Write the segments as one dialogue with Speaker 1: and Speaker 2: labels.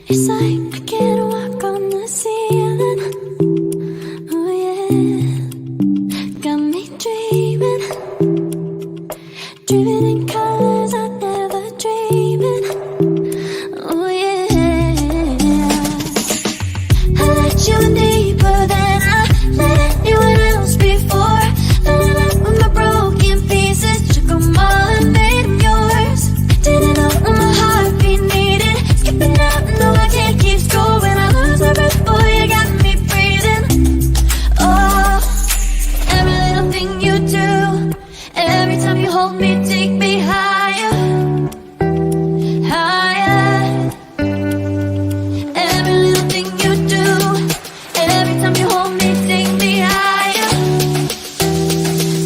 Speaker 1: It's like I can't walk on the ceiling. Oh yeah, got me dreaming, dreaming in colors I never dreamed in. Oh yeah, I let you in deeper than I let anyone else before. Filling up with my broken pieces, took them all and made them yours. Didn't know what my heartbeat needed, skipping out, no I can't keep score. When I lose my breath, boy, you got me breathing. Oh, every little thing you do, every time you hold me, take me higher, higher. Every little thing you do, every time you hold me, take me higher,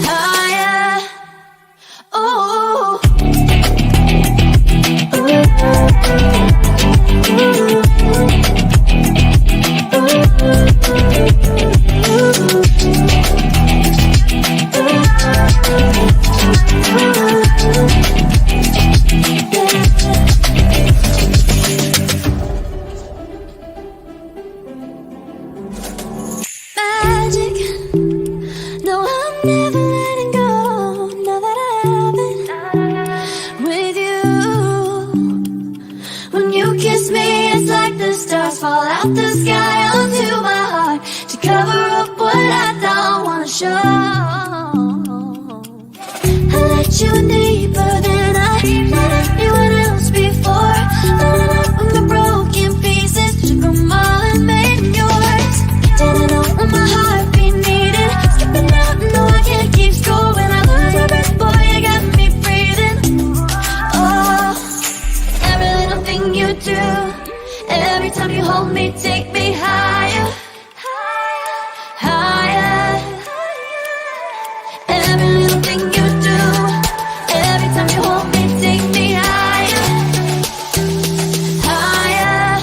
Speaker 1: higher. Oh, magic. No, I'm never letting go. Now that I have it with you. When you kiss me, it's like the stars fall out the sky onto my heart to cover up what I don't wanna show. I let you in deeper than I let anyone else before. Filling up with my broken pieces, took them all and made them yours. Didn't know what my heartbeat needed, skipping out, no I can't keep score. When I lose my breath, boy, you got me breathing. Oh, every little thing you do, every time you hold me, take me higher, higher. Every little thing you do, every time you hold me, take me higher, higher.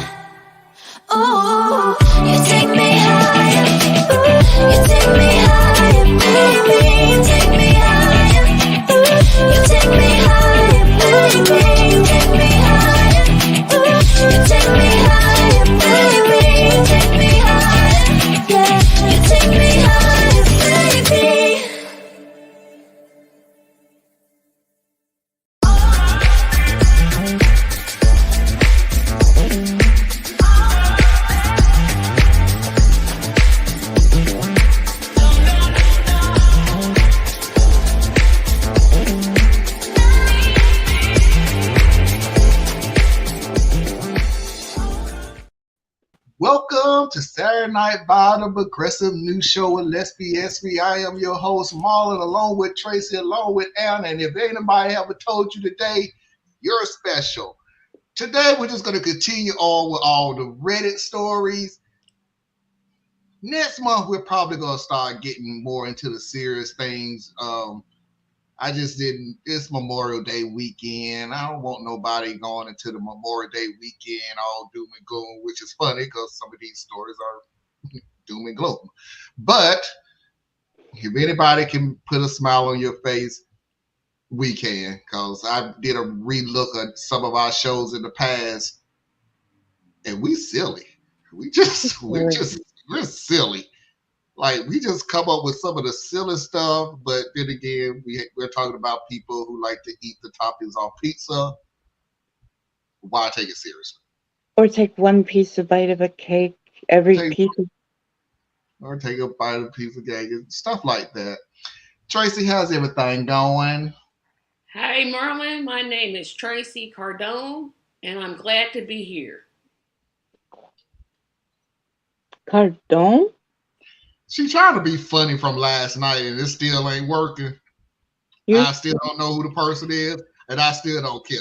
Speaker 1: Oh, you take me higher, ooh, you take me higher, baby, you take me higher, ooh, you take me higher, baby, you take me higher, ooh, you take me higher, baby, you take me higher, yeah, you take me higher, baby.
Speaker 2: Welcome to Saturday Night Bottom, aggressive news show with Let's Be SV. I am your host, Marlon, along with Tracy, along with Anna. And if anybody ever told you today, you're special. Today, we're just going to continue on with all the Reddit stories. Next month, we're probably going to start getting more into the serious things. I just didn't. It's Memorial Day weekend. I don't want nobody going into the Memorial Day weekend all doom and gloom, which is funny because some of these stories are doom and gloom. But if anybody can put a smile on your face, we can. Because I did a relook at some of our shows in the past, and we silly. We're silly. Like, we just come up with some of the silly stuff, but then again, we're talking about people who like to eat the toppings on pizza. Why take it seriously?
Speaker 3: Or take one piece of bite of a cake,
Speaker 2: Or take a bite of a piece of cake, and stuff like that. Tracy, how's everything going?
Speaker 4: Hey, Merlin. My name is Tracy Cardone, and I'm glad to be here.
Speaker 3: Cardone?
Speaker 2: She trying to be funny from last night, and it still ain't working. I still don't know who the person is, and I still don't care.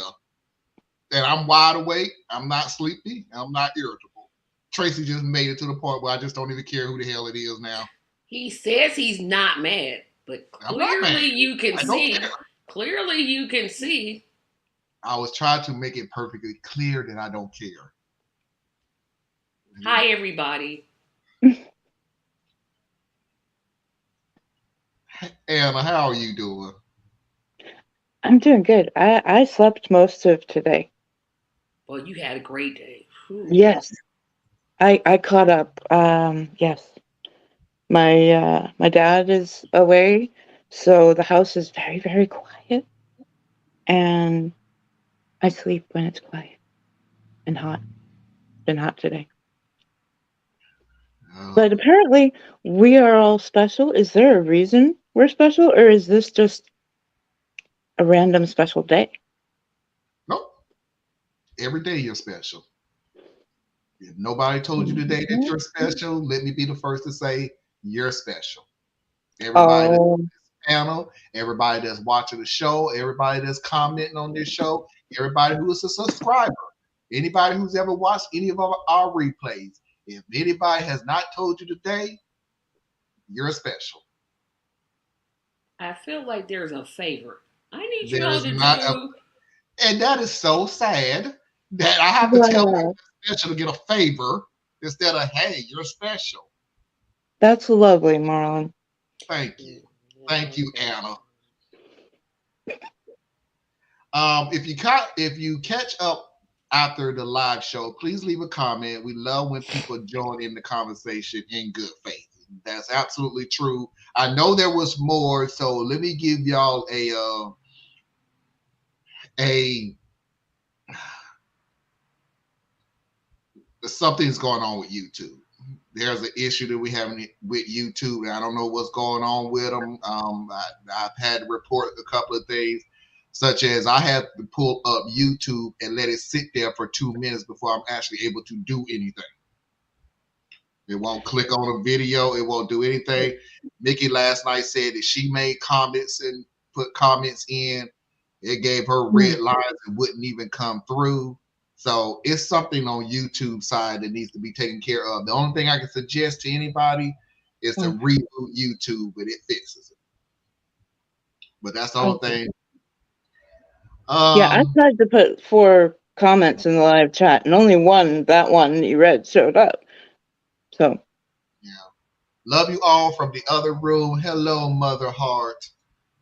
Speaker 2: And I'm wide awake. I'm not sleepy. I'm not irritable. Tracy just made it to the point where I just don't even care who the hell it is now.
Speaker 4: He says he's not mad, but clearly you can see. Clearly you can see.
Speaker 2: I was trying to make it perfectly clear that I don't care.
Speaker 4: Hi, everybody.
Speaker 2: Anna, how are you doing?
Speaker 3: I'm doing good. I slept most of today.
Speaker 4: Well, you had a great day. Whew.
Speaker 3: Yes. I caught up. Yes. My dad is away, so the house is very, very quiet. And I sleep when it's quiet and hot. Been hot today. But apparently we are all special. Is there a reason we're special, or is this just a random special day?
Speaker 2: Nope. Every day you're special. If nobody told you today that you're special, let me be the first to say you're special. Everybody that's on this panel, everybody that's watching the show, everybody that's commenting on this show, everybody who is a subscriber, anybody who's ever watched any of our replays, if anybody has not told you today, you're special.
Speaker 4: I feel like there's a favor. I need you
Speaker 2: There
Speaker 4: all
Speaker 2: is
Speaker 4: to
Speaker 2: not
Speaker 4: do.
Speaker 2: and that is so sad that I have to tell people special to get a favor instead of, hey, you're special.
Speaker 3: That's lovely, Marlon.
Speaker 2: Thank you. Thank you, Anna. If you catch up after the live show, please leave a comment. We love when people join in the conversation in good faith. That's absolutely true. I know there was more, so let me give y'all something's going on with YouTube. There's an issue that we have with YouTube. I don't know what's going on with them. I've had to report a couple of things, such as I have to pull up YouTube and let it sit there for 2 minutes before I'm actually able to do anything. It won't click on a video. It won't do anything. Nikki last night said that she made comments and put comments in. It gave her red lines and wouldn't even come through. So it's something on YouTube side that needs to be taken care of. The only thing I can suggest to anybody is to reboot YouTube, but it fixes it. But that's the whole thing.
Speaker 3: Yeah, I tried to put 4 comments in the live chat, and only that one you read, showed up. So,
Speaker 2: yeah. Love you all from the other room. Hello, Mother Heart.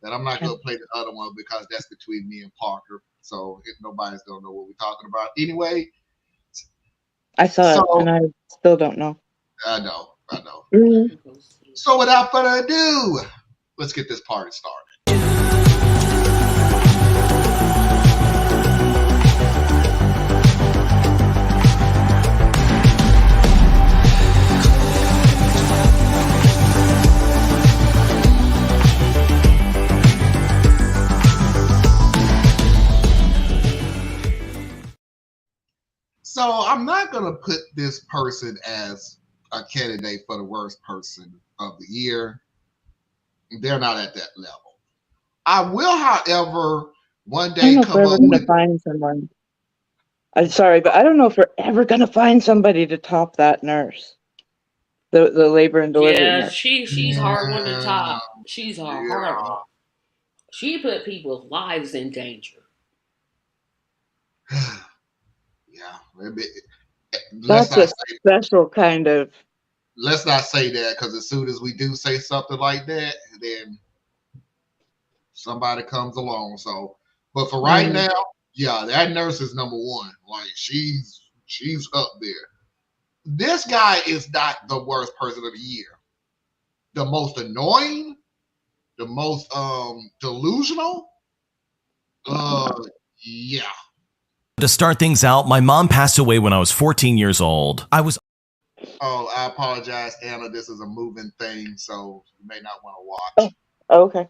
Speaker 2: And I'm not going to play the other one because that's between me and Parker. So if nobody's going to know what we're talking about. Anyway.
Speaker 3: I saw it, and I still don't know.
Speaker 2: I know.
Speaker 3: Mm-hmm.
Speaker 2: So without further ado, let's get this party started. So I'm not going to put this person as a candidate for the worst person of the year. They're not at that level. I will, however, one day come up with...
Speaker 3: find someone. I'm sorry, but I don't know if we're ever going to find somebody to top that nurse. The labor and delivery nurse.
Speaker 4: She's hard one to top. She's a hard one. She put people's lives in danger.
Speaker 2: Yeah,
Speaker 3: that's a special kind of.
Speaker 2: Let's not say that, because as soon as we do say something like that, then somebody comes along. So, but for right now, yeah, that nurse is number one. Like she's up there. This guy is not the worst person of the year. The most annoying, the most delusional. Yeah.
Speaker 5: To start things out, my mom passed away when I was 14 years old.
Speaker 2: Oh, I apologize, Anna. This is a moving thing, so you may not want to watch.
Speaker 3: Oh, okay.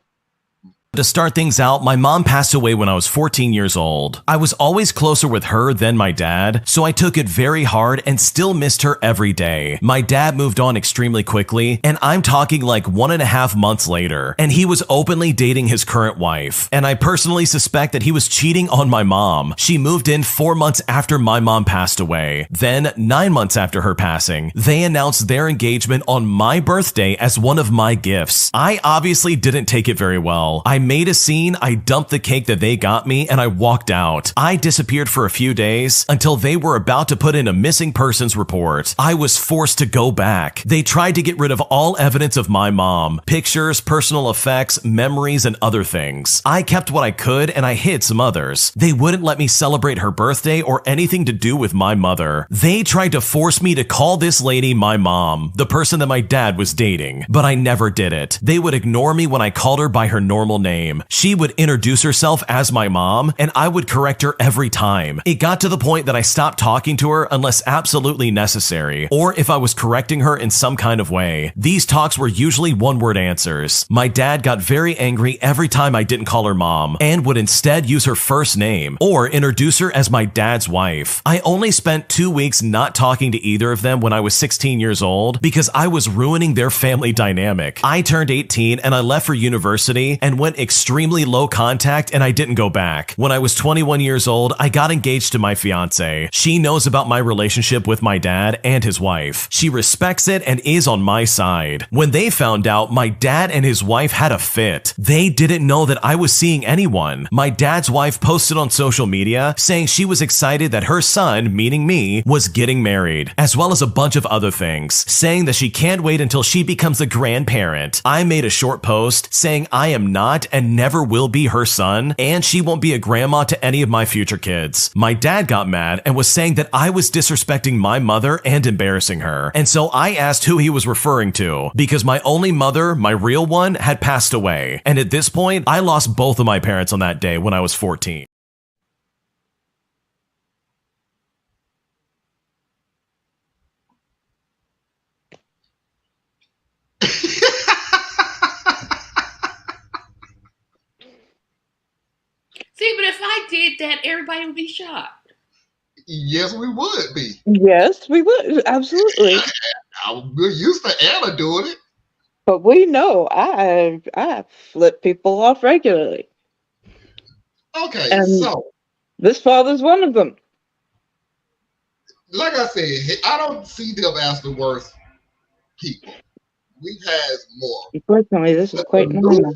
Speaker 5: To start things out, my mom passed away when I was 14 years old. I was always closer with her than my dad, so I took it very hard and still missed her every day. My dad moved on extremely quickly, and I'm talking like 1.5 months later, and he was openly dating his current wife. And I personally suspect that he was cheating on my mom. She moved in 4 months after my mom passed away. Then, 9 months after her passing, they announced their engagement on my birthday as one of my gifts. I obviously didn't take it very well. I made a scene, I dumped the cake that they got me, and I walked out. I disappeared for a few days until they were about to put in a missing persons report. I was forced to go back. They tried to get rid of all evidence of my mom, pictures, personal effects, memories, and other things. I kept what I could, and I hid some others. They wouldn't let me celebrate her birthday or anything to do with my mother. They tried to force me to call this lady my mom, the person that my dad was dating, but I never did it. They would ignore me when I called her by her normal name. She would introduce herself as my mom, and I would correct her every time. It got to the point that I stopped talking to her unless absolutely necessary, or if I was correcting her in some kind of way. These talks were usually one-word answers. My dad got very angry every time I didn't call her mom, and would instead use her first name, or introduce her as my dad's wife. I only spent 2 weeks not talking to either of them when I was 16 years old because I was ruining their family dynamic. I turned 18 and I left for university and went extremely low contact, and I didn't go back. When I was 21 years old, I got engaged to my fiance. She knows about my relationship with my dad and his wife. She respects it and is on my side. When they found out my dad and his wife had a fit, they didn't know that I was seeing anyone. My dad's wife posted on social media saying she was excited that her son, meaning me, was getting married, as well as a bunch of other things, saying that she can't wait until she becomes a grandparent. I made a short post saying I am not and never will be her son, and she won't be a grandma to any of my future kids. My dad got mad and was saying that I was disrespecting my mother and embarrassing her, and so I asked who he was referring to, because my only mother, my real one, had passed away, and at this point, I lost both of my parents on that day when I was 14.
Speaker 4: See, but if I did that, everybody would be shocked.
Speaker 2: Yes, we would be.
Speaker 3: Yes, we would. Absolutely.
Speaker 2: We're used to Anna doing it.
Speaker 3: But we know I flip people off regularly.
Speaker 2: Okay,
Speaker 3: And
Speaker 2: so
Speaker 3: this father's one of them.
Speaker 2: like I said, I don't see them as the worst people. We've had more.
Speaker 3: Unfortunately, this is quite normal.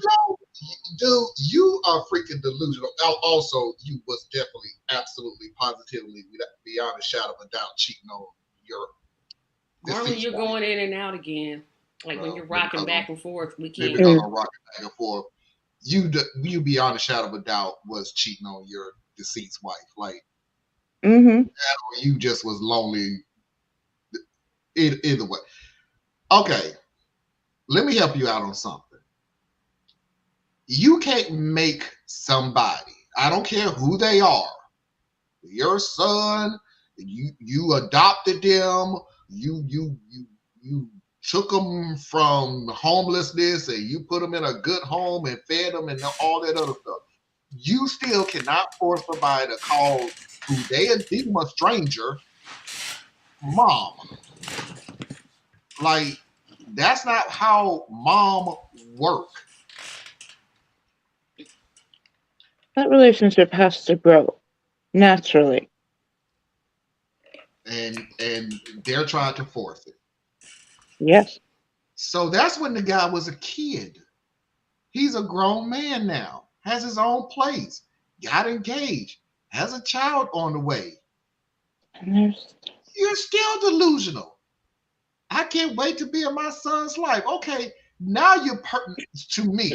Speaker 2: Dude, you are freaking delusional. Also, you was definitely, absolutely, positively, beyond a shadow of a doubt, cheating on your.
Speaker 4: Marlon, you're going in and out again. Like when you're rocking back and forth, we can't.
Speaker 2: Maybe I'm rocking back and forth. You beyond a shadow of a doubt was cheating on your deceased wife. Like, you just was lonely. Either way. Okay, let me help you out on something. You can't make somebody, I don't care who they are, your son, you adopted them, you took them from homelessness and you put them in a good home and fed them and all that other stuff. You still cannot force somebody to call who they deem a stranger mom. Like, that's not how mom work.
Speaker 3: That relationship has to grow naturally.
Speaker 2: And they're trying to force it.
Speaker 3: Yes.
Speaker 2: So that's when the guy was a kid. He's a grown man now, has his own place, got engaged, has a child on the way.
Speaker 3: And
Speaker 2: you're still delusional. I can't wait to be in my son's life. Okay, now you're to me,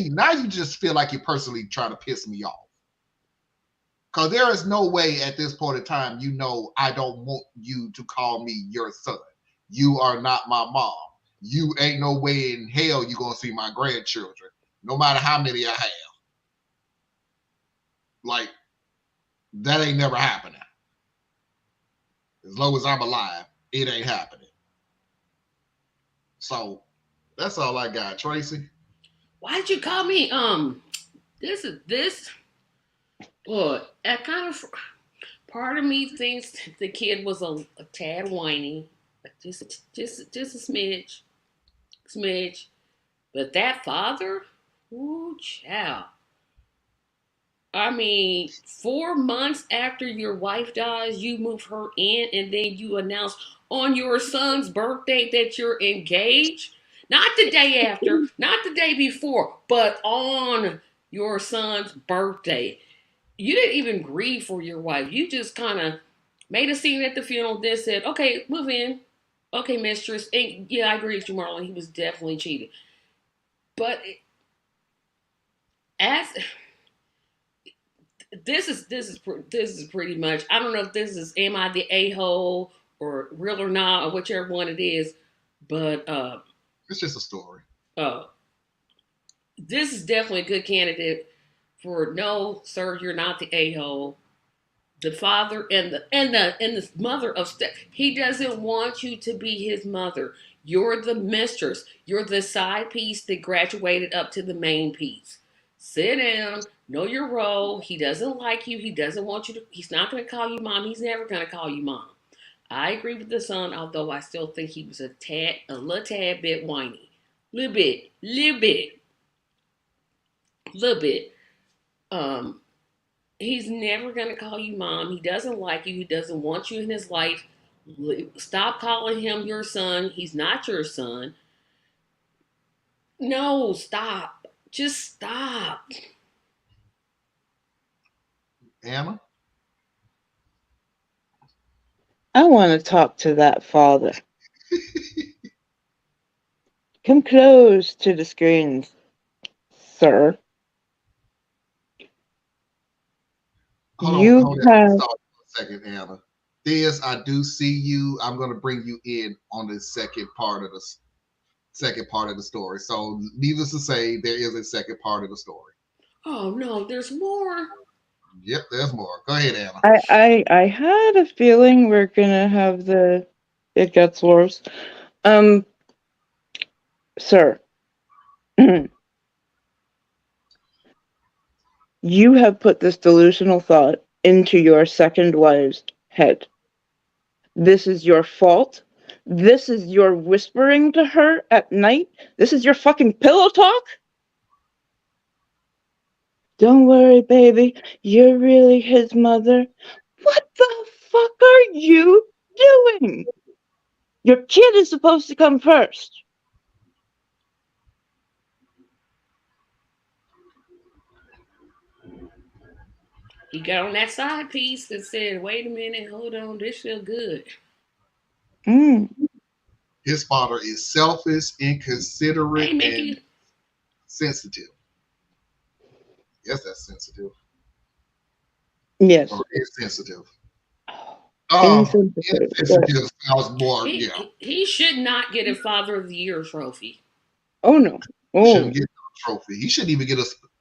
Speaker 2: now you just feel like you're personally trying to piss me off. Because there is no way at this point in time, I don't want you to call me your son. You are not my mom. You ain't no way in hell you're going to see my grandchildren, no matter how many I have. Like, that ain't never happening. As long as I'm alive, it ain't happening. So, that's all I got. Tracy?
Speaker 4: Why did you call me, this? Boy, that kind of, part of me thinks the kid was a tad whiny, just a smidge. But that father, ooh, child. I mean, 4 months after your wife dies, you move her in, and then you announce on your son's birthday that you're engaged. Not the day after, not the day before, but on your son's birthday. You didn't even grieve for your wife. You just kind of made a scene at the funeral, then said, okay, move in. Okay, mistress. And yeah, I agree with you, Marlon. He was definitely cheating. But as this is pretty much. I don't know if this is am I the a hole or real or not or whichever one it is, but
Speaker 2: It's just a story.
Speaker 4: uh, this is definitely a good candidate for no, sir, you're not the a hole. The father and the mother of he doesn't want you to be his mother. You're the mistress. You're the side piece that graduated up to the main piece. Sit down, know your role. He doesn't like you. He doesn't want you to. He's not going to call you mom. He's never going to call you mom. I agree with the son, although I still think he was a little tad bit whiny, little bit, little bit, little bit. Um, he's never going to call you mom. He doesn't like you. He doesn't want you in his life. Stop calling him your son. He's not your son. No, stop. Just stop.
Speaker 2: Anna?
Speaker 3: I want to talk to that father. Come close to the screens, sir.
Speaker 2: Hold on. Stop for a second, Anna. This, I do see you. I'm going to bring you in on the second part of the story. So, needless to say, there is a second part of the story.
Speaker 4: Oh no, there's more.
Speaker 2: Yep, there's more. Go ahead, Anna.
Speaker 3: I had a feeling we're gonna have it gets worse. Sir, you have put this delusional thought into your second wife's head. This is your fault. This is your whispering to her at night. This is your fucking pillow talk. Don't worry, baby. You're really his mother. What the fuck are you doing? Your kid is supposed to come first.
Speaker 4: He got on that side piece and said, wait a minute, hold on, this feel good.
Speaker 2: His father is selfish, inconsiderate,
Speaker 4: Hey, Mickey.
Speaker 2: and sensitive. Yes, that's sensitive.
Speaker 3: Yes.
Speaker 2: Or insensitive.
Speaker 3: Insensitive.
Speaker 2: Insensitive sounds more,
Speaker 4: He should not get a Father of the Year trophy.
Speaker 3: Oh, no.
Speaker 2: He shouldn't get a trophy. He shouldn't even get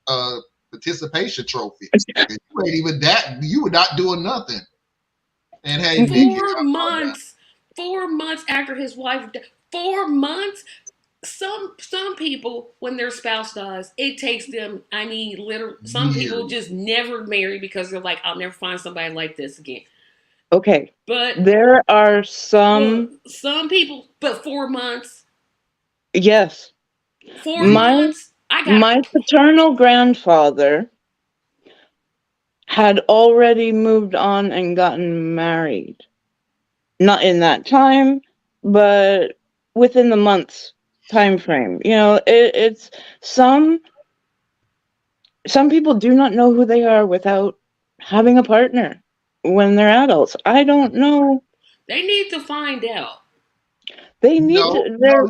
Speaker 2: a participation trophy. You ain't even that. You were not doing nothing. And hey,
Speaker 4: 4 months after his wife died. 4 months. Some people, when their spouse dies, it takes them. I mean, literally, some people just never marry because they're like, I'll never find somebody like this again.
Speaker 3: Okay,
Speaker 4: but
Speaker 3: there are some
Speaker 4: people, but 4 months.
Speaker 3: Yes,
Speaker 4: 4 months.
Speaker 3: My paternal grandfather had already moved on and gotten married. Not in that time, but within the months time frame. You know, it's some people do not know who they are without having a partner when they're adults. I don't know.
Speaker 4: They need to find out.
Speaker 3: They need to. They're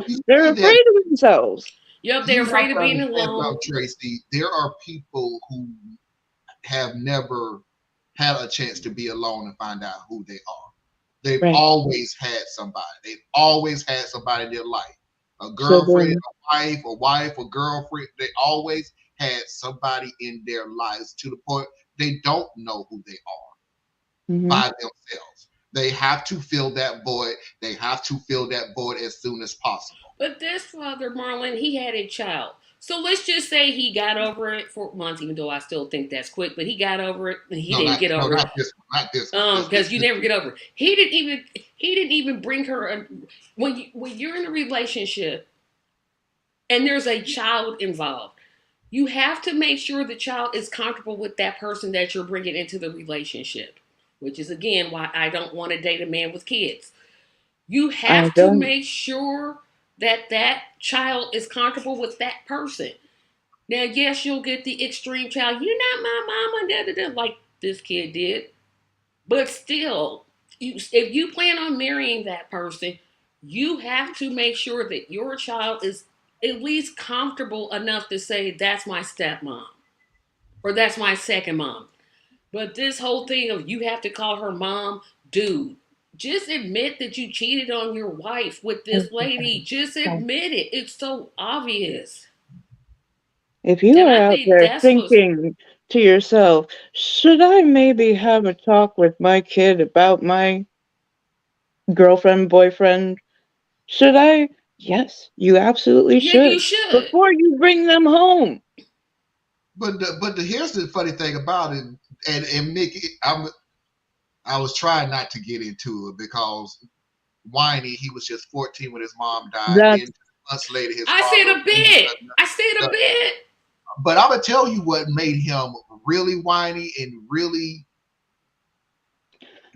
Speaker 3: afraid of themselves.
Speaker 4: Yep, they're afraid of being alone.
Speaker 2: Tracy, there are people who have never had a chance to be alone and find out who they are. They've always had somebody. They've always had somebody in their life. A girlfriend, a wife, a girlfriend. They always had somebody in their lives to the point they don't know who they are by themselves. They have to fill that void. They have to fill that void as soon as possible.
Speaker 4: But this father, Marlon, he had a child. So let's just say he got over it 4 months, even though I still think that's quick, but he got over it and he didn't get over it.
Speaker 2: Not this
Speaker 4: because you never get over it. He didn't even bring her when you're in a relationship and there's a child involved, you have to make sure the child is comfortable with that person that you're bringing into the relationship, which is again why I don't want to date a man with kids. You have to make sure that child is comfortable with that person. Now, yes, you'll get the extreme child. You're not my mama, da, da, da, like this kid did. But still, if you plan on marrying that person, you have to make sure that your child is at least comfortable enough to say, that's my stepmom or that's my second mom. But this whole thing of you have to call her mom, dude, just admit that you cheated on your wife with this lady. Just admit it. It's so obvious.
Speaker 3: If you
Speaker 4: And
Speaker 3: are
Speaker 4: I
Speaker 3: out
Speaker 4: think
Speaker 3: there
Speaker 4: that's what's
Speaker 3: thinking to yourself, should I maybe have a talk with my kid about my girlfriend, boyfriend? Should I? Yes, you absolutely
Speaker 4: yeah, you
Speaker 3: should.
Speaker 4: should.
Speaker 3: Before you bring them home.
Speaker 2: Here's the funny thing about it, and Mickey, I was trying not to get into it because whiny, he was just 14 when his mom died.
Speaker 3: That's
Speaker 2: Then months later, his
Speaker 4: I
Speaker 2: father.
Speaker 4: said a bit. I said a bit.
Speaker 2: But I'm gonna tell you what made him really whiny and really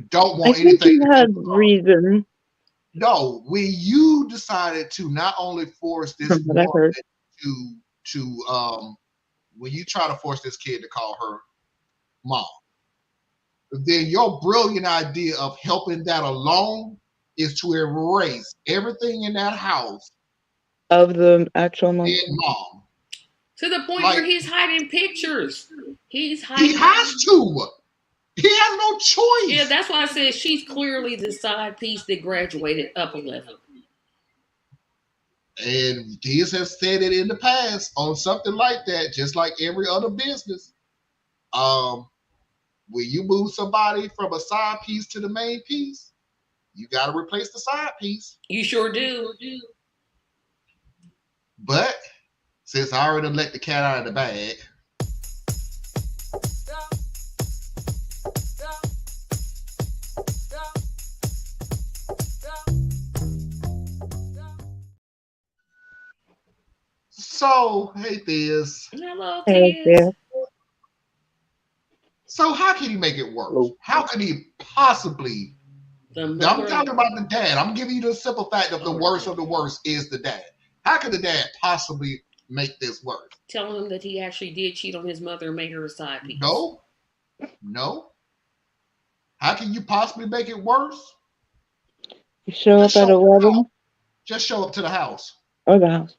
Speaker 2: don't
Speaker 3: I
Speaker 2: want
Speaker 3: think
Speaker 2: anything
Speaker 3: you
Speaker 2: to
Speaker 3: had
Speaker 2: do with her.
Speaker 3: reason
Speaker 2: No, when you decided to not only force this
Speaker 3: from what I
Speaker 2: woman
Speaker 3: heard.
Speaker 2: to when you try to force this kid to call her mom, then your brilliant idea of helping that alone is to erase everything in that house
Speaker 3: Of the actual mom.
Speaker 2: and mom.
Speaker 4: To the point
Speaker 2: Like
Speaker 4: where he's hiding pictures. He's
Speaker 2: he
Speaker 4: hiding.
Speaker 2: has to. He has no choice.
Speaker 4: Yeah, that's why I said she's clearly the side piece that graduated up a level.
Speaker 2: And he has said it in the past on something like that, just like every other business. When you move somebody from a side piece to the main piece, you got to replace the side piece.
Speaker 4: You sure do.
Speaker 2: But since I already let the cat out of the bag, so hey, Thiz.
Speaker 4: Hello,
Speaker 3: Hey,
Speaker 4: kids.
Speaker 3: yeah.
Speaker 2: So how can he make it worse? How can he possibly? I'm talking about the dad. I'm giving you the simple fact of the worst of the worst is the dad. How can the dad possibly make this worse?
Speaker 4: Telling him that he actually did cheat on his mother and made her a side piece.
Speaker 2: No. How can you possibly make it worse?
Speaker 3: You show up at a wedding
Speaker 2: Just show up to the house.
Speaker 3: or the house.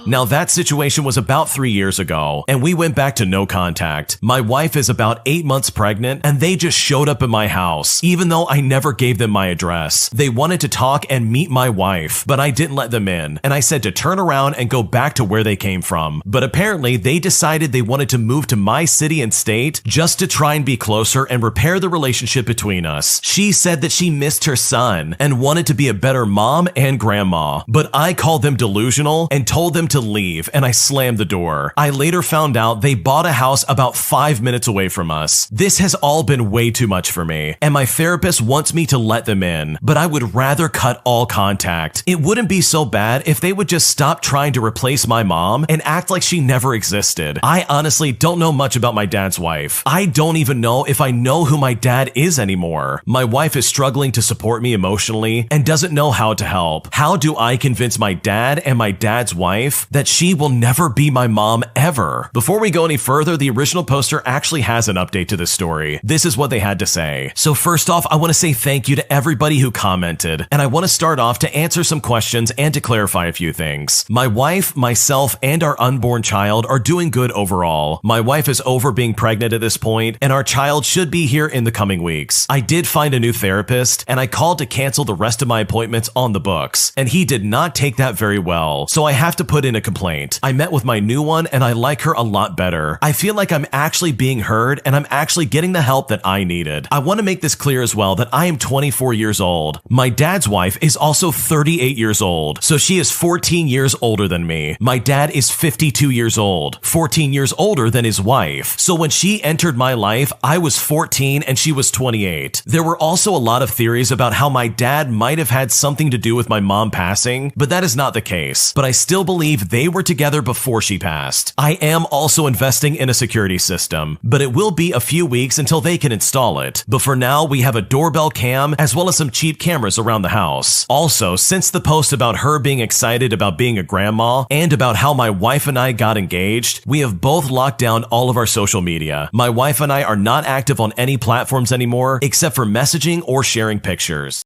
Speaker 5: Now that situation was about 3 years ago, and we went back to no contact. My wife is about 8 months pregnant, and they just showed up at my house, even though I never gave them my address. They wanted to talk and meet my wife, but I didn't let them in, and I said to turn around and go back to where they came from. But apparently, they decided they wanted to move to my city and state just to try and be closer and repair the relationship between us. She said that she missed her son and wanted to be a better mom and grandma, but I called them delusional and told them to leave, and I slammed the door. I later found out they bought a house about 5 minutes away from us. This has all been way too much for me, and my therapist wants me to let them in, but I would rather cut all contact. It wouldn't be so bad if they would just stop trying to replace my mom and act like she never existed. I honestly don't know much about my dad's wife. I don't even know if I know who my dad is anymore. My wife is struggling to support me emotionally and doesn't know how to help. How do I convince my dad and my dad's wife that she will never be my mom ever? Before we go any further, the original poster actually has an update to this story. This is what they had to say. So first off, I want to say thank you to everybody who commented, and I want to start off to answer some questions and to clarify a few things. My wife, myself, and our unborn child are doing good overall. My wife is over being pregnant at this point, and our child should be here in the coming weeks. I did find a new therapist, and I called to cancel the rest of my appointments on the books, and he did not take that very well, so I have to put in a complaint. I met with my new one, and I like her a lot better. I feel like I'm actually being heard, and I'm actually getting the help that I needed. I want to make this clear as well that I am 24 years old. My dad's wife is also 38 years old, so she is 14 years older than me. My dad is 52 years old, 14 years older than his wife. So when she entered my life, I was 14 and she was 28. There were also a lot of theories about how my dad might have had something to do with my mom passing, but that is not the case. But I still believe believe they were together before she passed. I am also investing in a security system, but it will be a few weeks until they can install it. But for now, we have a doorbell cam as well as some cheap cameras around the house. Also, since the post about her being excited about being a grandma and about how my wife and I got engaged, we have both locked down all of our social media. My wife and I are not active on any platforms anymore except for messaging or sharing pictures.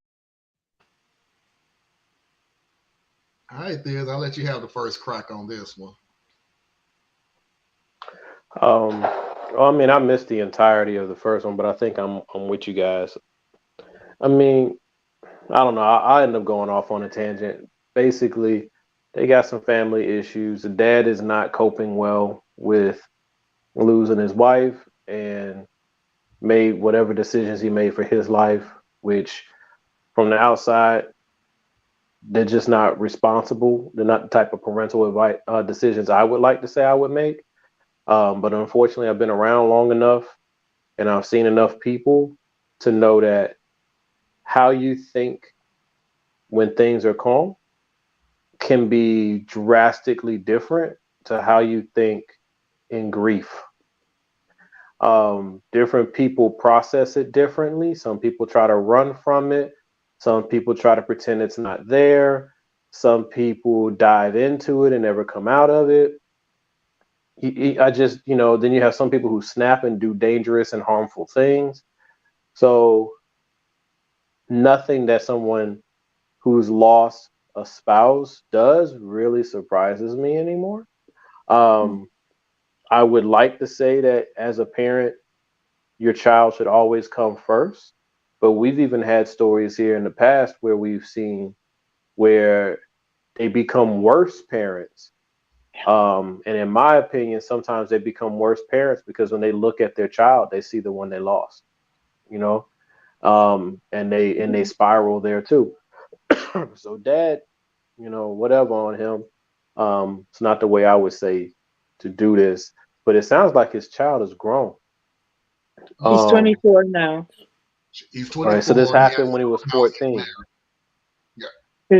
Speaker 2: All right, Thiz, I'll let you have the first crack on this one.
Speaker 6: Well, I mean, I missed the entirety of the first one, but I think I'm with you guys. I mean, I don't know. I end up going off on a tangent. Basically, they got some family issues. The dad is not coping well with losing his wife and made whatever decisions he made for his life, which from the outside, they're just not responsible. They're not the type of parental advice, decisions I would like to say I would make. But unfortunately, I've been around long enough and I've seen enough people to know that how you think when things are calm can be drastically different to how you think in grief. Different people process it differently. Some people try to run from it. Some people try to pretend it's not there. Some people dive into it and never come out of it. I just, then you have some people who snap and do dangerous and harmful things. So nothing that someone who's lost a spouse does really surprises me anymore. I would like to say that as a parent, your child should always come first. But we've even had stories here in the past where we've seen where they become worse parents. And in my opinion, sometimes they become worse parents because when they look at their child, they see the one they lost, and they spiral there too. So dad, whatever on him. It's not the way I would say to do this, but it sounds like his child is grown.
Speaker 3: He's
Speaker 6: Um,
Speaker 3: 24 now.
Speaker 2: He's
Speaker 6: all right, so this
Speaker 2: 24. He has
Speaker 6: happened when he was
Speaker 2: a house. He's
Speaker 6: 14,
Speaker 2: married. Yeah,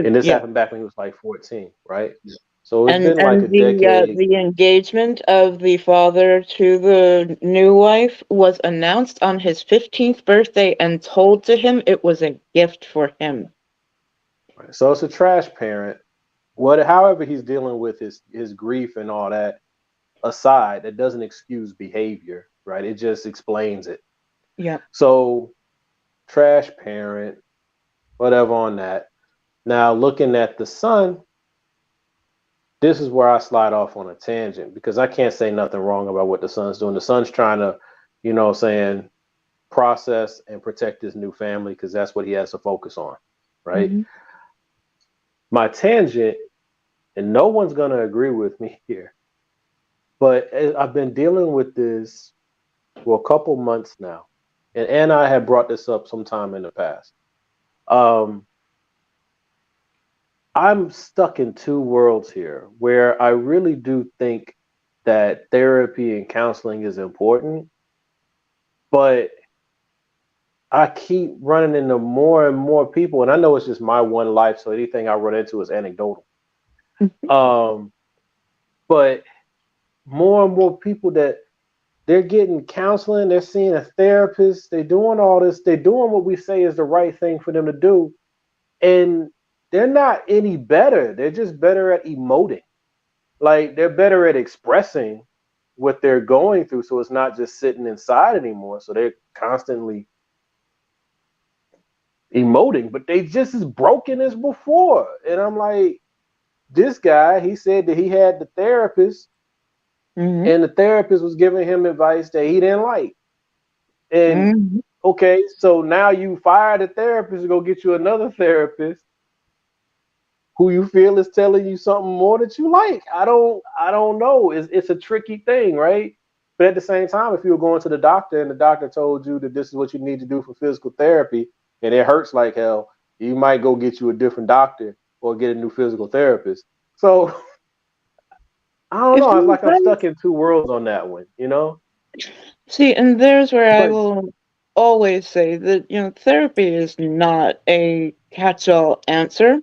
Speaker 6: and this
Speaker 3: Yeah.
Speaker 6: happened back when he was like 14, right?
Speaker 2: yeah.
Speaker 6: So it's been like a
Speaker 3: And
Speaker 6: decade.
Speaker 3: the engagement of the father to the new wife was announced on his 15th birthday and told to him it was a gift for him.
Speaker 6: Right? So it's a trash parent. However he's dealing with his grief and all that aside, that doesn't excuse behavior, right? It just explains it.
Speaker 3: Yeah.
Speaker 6: So trash parent, whatever on that. Now looking at the son, this is where I slide off on a tangent because I can't say nothing wrong about what the son's doing. The son's trying to, saying process and protect his new family because that's what he has to focus on, right?
Speaker 3: Mhm.
Speaker 6: My tangent, and no one's going to agree with me here, but I've been dealing with this for a couple months now. And I had brought this up sometime in the past. I'm stuck in two worlds here where I really do think that therapy and counseling is important, but I keep running into more and more people, and I know it's just my one life, so anything I run into is anecdotal. Um, but more and more people that they're getting counseling, they're seeing a therapist, they're doing all this, they're doing what we say is the right thing for them to do, and they're not any better. They're just better at emoting. Like they're better at expressing what they're going through, so it's not just sitting inside anymore. So they're constantly emoting, but they just as broken as before. And I'm like, this guy, he said that he had the therapist,
Speaker 3: Mhm.
Speaker 6: and the therapist was giving him advice that he didn't like. And
Speaker 3: Mhm.
Speaker 6: okay, so now you fire the therapist to go get you another therapist who you feel is telling you something more that you like. I don't know. It's a tricky thing, right? But at the same time, if you were going to the doctor and the doctor told you that this is what you need to do for physical therapy and it hurts like hell, you might go get you a different doctor or get a new physical therapist. So I don't
Speaker 3: If
Speaker 6: know. It's
Speaker 3: you
Speaker 6: like I'm
Speaker 3: have,
Speaker 6: stuck in two worlds on that one.
Speaker 3: see, and there's where I
Speaker 6: But
Speaker 3: will always say that, therapy is not a catch-all answer.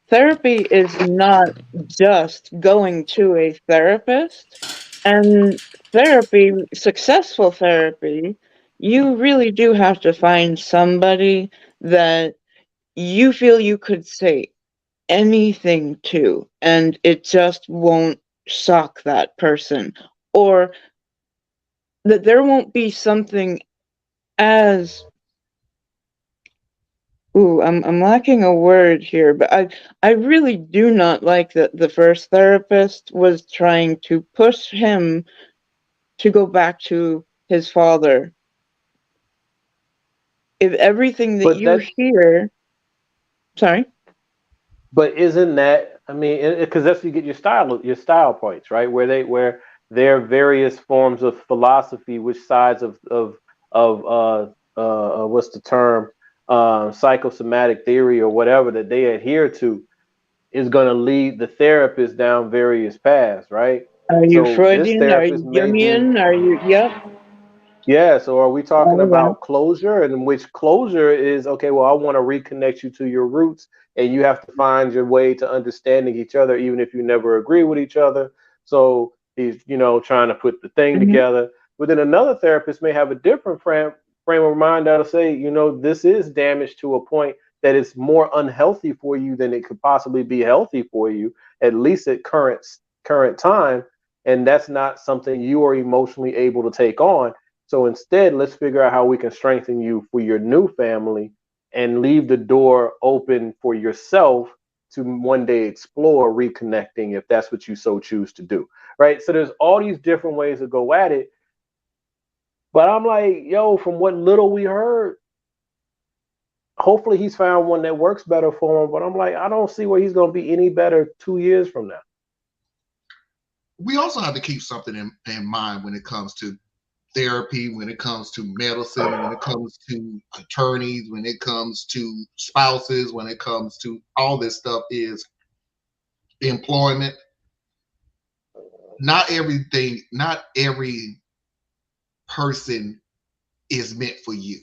Speaker 3: therapy is not just going to a therapist. And therapy, successful therapy, you really do have to find somebody that you feel you could say anything to, and it just won't shock that person, or that there won't be something as I'm lacking a word here, but I really do not like that the first therapist was trying to push him to go back to his father. If everything that
Speaker 6: But
Speaker 3: you
Speaker 6: that,
Speaker 3: hear, sorry,
Speaker 6: but isn't that? I mean, because that's you get your style points, right? Where there are various forms of philosophy, which sides of what's the term, psychosomatic theory or whatever that they adhere to is going to lead the therapist down various paths, right?
Speaker 3: are you
Speaker 6: So this
Speaker 3: Freudian? Are
Speaker 6: therapist
Speaker 3: you
Speaker 6: may be.
Speaker 3: Jungian? Are you, yep,
Speaker 6: Yeah, so are we talking
Speaker 3: all that.
Speaker 6: about closure, and in which closure is okay, well, I want to reconnect you to your roots, and you have to find your way to understanding each other, even if you never agree with each other. So he's, trying to put the thing
Speaker 3: Mhm.
Speaker 6: together. But then another therapist may have a different frame of mind that'll say, this is damage to a point that it's more unhealthy for you than it could possibly be healthy for you, at least at current time. And that's not something you are emotionally able to take on, so instead, let's figure out how we can strengthen you for your new family and leave the door open for yourself to one day explore reconnecting if that's what you so choose to do. Right. So there's all these different ways to go at it. But I'm like, yo, from what little we heard, hopefully he's found one that works better for him. But I'm like, I don't see where he's going to be any better 2 years from now.
Speaker 2: We also have to keep something in mind when it comes to therapy, when it comes to medicine, when it comes to attorneys, when it comes to spouses, when it comes to all this stuff is employment. Not every person is meant for you.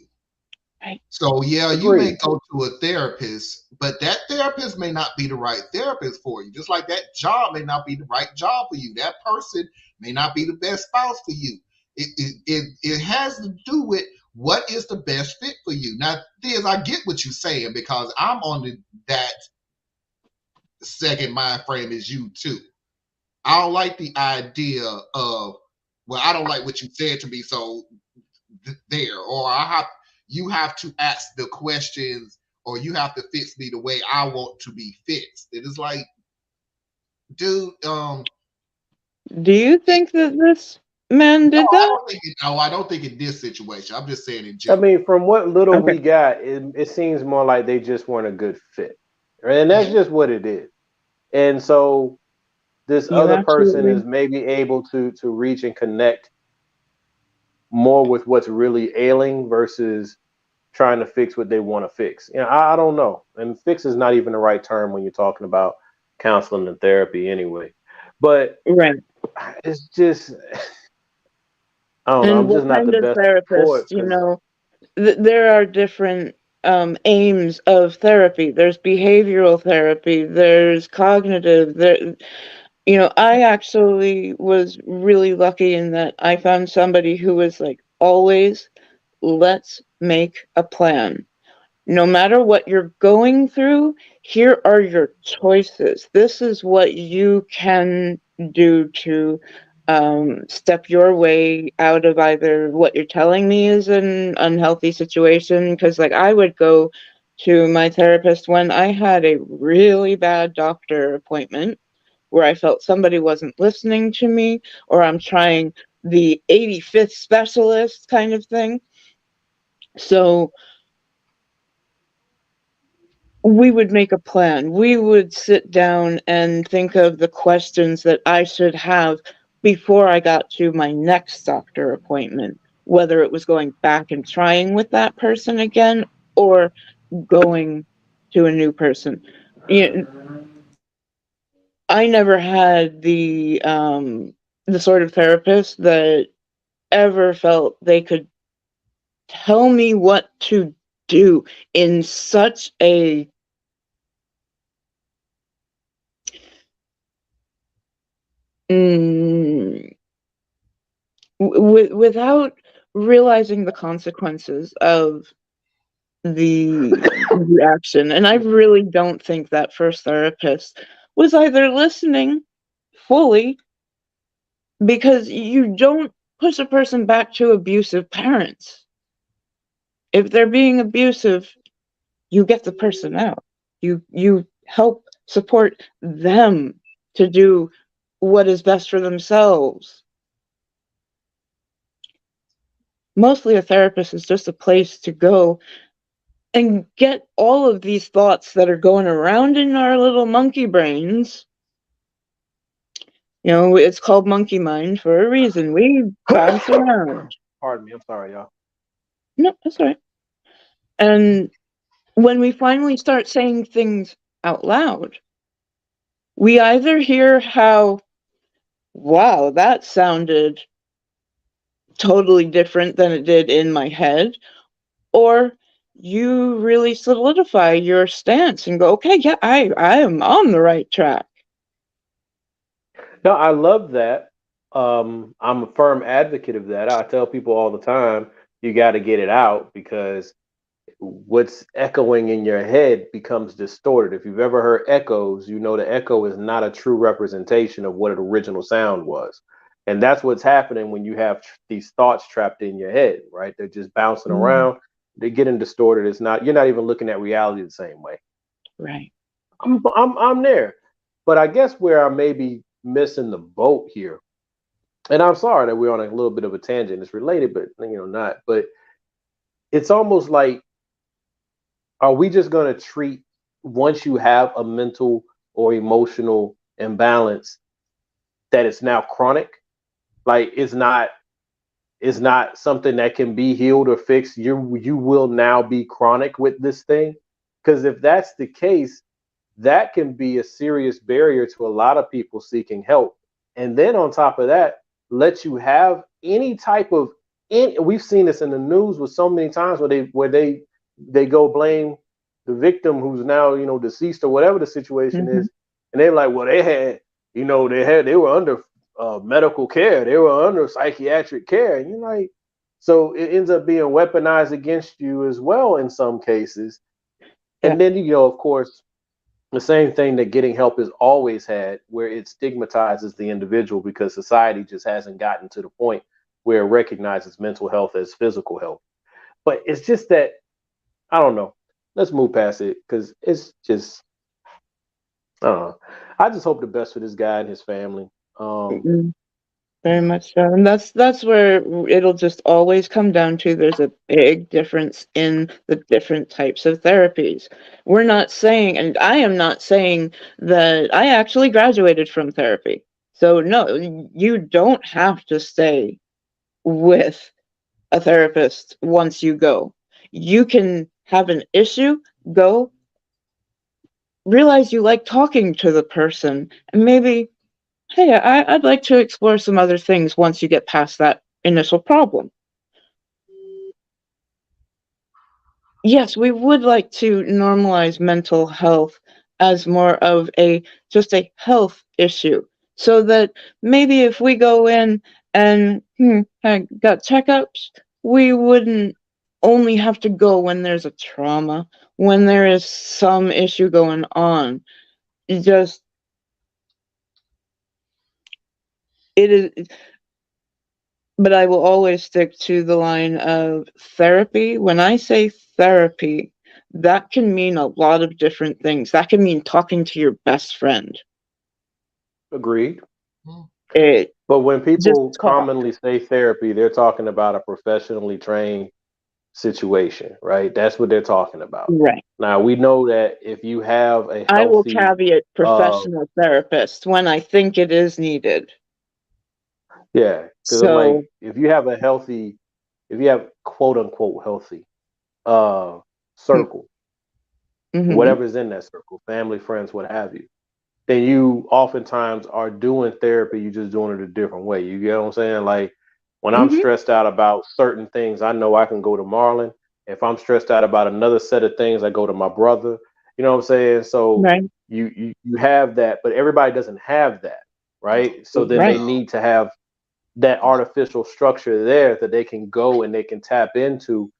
Speaker 3: Right.
Speaker 2: So yeah, you may
Speaker 6: Agreed.
Speaker 2: go to a therapist, but that therapist may not be the right therapist for you. Just like that job may not be the right job for you. That person may not be the best spouse for you. It has to do with what is the best fit for you. Now, Thiz, I get what you're saying because I'm on that second mind frame as you too. I don't like the idea of, well, I don't like what you said to me, so there, or you have to ask the questions, or you have to fix me the way I want to be fixed. It is like, dude,
Speaker 3: Do you think that this man
Speaker 2: no,
Speaker 3: did that?
Speaker 2: I don't think in this situation. I'm just saying in
Speaker 6: I
Speaker 2: general.
Speaker 6: mean, from what little
Speaker 3: Okay.
Speaker 6: we got, it seems more like they just weren't a good fit. Right? And that's
Speaker 2: Yeah.
Speaker 6: just what it is. And so this
Speaker 3: You
Speaker 6: other person
Speaker 3: absolutely.
Speaker 6: is maybe able to reach and connect more with what's really ailing versus trying to fix what they want to fix. I don't know. And fix is not even the right term when you're talking about counseling and therapy anyway. But
Speaker 3: Right.
Speaker 6: it's just, I don't know.
Speaker 3: And
Speaker 6: I'm
Speaker 3: what
Speaker 6: just not the
Speaker 3: kind of
Speaker 6: best for it
Speaker 3: therapist,
Speaker 6: because,
Speaker 3: there are different aims of therapy. There's behavioral therapy, there's cognitive, I actually was really lucky in that I found somebody who was like, always, let's make a plan. No matter what you're going through, here are your choices. This is what you can do to step your way out of either what you're telling me is an unhealthy situation. Because, like, I would go to my therapist when I had a really bad doctor appointment where I felt somebody wasn't listening to me, or I'm trying the 85th specialist kind of thing. So, we would make a plan. We would sit down and think of the questions that I should have before I got to my next doctor appointment, whether it was going back and trying with that person again or going to a new person. You I never had the sort of therapist that ever felt they could tell me what to do in such a without realizing the consequences of the action. And I really don't think that first therapist was either listening fully, because you don't push a person back to abusive parents. If they're being abusive, you get the person out. You help support them to do what is best for themselves. Mostly a therapist is just a place to go and get all of these thoughts that are going around in our little monkey brains. You know, it's called monkey mind for a reason. We bounce around.
Speaker 6: Pardon me, I'm sorry, y'all.
Speaker 3: No, that's all right. And when we finally start saying things out loud, we either hear how, wow, that sounded totally different than it did in my head, or you really solidify your stance and go, okay, yeah, I am on the right track.
Speaker 6: No, I love that. I'm a firm advocate of that. I tell people all the time, you got to get it out, because what's echoing in your head becomes distorted. If you've ever heard echoes, you know the echo is not a true representation of what an original sound was. And that's what's happening when you have these thoughts trapped in your head, right? They're just bouncing around. They're getting distorted. It's not, you're not even looking at reality the same way.
Speaker 3: Right.
Speaker 6: I'm there. But I guess where I may be missing the boat here, and I'm sorry that we're on a little bit of a tangent. It's related, but not. But it's almost like, are we just going to treat, once you have a mental or emotional imbalance, that it's now chronic? Like it's not something that can be healed or fixed. You will now be chronic with this thing. Because if that's the case, that can be a serious barrier to a lot of people seeking help. And then on top of that, let you have any type of, we've seen this in the news with so many times where they go blame the victim who's now deceased or whatever the situation is, and they're like, well, they were under medical care, they were under psychiatric care, and you're like, so it ends up being weaponized against you as well in some cases. And then of course, the same thing that getting help has always had, where it stigmatizes the individual, because society just hasn't gotten to the point where it recognizes mental health as physical health. But it's just that, I don't know. Let's move past it, because it's just, I don't know. I just hope the best for this guy and his family.
Speaker 3: Very much so. And that's where it'll just always come down to, there's a big difference in the different types of therapies. We're not saying, and I am not saying that I actually graduated from therapy. So no, you don't have to stay with a therapist once you go. You can have an issue, go, realize you like talking to the person, and maybe, hey, I'd like to explore some other things once you get past that initial problem. Yes, we would like to normalize mental health as more of just a health issue, so that maybe if we go in and got checkups, we wouldn't only have to go when there's a trauma, when there is some issue going on. It is, but I will always stick to the line of therapy. When I say therapy, that can mean a lot of different things. That can mean talking to your best friend.
Speaker 6: Agreed. But when people commonly say therapy, they're talking about a professionally trained situation, right? That's what they're talking about.
Speaker 3: Right.
Speaker 6: Now, we know that if you have a healthy,
Speaker 3: I will caveat professional therapist when I think it is needed.
Speaker 6: Yeah, because I'm like, if you have quote unquote healthy circle, whatever's in that circle, family, friends, what have you, then you oftentimes are doing therapy, you're just doing it a different way. You get what I'm saying? Like, when I'm stressed out about certain things, I know I can go to Marlon. If I'm stressed out about another set of things, I go to my brother. You know what I'm saying? So you have that, but everybody doesn't have that, right? So then they need to have that artificial structure there that they can go and they can tap into.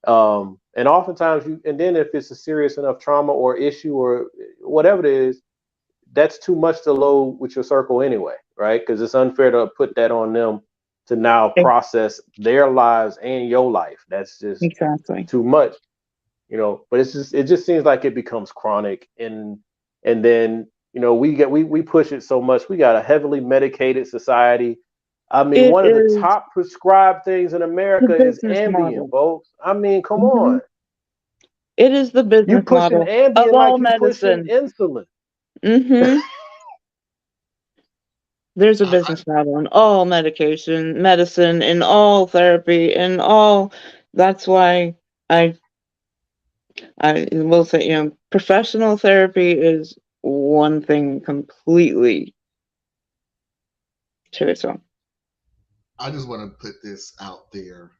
Speaker 6: And oftentimes and then if it's a serious enough trauma or issue or whatever it is, that's too much to load with your circle anyway, right? Because it's unfair to put that on them to now process their lives and your life. That's just
Speaker 3: Exactly.
Speaker 6: too much, but it just seems like it becomes chronic, and then we push it so much. We got a heavily medicated society. I mean,
Speaker 3: It
Speaker 6: one of the
Speaker 3: is
Speaker 6: top prescribed things in
Speaker 3: the
Speaker 6: America is
Speaker 3: business
Speaker 6: Ambien,
Speaker 3: model.
Speaker 6: folks. I mean, come
Speaker 3: Mhm.
Speaker 6: on.
Speaker 3: It is the
Speaker 6: You
Speaker 3: business
Speaker 6: pushing
Speaker 3: model of
Speaker 6: Ambien
Speaker 3: all
Speaker 6: like you pushing
Speaker 3: medicine.
Speaker 6: insulin.
Speaker 3: hmm There's a
Speaker 2: I,
Speaker 3: business model in all medicine, in all therapy, in all. That's why I will say, professional therapy is one thing completely to its own.
Speaker 2: I just want to put this out there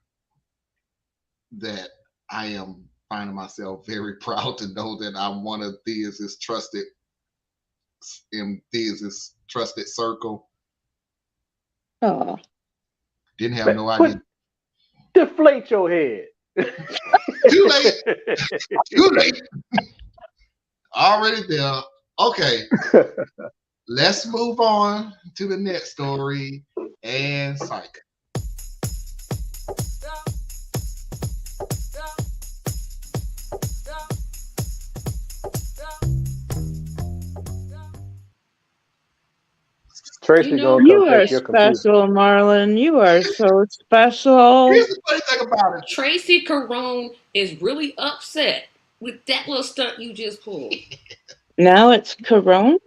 Speaker 2: that I am finding myself very proud to know that I'm one of Thea's trusted circle.
Speaker 3: Oh,
Speaker 2: Didn't have
Speaker 6: Man,
Speaker 2: no idea.
Speaker 6: deflate your head.
Speaker 2: Too late. Too late. Already there. Okay. Let's move on to the next story and psych.
Speaker 6: Tracy gonna come
Speaker 3: you are
Speaker 6: take your computer.
Speaker 3: special, Marlon. You are so special.
Speaker 2: Here's the funny thing about it.
Speaker 4: Tracy Carone is really upset with that little stunt you just pulled.
Speaker 3: Now it's Corona.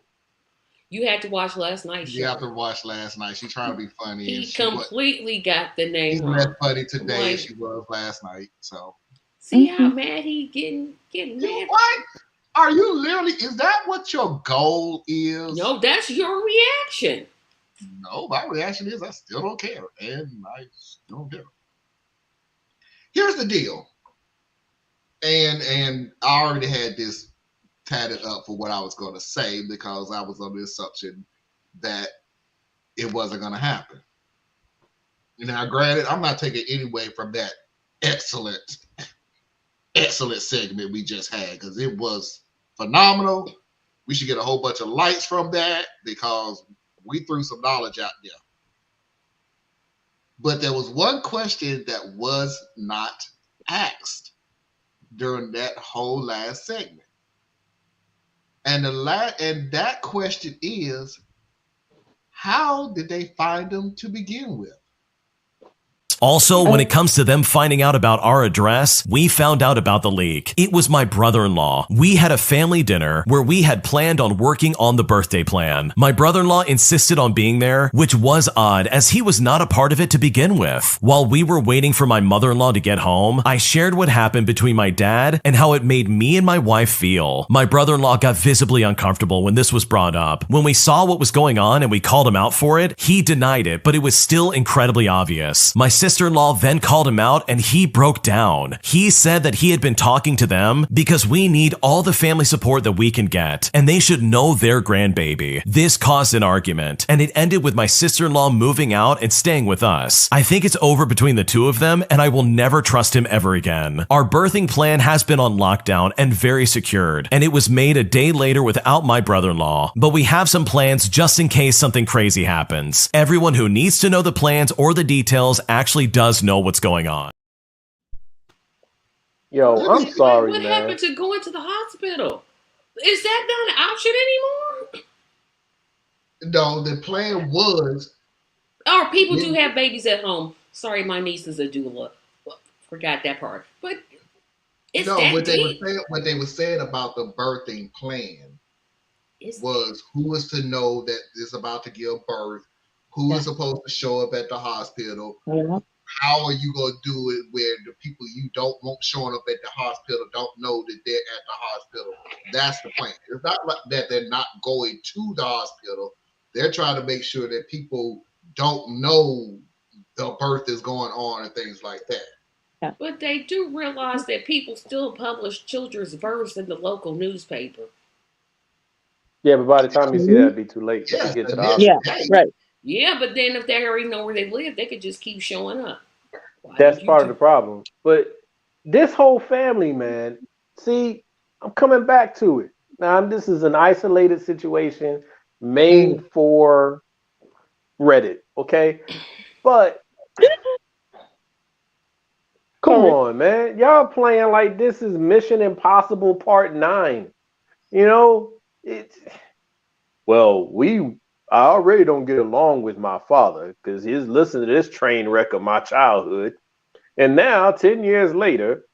Speaker 4: You had to watch last night's show.
Speaker 2: You have to watch last night. She's trying to be funny.
Speaker 4: He
Speaker 2: And
Speaker 4: completely got the name
Speaker 2: she's
Speaker 4: wrong.
Speaker 2: less funny today
Speaker 4: Like,
Speaker 2: as she was last night. So
Speaker 4: see how mad he getting mad?
Speaker 2: What? Are you literally? Is that what your goal is?
Speaker 4: No, that's your reaction.
Speaker 2: No, my reaction is I still don't care, and I still don't care. Here's the deal, and I already had this tatted up for what I was going to say because I was under the assumption that it wasn't going to happen. Now, granted, I'm not taking any away from that excellent segment we just had because it was phenomenal. We should get a whole bunch of likes from that because we threw some knowledge out there. But there was one question that was not asked during that whole last segment. And that question is, how did they find them to begin with?
Speaker 5: Also, when it comes to them finding out about our address, we found out about the leak. It was my brother-in-law. We had a family dinner where we had planned on working on the birthday plan. My brother-in-law insisted on being there, which was odd as he was not a part of it to begin with. While we were waiting for my mother-in-law to get home, I shared what happened between my dad and how it made me and my wife feel. My brother-in-law got visibly uncomfortable when this was brought up. When we saw what was going on and we called him out for it, he denied it, but it was still incredibly obvious. My sister-in-law then called him out and he broke down. He said that he had been talking to them because we need all the family support that we can get, and they should know their grandbaby. This caused an argument, and it ended with my sister-in-law moving out and staying with us. I think it's over between the two of them, and I will never trust him ever again. Our birthing plan has been on lockdown and very secured, and it was made a day later without my brother-in-law, but we have some plans just in case something crazy happens. Everyone who needs to know the plans or the details actually does know what's going on.
Speaker 6: Yo, I'm sorry,
Speaker 4: what
Speaker 6: man.
Speaker 4: happened to going to the hospital? Is that not an option anymore?
Speaker 2: No, the plan was.
Speaker 4: Or people do have babies at home. Sorry, my niece is a doula. Well, forgot that part. But it's
Speaker 2: No,
Speaker 4: that
Speaker 2: what
Speaker 4: deep.
Speaker 2: they were saying about the birthing plan was who is to know that is about to give birth, who is supposed to show up at the hospital. How are you going to do it where the people you don't want showing up at the hospital don't know that they're at the hospital? That's the plan. It's not like that they're not going to the hospital. They're trying to make sure that people don't know the birth is going on and things like that.
Speaker 4: But they do realize that people still publish children's births in the local newspaper.
Speaker 6: Yeah, but by the time you see that, it'd be too late to get to the hospital.
Speaker 3: Yeah, right.
Speaker 4: Yeah, but then if they already know where they live, they could just keep showing up. Why
Speaker 6: That's
Speaker 4: did you
Speaker 6: part of the
Speaker 4: do?
Speaker 6: problem. But this whole family, man, see, I'm coming back to it. Now, this is an isolated situation made
Speaker 3: Mm.
Speaker 6: for Reddit, okay? But come
Speaker 3: Sorry.
Speaker 6: on, man. Y'all playing like this is Mission Impossible Part 9. You know, it's well, I already don't get along with my father because he's listening to this train wreck of my childhood. And now, 10 years later,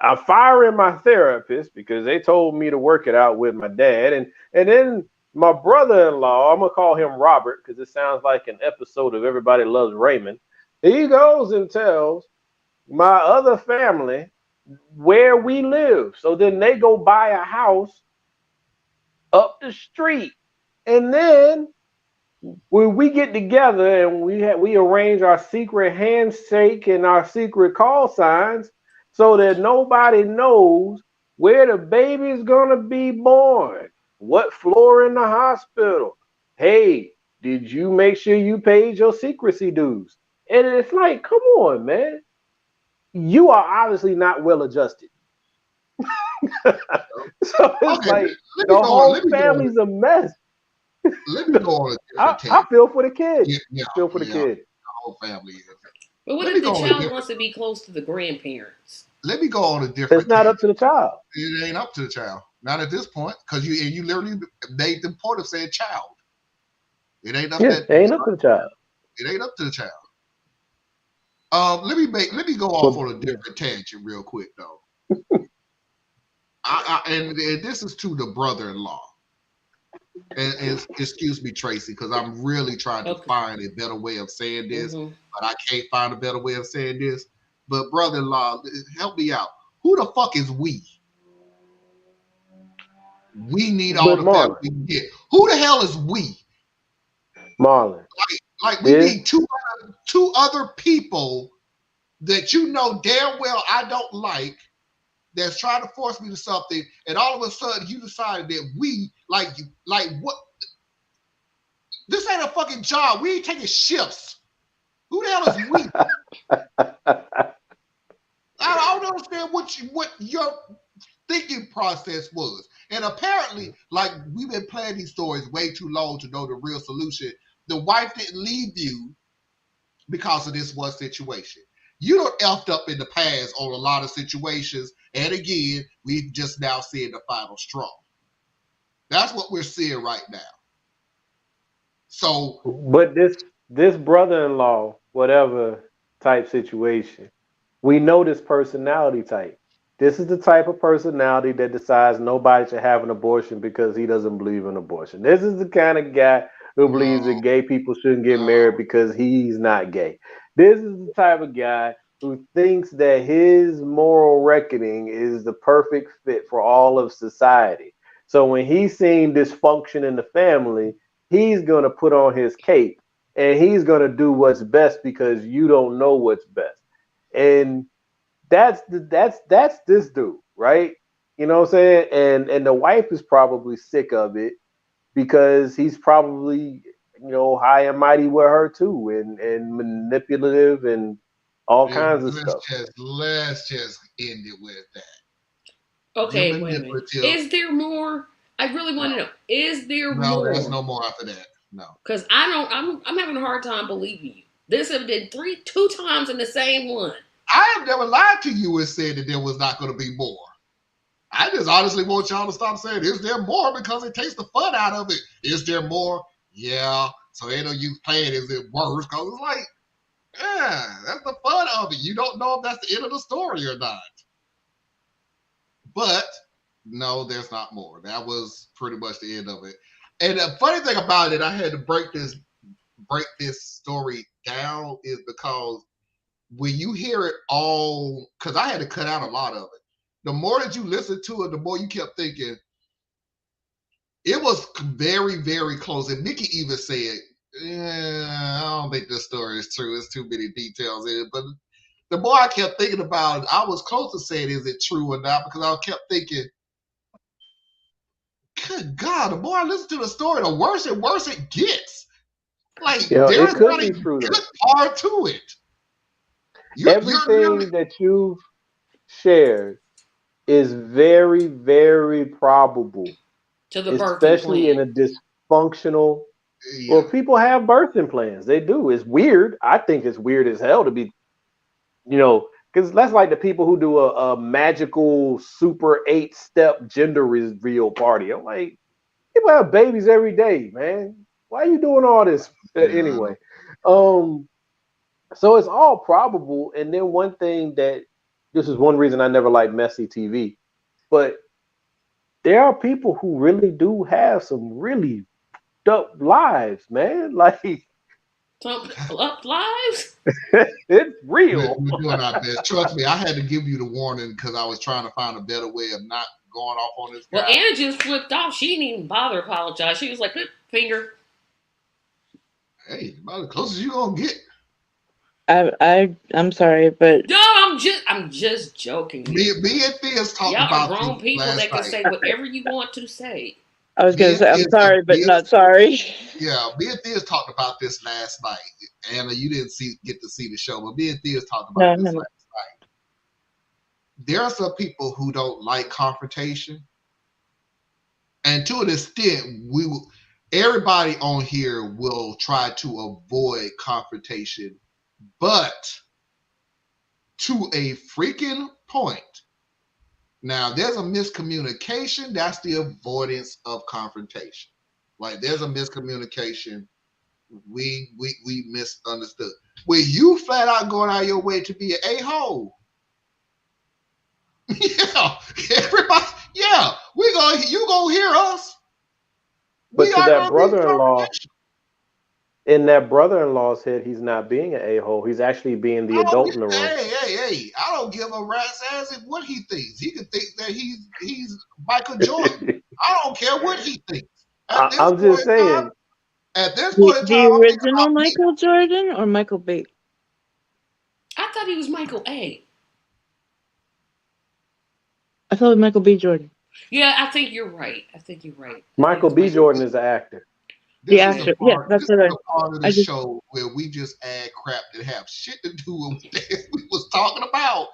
Speaker 6: I'm firing my therapist because they told me to work it out with my dad. And then my brother-in-law, I'm gonna call him Robert because it sounds like an episode of Everybody Loves Raymond. He goes and tells my other family where we live. So then they go buy a house up the street. And then when we get together and we arrange our secret handshake and our secret call signs so that nobody knows where the baby's gonna be born, what floor in the hospital. Hey, did you make sure you paid your secrecy dues? And it's like, come on, man. You are obviously not well adjusted. So it's
Speaker 2: Okay,
Speaker 6: like
Speaker 2: let me
Speaker 6: the
Speaker 2: go on.
Speaker 6: whole family's a mess.
Speaker 2: Let me go on a different
Speaker 6: I
Speaker 2: tangent.
Speaker 6: feel for the kid.
Speaker 2: Yeah, yeah,
Speaker 6: I feel for the
Speaker 2: yeah.
Speaker 6: kid.
Speaker 2: The whole family is.
Speaker 4: But what
Speaker 2: Let
Speaker 4: if
Speaker 2: me
Speaker 4: the
Speaker 2: go on a
Speaker 4: child
Speaker 2: different.
Speaker 4: wants to be close to the grandparents?
Speaker 2: Let me go on a
Speaker 6: It's
Speaker 2: different
Speaker 6: not up
Speaker 2: tangent.
Speaker 6: to the child.
Speaker 2: It ain't up to the child. Not at this point, because you literally made the point of saying child. It ain't up
Speaker 6: Yeah,
Speaker 2: that.
Speaker 6: it ain't up to the child.
Speaker 2: It ain't up to the child. Let me go off
Speaker 6: But
Speaker 2: on a
Speaker 6: yeah.
Speaker 2: different tangent real quick though. And this is to the brother-in-law. And excuse me, Tracy, because I'm really trying to
Speaker 4: Okay.
Speaker 2: find a better way of saying this,
Speaker 4: Mm-hmm.
Speaker 2: but I can't find a better way of saying this. But brother-in-law, help me out. Who the fuck is we? We need all
Speaker 6: But
Speaker 2: the family
Speaker 6: Marlon,
Speaker 2: we can get. Who the hell is we?
Speaker 6: Marlon,
Speaker 2: Like we
Speaker 6: this
Speaker 2: need two other people that you know damn well I don't like that's trying to force me to something, and all of a sudden you decided that we like what? This ain't a fucking job. We ain't taking shifts. Who the hell is we? I don't understand what your thinking process was. And apparently, like we've been playing these stories way too long to know the real solution. The wife didn't leave you because of this one situation. You don't effed up in the past on a lot of situations. And again, we've just now seen the final straw. That's what we're seeing right now. So,
Speaker 6: but this brother-in-law, whatever type situation, we know this personality type. This is the type of personality that decides nobody should have an abortion because he doesn't believe in abortion. This is the kind of guy who believes that
Speaker 2: no,
Speaker 6: gay people shouldn't get married
Speaker 2: no.
Speaker 6: because he's not gay. This is the type of guy who thinks that his moral reckoning is the perfect fit for all of society. So when he's seeing dysfunction in the family, he's going to put on his cape and he's going to do what's best because you don't know what's best. And that's this dude, right? You know what I'm saying? And the wife is probably sick of it because he's probably high and mighty with her too, and manipulative and all kinds of stuff.
Speaker 2: Let's just end it with that. You're
Speaker 4: Okay, wait a minute.
Speaker 2: manipulative.
Speaker 4: Is there more? I really want to
Speaker 2: No,
Speaker 4: know. Is there
Speaker 2: no, there's
Speaker 4: more?
Speaker 2: no more after that. No.
Speaker 4: Because I don't. I'm having a hard time believing you. This have been two times in the same one.
Speaker 2: I have never lied to you and said that there was not going to be more. I just honestly want y'all to stop saying, is there more? Because it takes the fun out of it. Is there more? Yeah. So ain't no use playing, is it worse? Because it's like, yeah, that's the fun of it. You don't know if that's the end of the story or not. But no, there's not more. That was pretty much the end of it. And the funny thing about it, I had to break this story down is because when you hear it all, because I had to cut out a lot of it. The more that you listen to it, the more you kept thinking it was very, very close. And Nikki even said, I don't think this story is true. There's too many details in it. But the more I kept thinking about it, I was close to saying, is it true or not? Because I kept thinking, good God, the more I listen to the story, the worse and worse it gets. Like
Speaker 6: It
Speaker 2: there's
Speaker 6: could
Speaker 2: not a
Speaker 6: be true though.
Speaker 2: good part to it. You're
Speaker 6: Everything
Speaker 2: really
Speaker 6: that you've shared is very, very probable,
Speaker 4: To the birthing
Speaker 6: especially in
Speaker 4: plan.
Speaker 6: a dysfunctional.
Speaker 2: yeah.
Speaker 6: Well, people have birthing plans. They do. It's weird. I think it's weird as hell to be, because that's like the people who do a magical super 8-step gender reveal party. I'm like, people have babies every day, man. Why are you doing all this
Speaker 2: Yeah.
Speaker 6: anyway? Um, so it's all probable. And then one thing that this is one reason I never liked messy TV, but there are people who really do have some really up lives, man. Like
Speaker 4: Some up lives.
Speaker 6: it's
Speaker 2: We're
Speaker 6: real.
Speaker 2: doing our best. Trust me, I had to give you the warning because I was trying to find a better way of not going off on this
Speaker 4: Well,
Speaker 2: guy.
Speaker 4: Anna just flipped off. She didn't even bother to apologize. She was like, finger.
Speaker 2: Hey, about as close as you gonna get.
Speaker 3: I'm sorry, but
Speaker 4: No, I'm just joking.
Speaker 2: Me and Thea's talked
Speaker 4: Y'all are
Speaker 2: about this
Speaker 4: grown people
Speaker 2: last
Speaker 4: that can
Speaker 2: night.
Speaker 4: say whatever you want to say.
Speaker 3: I was
Speaker 2: Me
Speaker 3: gonna
Speaker 2: and
Speaker 3: say I'm
Speaker 2: Thea,
Speaker 3: sorry, but
Speaker 2: Thea,
Speaker 3: not sorry.
Speaker 2: yeah, me and Thea's talked about this last night. Anna, you didn't get to see the show, but me and Thea's talked about
Speaker 3: No,
Speaker 2: this
Speaker 3: no, no.
Speaker 2: last night. There are some people who don't like confrontation, and to an extent, everybody on here will try to avoid confrontation, but to a freaking point. Now, there's a miscommunication. That's the avoidance of confrontation. Like there's a miscommunication. We misunderstood. When you flat out going out of your way to be an a-hole. Yeah, everybody. Yeah, you gonna hear us.
Speaker 6: But
Speaker 2: We
Speaker 6: to
Speaker 2: are
Speaker 6: that
Speaker 2: gonna be
Speaker 6: brother-in-law,
Speaker 2: confrontational.
Speaker 6: in that brother-in-law's head, he's not being an a-hole. He's actually being the
Speaker 2: I don't
Speaker 6: adult
Speaker 2: give,
Speaker 6: in the room.
Speaker 2: hey! I don't give a rat's ass if what he thinks. He could think that he's Michael Jordan. I don't care what he thinks. At this
Speaker 6: I'm
Speaker 2: point
Speaker 6: just
Speaker 2: in time,
Speaker 6: saying.
Speaker 3: The
Speaker 2: I'm thinking
Speaker 3: original
Speaker 2: about me.
Speaker 3: Michael Jordan or Michael B?
Speaker 4: I thought he was Michael A.
Speaker 3: I thought it was Michael B. Jordan.
Speaker 4: Yeah, I think you're right. I think
Speaker 6: Michael
Speaker 4: it's
Speaker 6: B.
Speaker 4: Michael.
Speaker 6: Jordan is an actor.
Speaker 3: The
Speaker 2: This is the
Speaker 3: actor. Yeah,
Speaker 2: part.
Speaker 3: that's
Speaker 2: This is
Speaker 3: what
Speaker 2: the part of the
Speaker 3: I just.
Speaker 2: show where we just add crap that have shit to do with what we was talking about.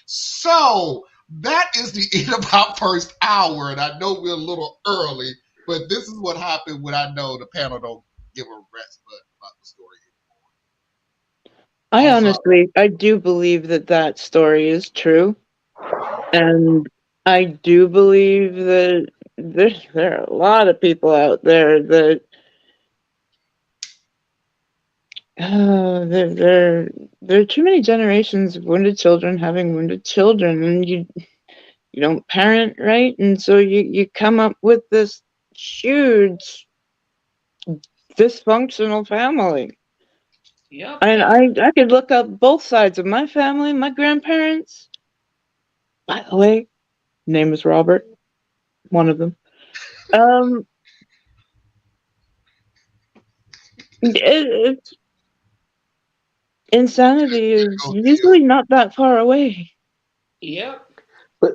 Speaker 2: So that is the end of our first hour, and I know we're a little early, but this is what happened when I know the panel don't give a rat's butt about the story
Speaker 3: I
Speaker 2: anymore. Also,
Speaker 3: honestly, I do believe that story is true, and I do believe that there are a lot of people out there that there are too many generations of wounded children having wounded children, and you don't parent right, and so you come up with this huge dysfunctional family.
Speaker 4: Yep.
Speaker 3: And I could look up both sides of my family. My grandparents, by the way, name is Robert, one of them. Um, it's insanity is
Speaker 2: go
Speaker 3: usually not that far away.
Speaker 4: Yep.
Speaker 6: But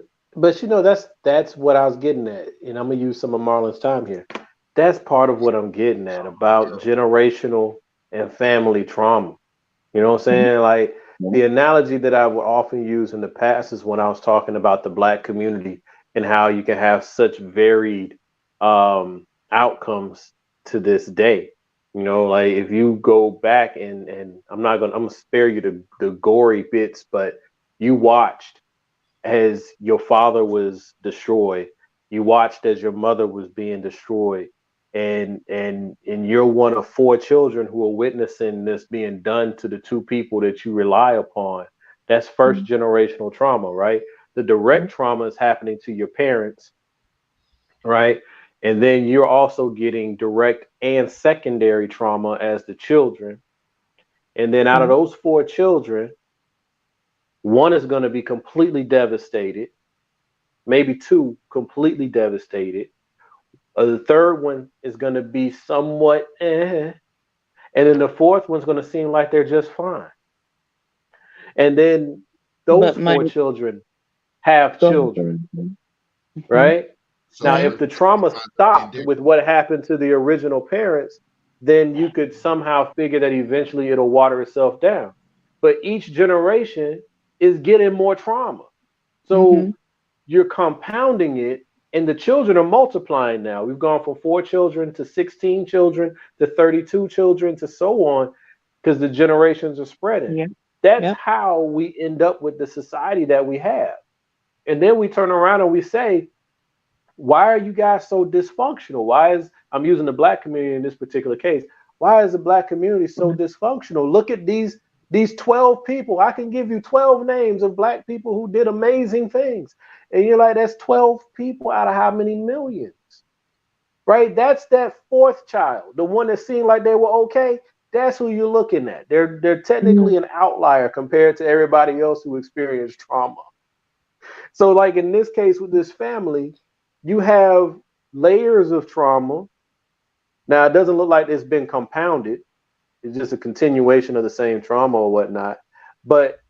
Speaker 6: that's what I was getting at, and I'm gonna use some of Marlon's time here. That's part of what I'm getting at about generational and family trauma. You know what I'm saying? Like the analogy that I would often use in the past is when I was talking about the black community and how you can have such varied outcomes to this day. Like if you go back and I'm gonna spare you the gory bits, but you watched as your father was destroyed, you watched as your mother was being destroyed, and you're one of four children who are witnessing this being done to the two people that you rely upon. That's first generational trauma, right? The direct trauma is happening to your parents, right? And then you're also getting direct and secondary trauma as the children. And then out of those four children, one is going to be completely devastated, maybe two completely devastated. The third one is going to be somewhat and then the fourth one's going to seem like they're just fine. And then those
Speaker 3: But my
Speaker 6: four children have children, right?
Speaker 2: so
Speaker 6: Now,
Speaker 2: you
Speaker 6: if the trauma stopped
Speaker 2: different.
Speaker 6: with what happened to the original parents, then you could somehow figure that eventually it'll water itself down. But each generation is getting more trauma.
Speaker 3: Mm-hmm.
Speaker 6: So you're compounding it, and the children are multiplying now. We've gone from 4 children to 16 children to 32 children to so on because the generations are spreading.
Speaker 3: Yeah.
Speaker 6: That's
Speaker 3: Yep.
Speaker 6: how we end up with the society that we have. And then we turn around and we say, why are you guys so dysfunctional? Why is, I'm using the black community in this particular case, why is the black community so dysfunctional? Look at these 12 people. I can give you 12 names of black people who did amazing things. And you're like, that's 12 people out of how many millions? Right? That's that fourth child, the one that seemed like they were okay. That's who you're looking at. They're
Speaker 3: Mhm.
Speaker 6: technically an outlier compared to everybody else who experienced trauma. So, like in this case with this family, you have layers of trauma. Now, it doesn't look like it's been compounded. It's just a continuation of the same trauma or whatnot. But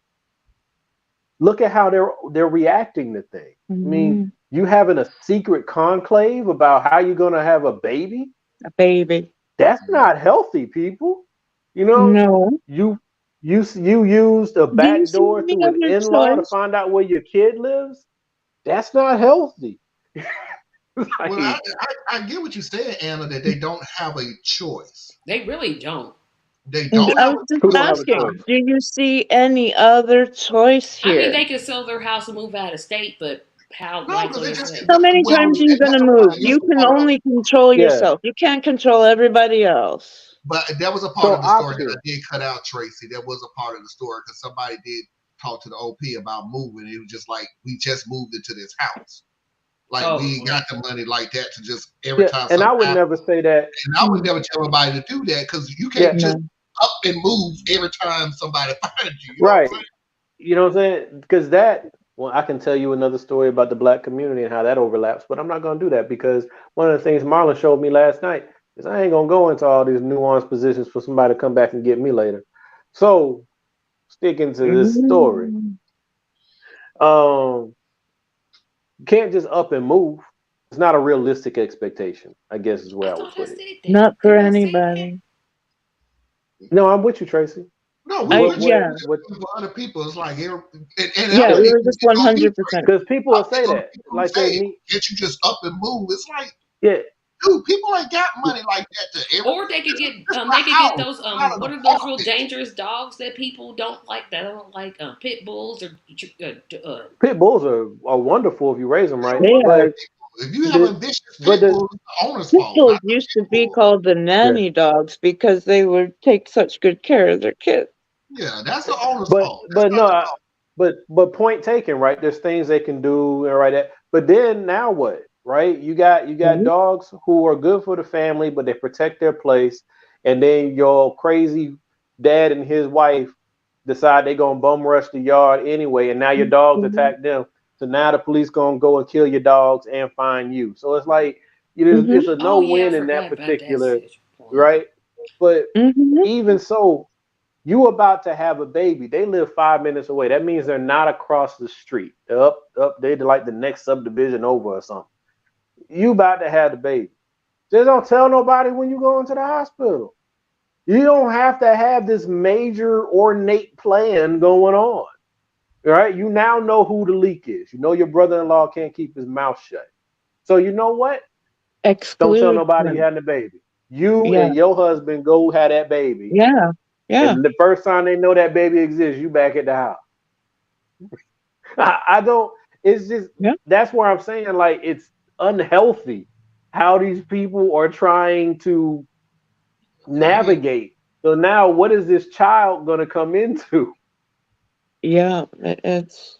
Speaker 6: look at how they're reacting to things. I mean,
Speaker 3: Mhm.
Speaker 6: you having a secret conclave about how you're gonna have a baby.
Speaker 3: A baby.
Speaker 6: That's not healthy, people. You know,
Speaker 3: No.
Speaker 6: you you used a
Speaker 3: Do you
Speaker 6: back
Speaker 3: see
Speaker 6: door
Speaker 3: any
Speaker 6: through an
Speaker 3: other
Speaker 6: in-law to
Speaker 3: choice?
Speaker 6: find out where your kid lives. That's not healthy.
Speaker 2: Well,
Speaker 6: Like,
Speaker 2: I get what you said, Anna, that they don't have a choice.
Speaker 4: They really don't.
Speaker 2: They
Speaker 3: And
Speaker 2: don't
Speaker 3: I
Speaker 2: have
Speaker 3: was
Speaker 2: a
Speaker 3: just
Speaker 6: who don't
Speaker 2: choice.
Speaker 6: have a
Speaker 3: asking,
Speaker 6: choice?
Speaker 3: do you see any other choice
Speaker 4: I mean,
Speaker 3: here?
Speaker 4: they could sell their house and move out of state, but how
Speaker 2: No, because
Speaker 4: likely
Speaker 2: they
Speaker 4: is
Speaker 2: just
Speaker 4: that?
Speaker 3: How many
Speaker 2: well,
Speaker 3: times are you
Speaker 2: and
Speaker 3: going
Speaker 2: that's
Speaker 3: to
Speaker 2: a
Speaker 3: move?
Speaker 2: part. That's
Speaker 3: You
Speaker 2: a
Speaker 3: can
Speaker 2: part of.
Speaker 3: only control
Speaker 6: Yeah.
Speaker 3: yourself. You can't control everybody else.
Speaker 2: But that was a part
Speaker 6: So
Speaker 2: of the story that I
Speaker 6: option.
Speaker 2: did cut out, Tracy. That was a part of the story because somebody did talk to the OP about moving. It was just like we just moved into this house. Like
Speaker 4: Oh,
Speaker 2: we ain't
Speaker 4: well,
Speaker 2: got the money like that to just every
Speaker 6: Yeah,
Speaker 2: time
Speaker 6: and
Speaker 2: something
Speaker 6: I would
Speaker 2: happens.
Speaker 6: never say that.
Speaker 2: And I would
Speaker 3: Mm.
Speaker 2: never tell anybody to do that because you
Speaker 6: Yeah,
Speaker 2: can't just
Speaker 3: No.
Speaker 2: up and move every time somebody finds you. You know what I'm
Speaker 6: right.
Speaker 2: saying?
Speaker 6: You know what I'm saying? Because that, well, I can tell you another story about the black community and how that overlaps, but I'm not going to do that because one of the things Marlon showed me last night is I ain't going to go into all these nuanced positions for somebody to come back and get me later. So, sticking to this story,
Speaker 3: Mm.
Speaker 6: um, you can't just up and move. It's not a realistic expectation, I guess is
Speaker 4: I
Speaker 6: where I would
Speaker 4: thought I
Speaker 6: put it.
Speaker 4: said that.
Speaker 3: Not for
Speaker 4: Didn't I say that?
Speaker 3: anybody.
Speaker 6: No, I'm with you, Tracy.
Speaker 2: No, we
Speaker 3: I
Speaker 2: were
Speaker 6: What,
Speaker 2: just
Speaker 6: what,
Speaker 3: yeah.
Speaker 6: what?
Speaker 2: for other people. It's like, and I
Speaker 3: Yeah,
Speaker 2: wasn't
Speaker 3: we
Speaker 2: even
Speaker 3: were just
Speaker 2: getting on you,
Speaker 3: 100%.
Speaker 2: Tracy.
Speaker 6: Because people
Speaker 2: I
Speaker 6: will
Speaker 2: was
Speaker 6: say
Speaker 2: getting on
Speaker 6: that,
Speaker 2: people who
Speaker 6: like they
Speaker 2: say,
Speaker 6: need,
Speaker 2: "Can't you just up and move?" It's like,
Speaker 6: yeah,
Speaker 2: dude, people ain't got money like that to every.
Speaker 4: Or
Speaker 2: Just
Speaker 4: they could
Speaker 2: my
Speaker 4: get
Speaker 2: house,
Speaker 4: those
Speaker 2: not an
Speaker 4: what are those real
Speaker 2: apartment.
Speaker 4: dangerous dogs that people don't like, that don't like pit bulls or
Speaker 6: pit bulls are wonderful if you raise them right,
Speaker 2: Don't
Speaker 3: They
Speaker 2: worry about
Speaker 3: are.
Speaker 6: but
Speaker 2: people. If you have
Speaker 6: the
Speaker 2: a vicious
Speaker 6: but
Speaker 2: pit
Speaker 6: the
Speaker 2: bull, it's the owner's
Speaker 3: Pit
Speaker 2: fault,
Speaker 3: bulls
Speaker 2: not the
Speaker 3: used
Speaker 2: pit
Speaker 3: to be
Speaker 2: bull.
Speaker 3: called the
Speaker 6: yeah,
Speaker 3: nanny dogs because they would take such good care of their kids.
Speaker 2: Yeah, that's the owner's
Speaker 6: but
Speaker 2: fault. That's
Speaker 6: but
Speaker 2: not
Speaker 6: no,
Speaker 2: the dog.
Speaker 6: but point taken, right? There's things they can do and right that. But then now what, right? You got
Speaker 3: Right?
Speaker 6: dogs who are good for the family, but they protect their place, and then your crazy dad and his wife decide they gonna bum rush the yard anyway, and now your dogs
Speaker 3: Mhm.
Speaker 6: attack them. So now the police gonna go and kill your dogs and find you. So it's like
Speaker 3: Mhm.
Speaker 6: it's a no
Speaker 4: oh yeah, I
Speaker 6: win in that
Speaker 4: forgot about that
Speaker 6: particular,
Speaker 4: situation.
Speaker 6: right? But
Speaker 3: Mhm.
Speaker 6: even so, you about to have a baby. They live 5 minutes away. That means they're not across the street. They're up. They like the next subdivision over or something. You about to have the baby. Just don't tell nobody when you go into the hospital. You don't have to have this major ornate plan going on. Right? You now know who the leak is. You know your brother-in-law can't keep his mouth shut. So you know what? Don't tell
Speaker 3: Exclude
Speaker 6: nobody you
Speaker 3: them.
Speaker 6: having a baby. You
Speaker 3: Yeah.
Speaker 6: and your husband go have that baby.
Speaker 3: Yeah. Yeah.
Speaker 6: And the first time they know that baby exists, you back at the house. I don't. It's just
Speaker 3: Yeah.
Speaker 6: that's where I'm saying like it's unhealthy how these people are trying to
Speaker 2: I mean,
Speaker 6: navigate. So now, what is this child going to come into?
Speaker 3: Yeah. It's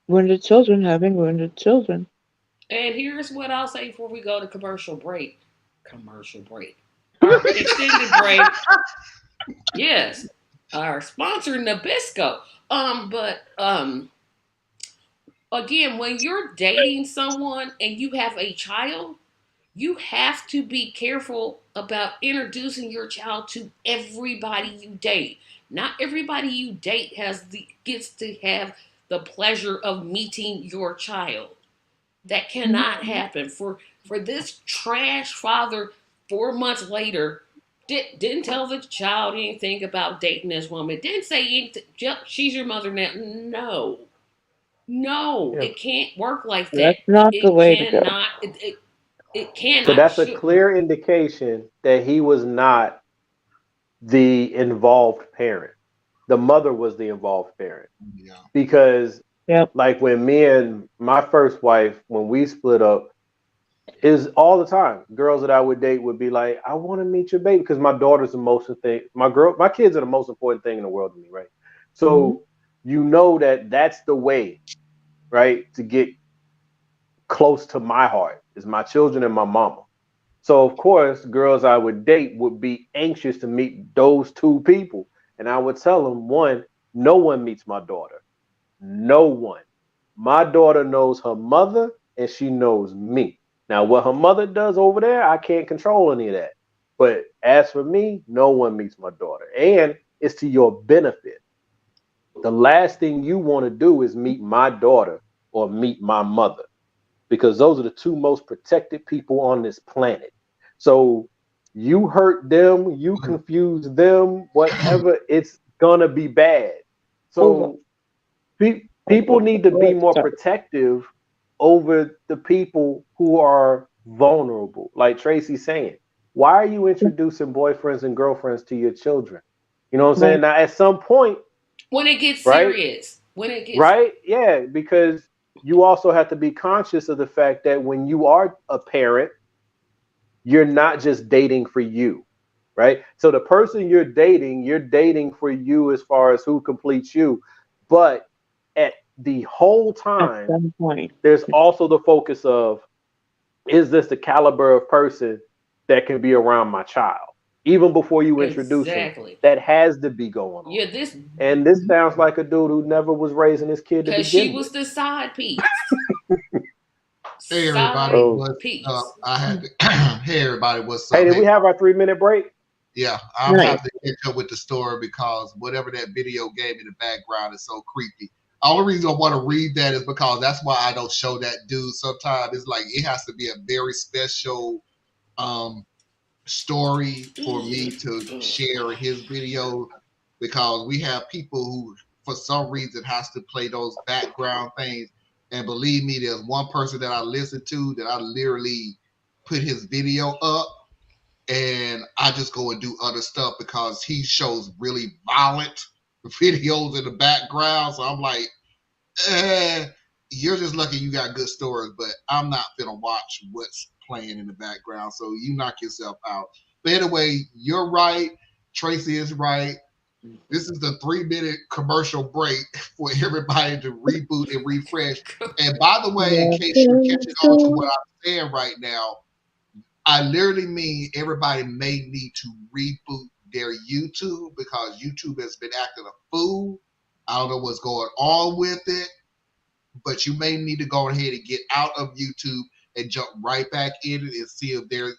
Speaker 3: wounded children having wounded children.
Speaker 4: And here's what I'll say before we go to commercial break. Commercial break.
Speaker 2: all
Speaker 4: Our
Speaker 2: right.
Speaker 4: extended break. Yes. Our sponsor Nabisco. But again, when you're dating someone and you have a child, you have to be careful about introducing your child to everybody you date. Not everybody you date gets to have the pleasure of meeting your child. That cannot happen. For this trash father 4 months later didn't tell the child anything about dating this woman. Didn't say anything. She's your mother now. No. No,
Speaker 6: Yeah.
Speaker 4: it can't work like that.
Speaker 3: That's not the
Speaker 4: It
Speaker 3: way to go.
Speaker 4: cannot. It
Speaker 6: So
Speaker 4: cannot.
Speaker 6: that's a clear indication that he was not the involved parent. The mother was the involved parent.
Speaker 2: Yeah.
Speaker 6: Because
Speaker 3: Yep.
Speaker 6: like when me and my first wife, when we split up, is all the time. Girls that I would date would be like, I want to meet your baby, because my daughter's the most thing. My kids are the most important thing in the world to me, right? So you know that's the way, right, to get close to my heart is my children and my mama. So of course, girls I would date would be anxious to meet those two people, and I would tell them, one, no one meets my daughter. No one. My daughter knows her mother and she knows me. Now, what her mother does over there, I can't control any of that. But as for me, no one meets my daughter. And it's to your benefit. The last thing you want to do is meet my daughter or meet my mother, because those are the two most protected people on this planet. So you hurt them, you confuse them, whatever, it's going to be bad. So people need to be more protective over the people who are vulnerable. Like Tracy's saying, why are you introducing boyfriends and girlfriends to your children? You know what I'm saying? Now, at some point,
Speaker 4: when it gets
Speaker 6: right?
Speaker 4: serious, when it gets
Speaker 6: right, yeah, because you also have to be conscious of the fact that when you are a parent, you're not just dating for you, right? So the person you're dating for you as far as who completes you, but at the whole time,
Speaker 3: At some point,
Speaker 6: there's also the focus of, is this the caliber of person that can be around my child? Even before you introduce him, that has to be going on.
Speaker 4: Yeah,
Speaker 6: this sounds like a dude who never was raising his kid to begin with.
Speaker 4: Because she was the side piece.
Speaker 2: Hey everybody, what's up? Hey everybody, what's up?
Speaker 6: Hey, did we have our 3-minute break?
Speaker 2: Yeah, I'm have to catch up with the story because whatever that video gave me the background is so creepy. The only reason I want to read that is because that's why I don't show that dude. Sometimes it's like it has to be a very special story for me to share his video, because we have people who for some reason has to play those background things. And believe me, there's one person that I listen to that I literally put his video up and I just go and do other stuff because he shows really violent videos in the background. So I'm like, you're just lucky you got good stories, but I'm not gonna watch what's playing in the background. So you knock yourself out. But anyway, you're right. Tracy is right. This is the 3-minute commercial break for everybody to reboot and refresh. And by the way, in case you're catching on to what I'm saying right now, I literally mean everybody may need to reboot their YouTube because YouTube has been acting a fool. I don't know what's going on with it, but you may need to go ahead and get out of YouTube and jump right back in it and see if there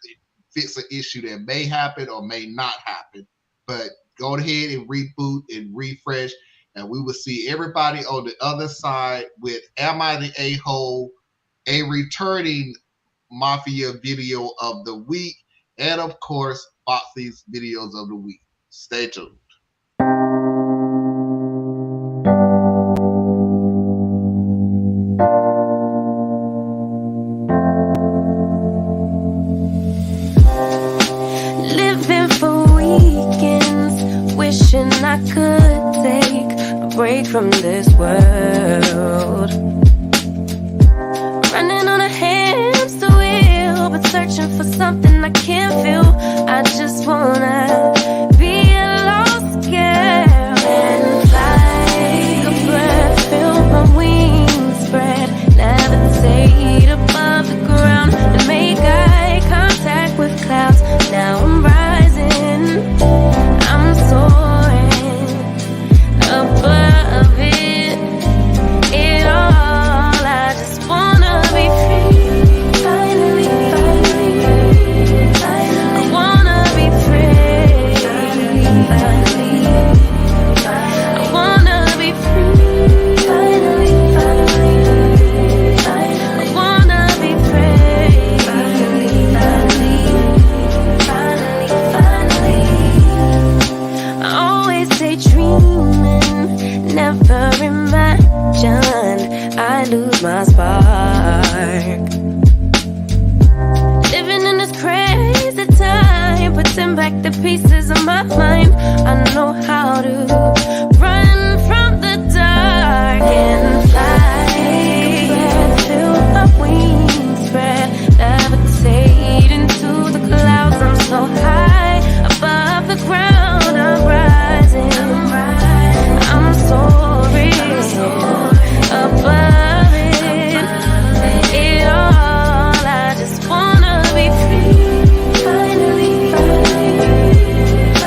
Speaker 2: fits an issue that may happen or may not happen. But go ahead and reboot and refresh, and we will see everybody on the other side with Am I the A-Hole, a returning Mafia video of the week, and of course, Foxy's videos of the week. Stay tuned.
Speaker 1: Living for weekends, wishing I could take a break from this world. Running on a hamster wheel, but searching for something I can't feel. I just wanna be a lost girl and fly. Take a breath, feel my wings spread, levitate above the ground and make eye contact with clouds. Now I'm rising, I'm soaring above it all. I just wanna be free, finally, I wanna be free. piecing back the pieces of my mind. I know how to run from the dark and fly. Feel my wings spread, levitate into the clouds. I'm so high above the ground. I'm rising. I'm soaring above it. It all. I just wanna be free. Finally, I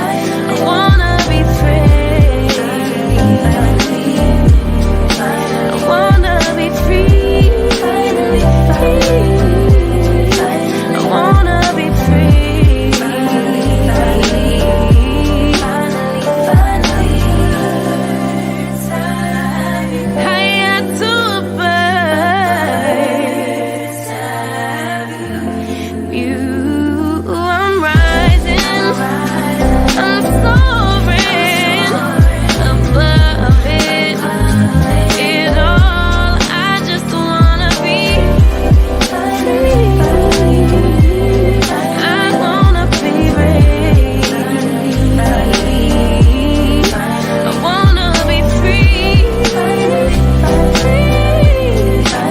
Speaker 1: wanna be free. I wanna be free. Finally, I wanna be free. Higher to a bird. You, I'm rising. I'm soaring above it. It all. I just wanna be free. I wanna be free. I wanna be free.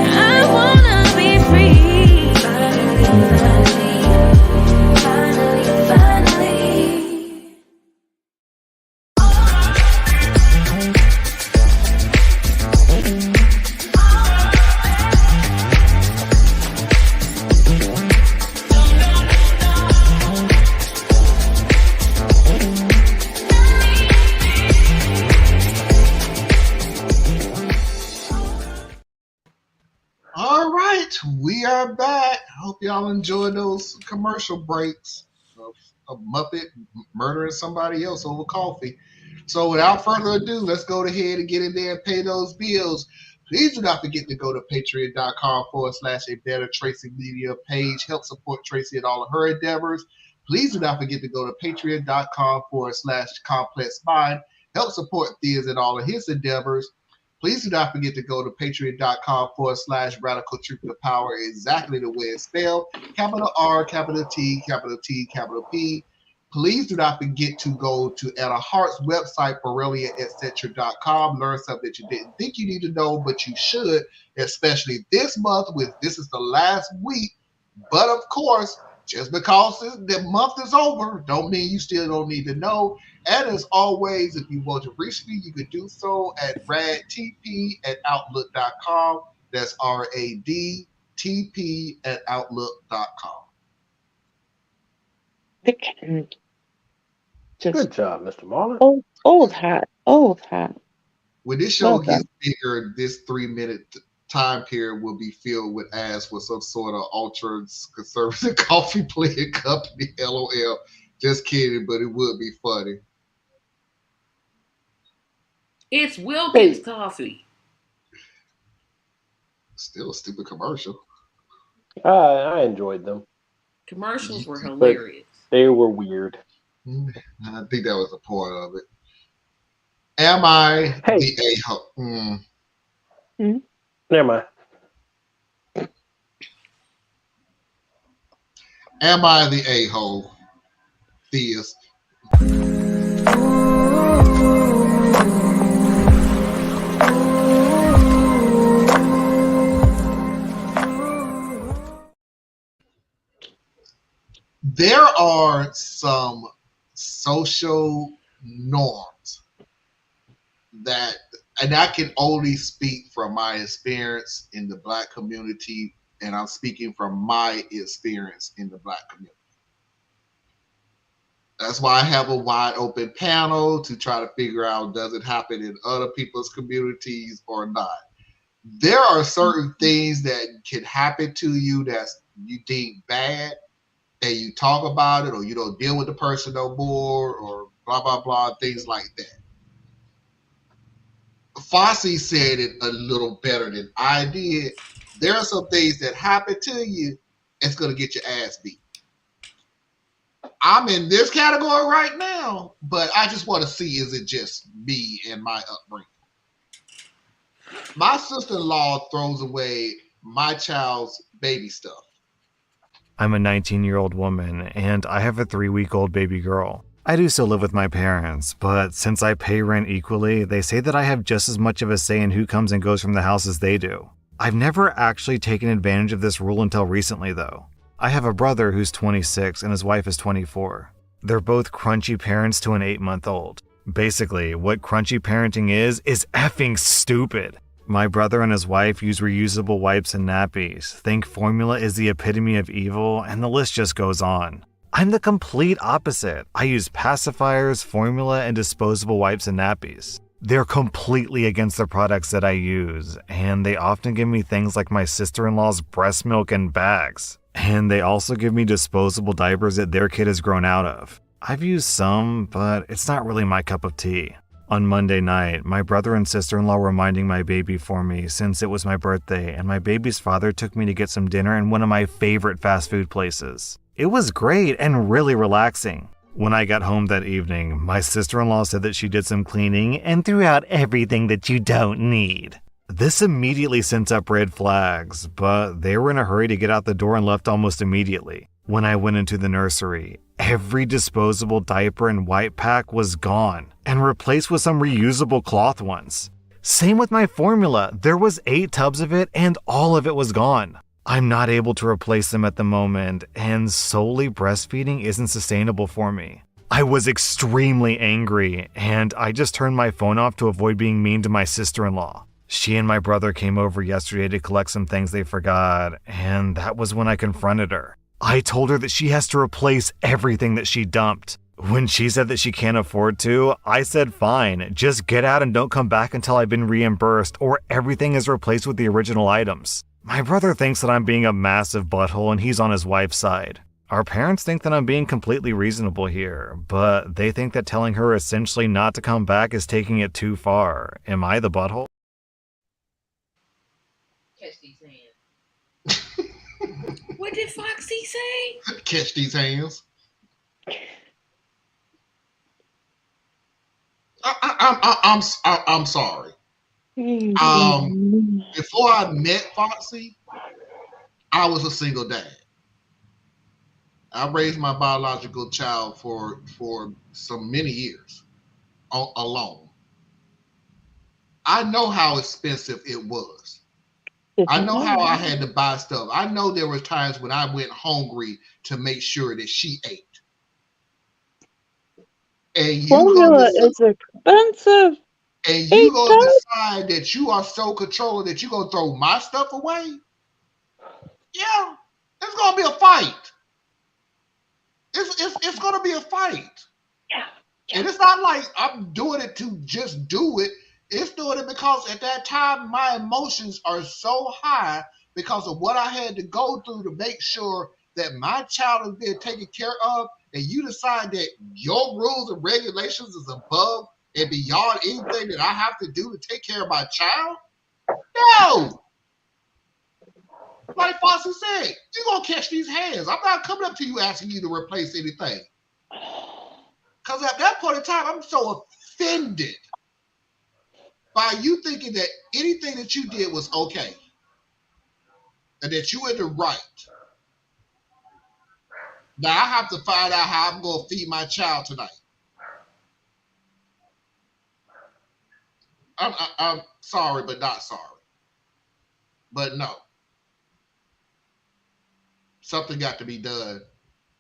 Speaker 1: I wanna be free.
Speaker 2: All right, we are back. I hope y'all enjoyed those commercial breaks of a Muppet murdering somebody else over coffee. So without further ado, let's go ahead and get in there and pay those bills. Please do not forget to go to patreon.com/a better Tracy media page. Help support Tracy in all of her endeavors. Please do not forget to go to patreon.com/complex mind. Help support Theas in all of his endeavors. Please do not forget to go to patreon.com/radical truth to power, exactly the way it's spelled. Capital R, capital T, capital T, capital P. Please do not forget to go to Anna Hart's website, borrelia.etc.com. Learn something that you didn't think you need to know, but you should, especially this month. This is the last week. But of course, just because the month is over, don't mean you still don't need to know. And as always, if you want to reach me, you can do so at radtp@outlook.com. That's RADTP@outlook.com.
Speaker 3: The kitten. Just
Speaker 6: Good job, Mr. Marlon.
Speaker 3: old hat.
Speaker 2: When this show
Speaker 3: Well
Speaker 2: gets bigger, this 3-minute time period will be filled with ads for some sort of ultra conservative coffee playing company. LOL. Just kidding, but it would be funny.
Speaker 4: It's Wilkins
Speaker 6: Hey.
Speaker 4: Coffee.
Speaker 2: Still a stupid commercial.
Speaker 6: I enjoyed them.
Speaker 4: Commercials were hilarious.
Speaker 6: They were weird.
Speaker 2: I think that was the point of it. Am I the a-hole?
Speaker 6: Never mind.
Speaker 2: Am I the a-hole? Theist. There are some social norms that, and I can only speak from my experience in the Black community, and I'm speaking from my experience in the Black community. That's why I have a wide open panel to try to figure out, does it happen in other people's communities or not? There are certain things that can happen to you that you deem bad, and you talk about it, or you don't deal with the person no more, or blah, blah, blah, things like that. Foxy said it a little better than I did. There are some things that happen to you, it's going to get your ass beat. I'm in this category right now, but I just want to see, is it just me and my upbringing? My sister-in-law throws away my child's baby stuff.
Speaker 7: I'm a 19-year-old woman, and I have a 3-week-old baby girl. I do still live with my parents, but since I pay rent equally, they say that I have just as much of a say in who comes and goes from the house as they do. I've never actually taken advantage of this rule until recently, though. I have a brother who's 26 and his wife is 24. They're both crunchy parents to an 8-month-old. Basically, what crunchy parenting is effing stupid. My brother and his wife use reusable wipes and nappies, think formula is the epitome of evil, and the list just goes on. I'm the complete opposite. I use pacifiers, formula, and disposable wipes and nappies. They're completely against the products that I use, and they often give me things like my sister-in-law's breast milk in bags. And they also give me disposable diapers that their kid has grown out of. I've used some, but it's not really my cup of tea. On Monday night, my brother and sister-in-law were minding my baby for me since it was my birthday, and my baby's father took me to get some dinner in one of my favorite fast food places. It was great and really relaxing. When I got home that evening, my sister-in-law said that she did some cleaning and threw out everything that you don't need. This immediately sent up red flags, but they were in a hurry to get out the door and left almost immediately. When I went into the nursery, every disposable diaper and wipe pack was gone and replaced with some reusable cloth ones. Same with my formula. There was 8 tubs of it and all of it was gone. I'm not able to replace them at the moment, and solely breastfeeding isn't sustainable for me. I was extremely angry, and I just turned my phone off to avoid being mean to my sister-in-law. She and my brother came over yesterday to collect some things they forgot, and that was when I confronted her. I told her that she has to replace everything that she dumped. When she said that she can't afford to, I said fine, just get out and don't come back until I've been reimbursed or everything is replaced with the original items. My brother thinks that I'm being a massive butthole and he's on his wife's side. Our parents think that I'm being completely reasonable here, but they think that telling her essentially not to come back is taking it too far. Am I the butthole?
Speaker 4: Catch these hands. What did Foxy say?
Speaker 2: Catch these hands. I'm sorry. Before I met Foxy, I was a single dad. I raised my biological child for some many years alone. I know how expensive it was. I know how I had to buy stuff. I know there were times when I went hungry to make sure that she ate. And
Speaker 3: Formula is expensive.
Speaker 2: And you gonna decide that you are so controlling that you're gonna throw my stuff away? Yeah, it's gonna be a fight. It's gonna be a fight.
Speaker 3: Yeah.
Speaker 2: And it's not like I'm doing it to just do it. It's doing it because at that time my emotions are so high because of what I had to go through to make sure that my child is being taken care of, and you decide that your rules and regulations is above and beyond anything that I have to do to take care of my child? No! Like Foxy said, you're going to catch these hands. I'm not coming up to you asking you to replace anything. Because at that point in time, I'm so offended by you thinking that anything that you did was okay and that you were in the right. Now I have to find out how I'm going to feed my child tonight. I'm sorry, but not sorry. But no. Something got to be done.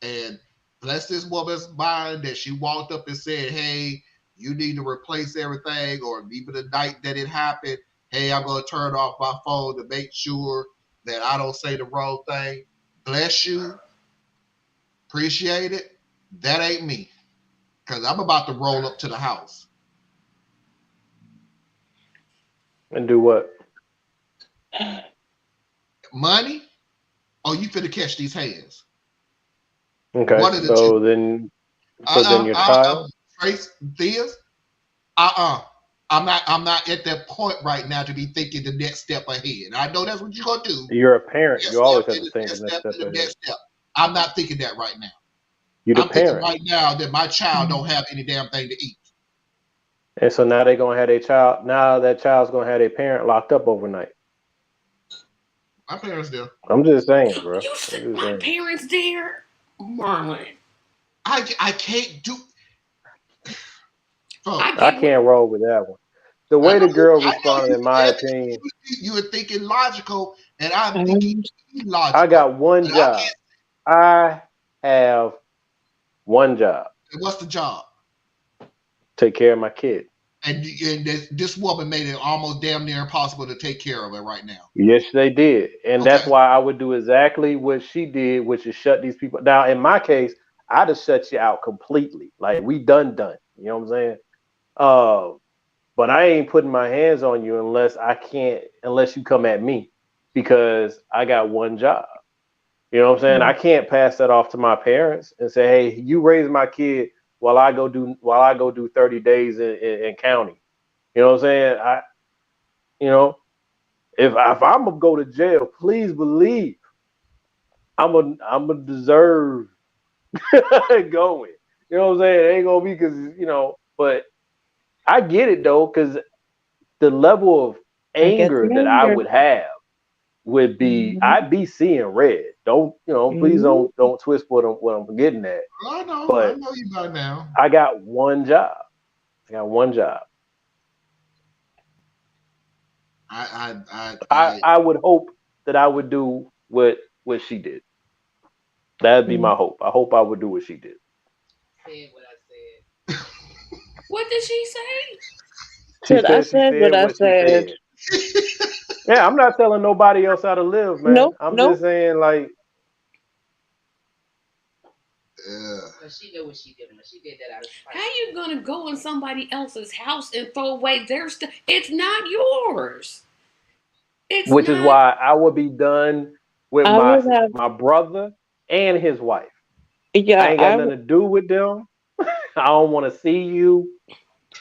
Speaker 2: And bless this woman's mind that she walked up and said, hey, you need to replace everything, or even the night that it happened, hey, I'm going to turn off my phone to make sure that I don't say the wrong thing. Bless you. Appreciate it. That ain't me. Because I'm about to roll up to the house.
Speaker 6: And do what?
Speaker 2: Money? Oh, you finna catch these hands.
Speaker 6: Okay, so then your child?
Speaker 2: Trace this? I'm not at that point right now to be thinking the next step ahead. I know that's what you're gonna do.
Speaker 6: You're a parent. You always have to think the next step.
Speaker 2: I'm not thinking that right now.
Speaker 6: You're the
Speaker 2: I'm
Speaker 6: parent.
Speaker 2: thinking right now that my child don't have any damn thing to eat.
Speaker 6: And so now they're gonna have their child. Now that child's gonna have their parent locked up overnight.
Speaker 2: My parents do.
Speaker 6: I'm just saying, bro.
Speaker 4: You
Speaker 6: I'm
Speaker 4: said
Speaker 6: just
Speaker 4: my
Speaker 6: saying.
Speaker 4: parents there, Marlon.
Speaker 2: I can't do.
Speaker 4: I
Speaker 2: Folks,
Speaker 6: I
Speaker 4: get what.
Speaker 6: can't roll with that one. The
Speaker 2: I
Speaker 6: way
Speaker 2: know
Speaker 6: the girl
Speaker 2: I know
Speaker 6: responded,
Speaker 2: you
Speaker 6: in my
Speaker 2: said
Speaker 6: opinion,
Speaker 2: you were thinking logical, and I'm thinking
Speaker 3: Um,
Speaker 6: I
Speaker 2: illogical.
Speaker 6: got one
Speaker 2: But I
Speaker 6: job. I have one job.
Speaker 2: can't. What's the job?
Speaker 6: Take care of my kid.
Speaker 2: And this woman made it almost damn near impossible to take care of it right now.
Speaker 6: Yes, they did. And
Speaker 2: Okay.
Speaker 6: that's why I would do exactly what she did, which is shut these people. Now, in my case, I just shut you out completely. Like we done. You know what I'm saying? Uh, but I ain't putting my hands on you unless you come at me because I got one job. You know what I'm saying? I can't pass that off to my parents and say, "Hey, you raise my kid while I go do 30 days in county." You know what I'm saying? You know, if I'm gonna go to jail, please believe I'm a deserve going. You know what I'm saying? It ain't gonna be because but I get it though, because the level of
Speaker 3: I get
Speaker 6: anger
Speaker 3: the
Speaker 6: that I
Speaker 3: anger.
Speaker 6: would have would be
Speaker 3: Mhm.
Speaker 6: I'd be seeing red. Don't please
Speaker 3: Mhm.
Speaker 6: don't twist what I'm getting at.
Speaker 2: I
Speaker 6: But
Speaker 2: know you by now.
Speaker 6: I got one job. I got one job. I would hope that I would do what she did. That'd be my hope. I hope I would do what she did.
Speaker 8: Said what I said.
Speaker 4: What did she say?
Speaker 6: She
Speaker 3: I
Speaker 6: said she
Speaker 3: said what
Speaker 6: said
Speaker 3: I
Speaker 6: what she
Speaker 3: said.
Speaker 6: said. Yeah, I'm not telling nobody else how to live, man.
Speaker 3: Nope,
Speaker 6: I'm
Speaker 3: nope.
Speaker 6: just saying, like,
Speaker 8: But she knew what she did. She did that out of spite.
Speaker 4: How you gonna go in somebody else's house and throw away their stuff? It's not yours. It's
Speaker 6: which is
Speaker 4: not.
Speaker 6: why I would be done with
Speaker 3: I would have,
Speaker 6: my brother and his wife. I
Speaker 3: yeah,
Speaker 6: ain't got nothing to do with them. I don't want to see you.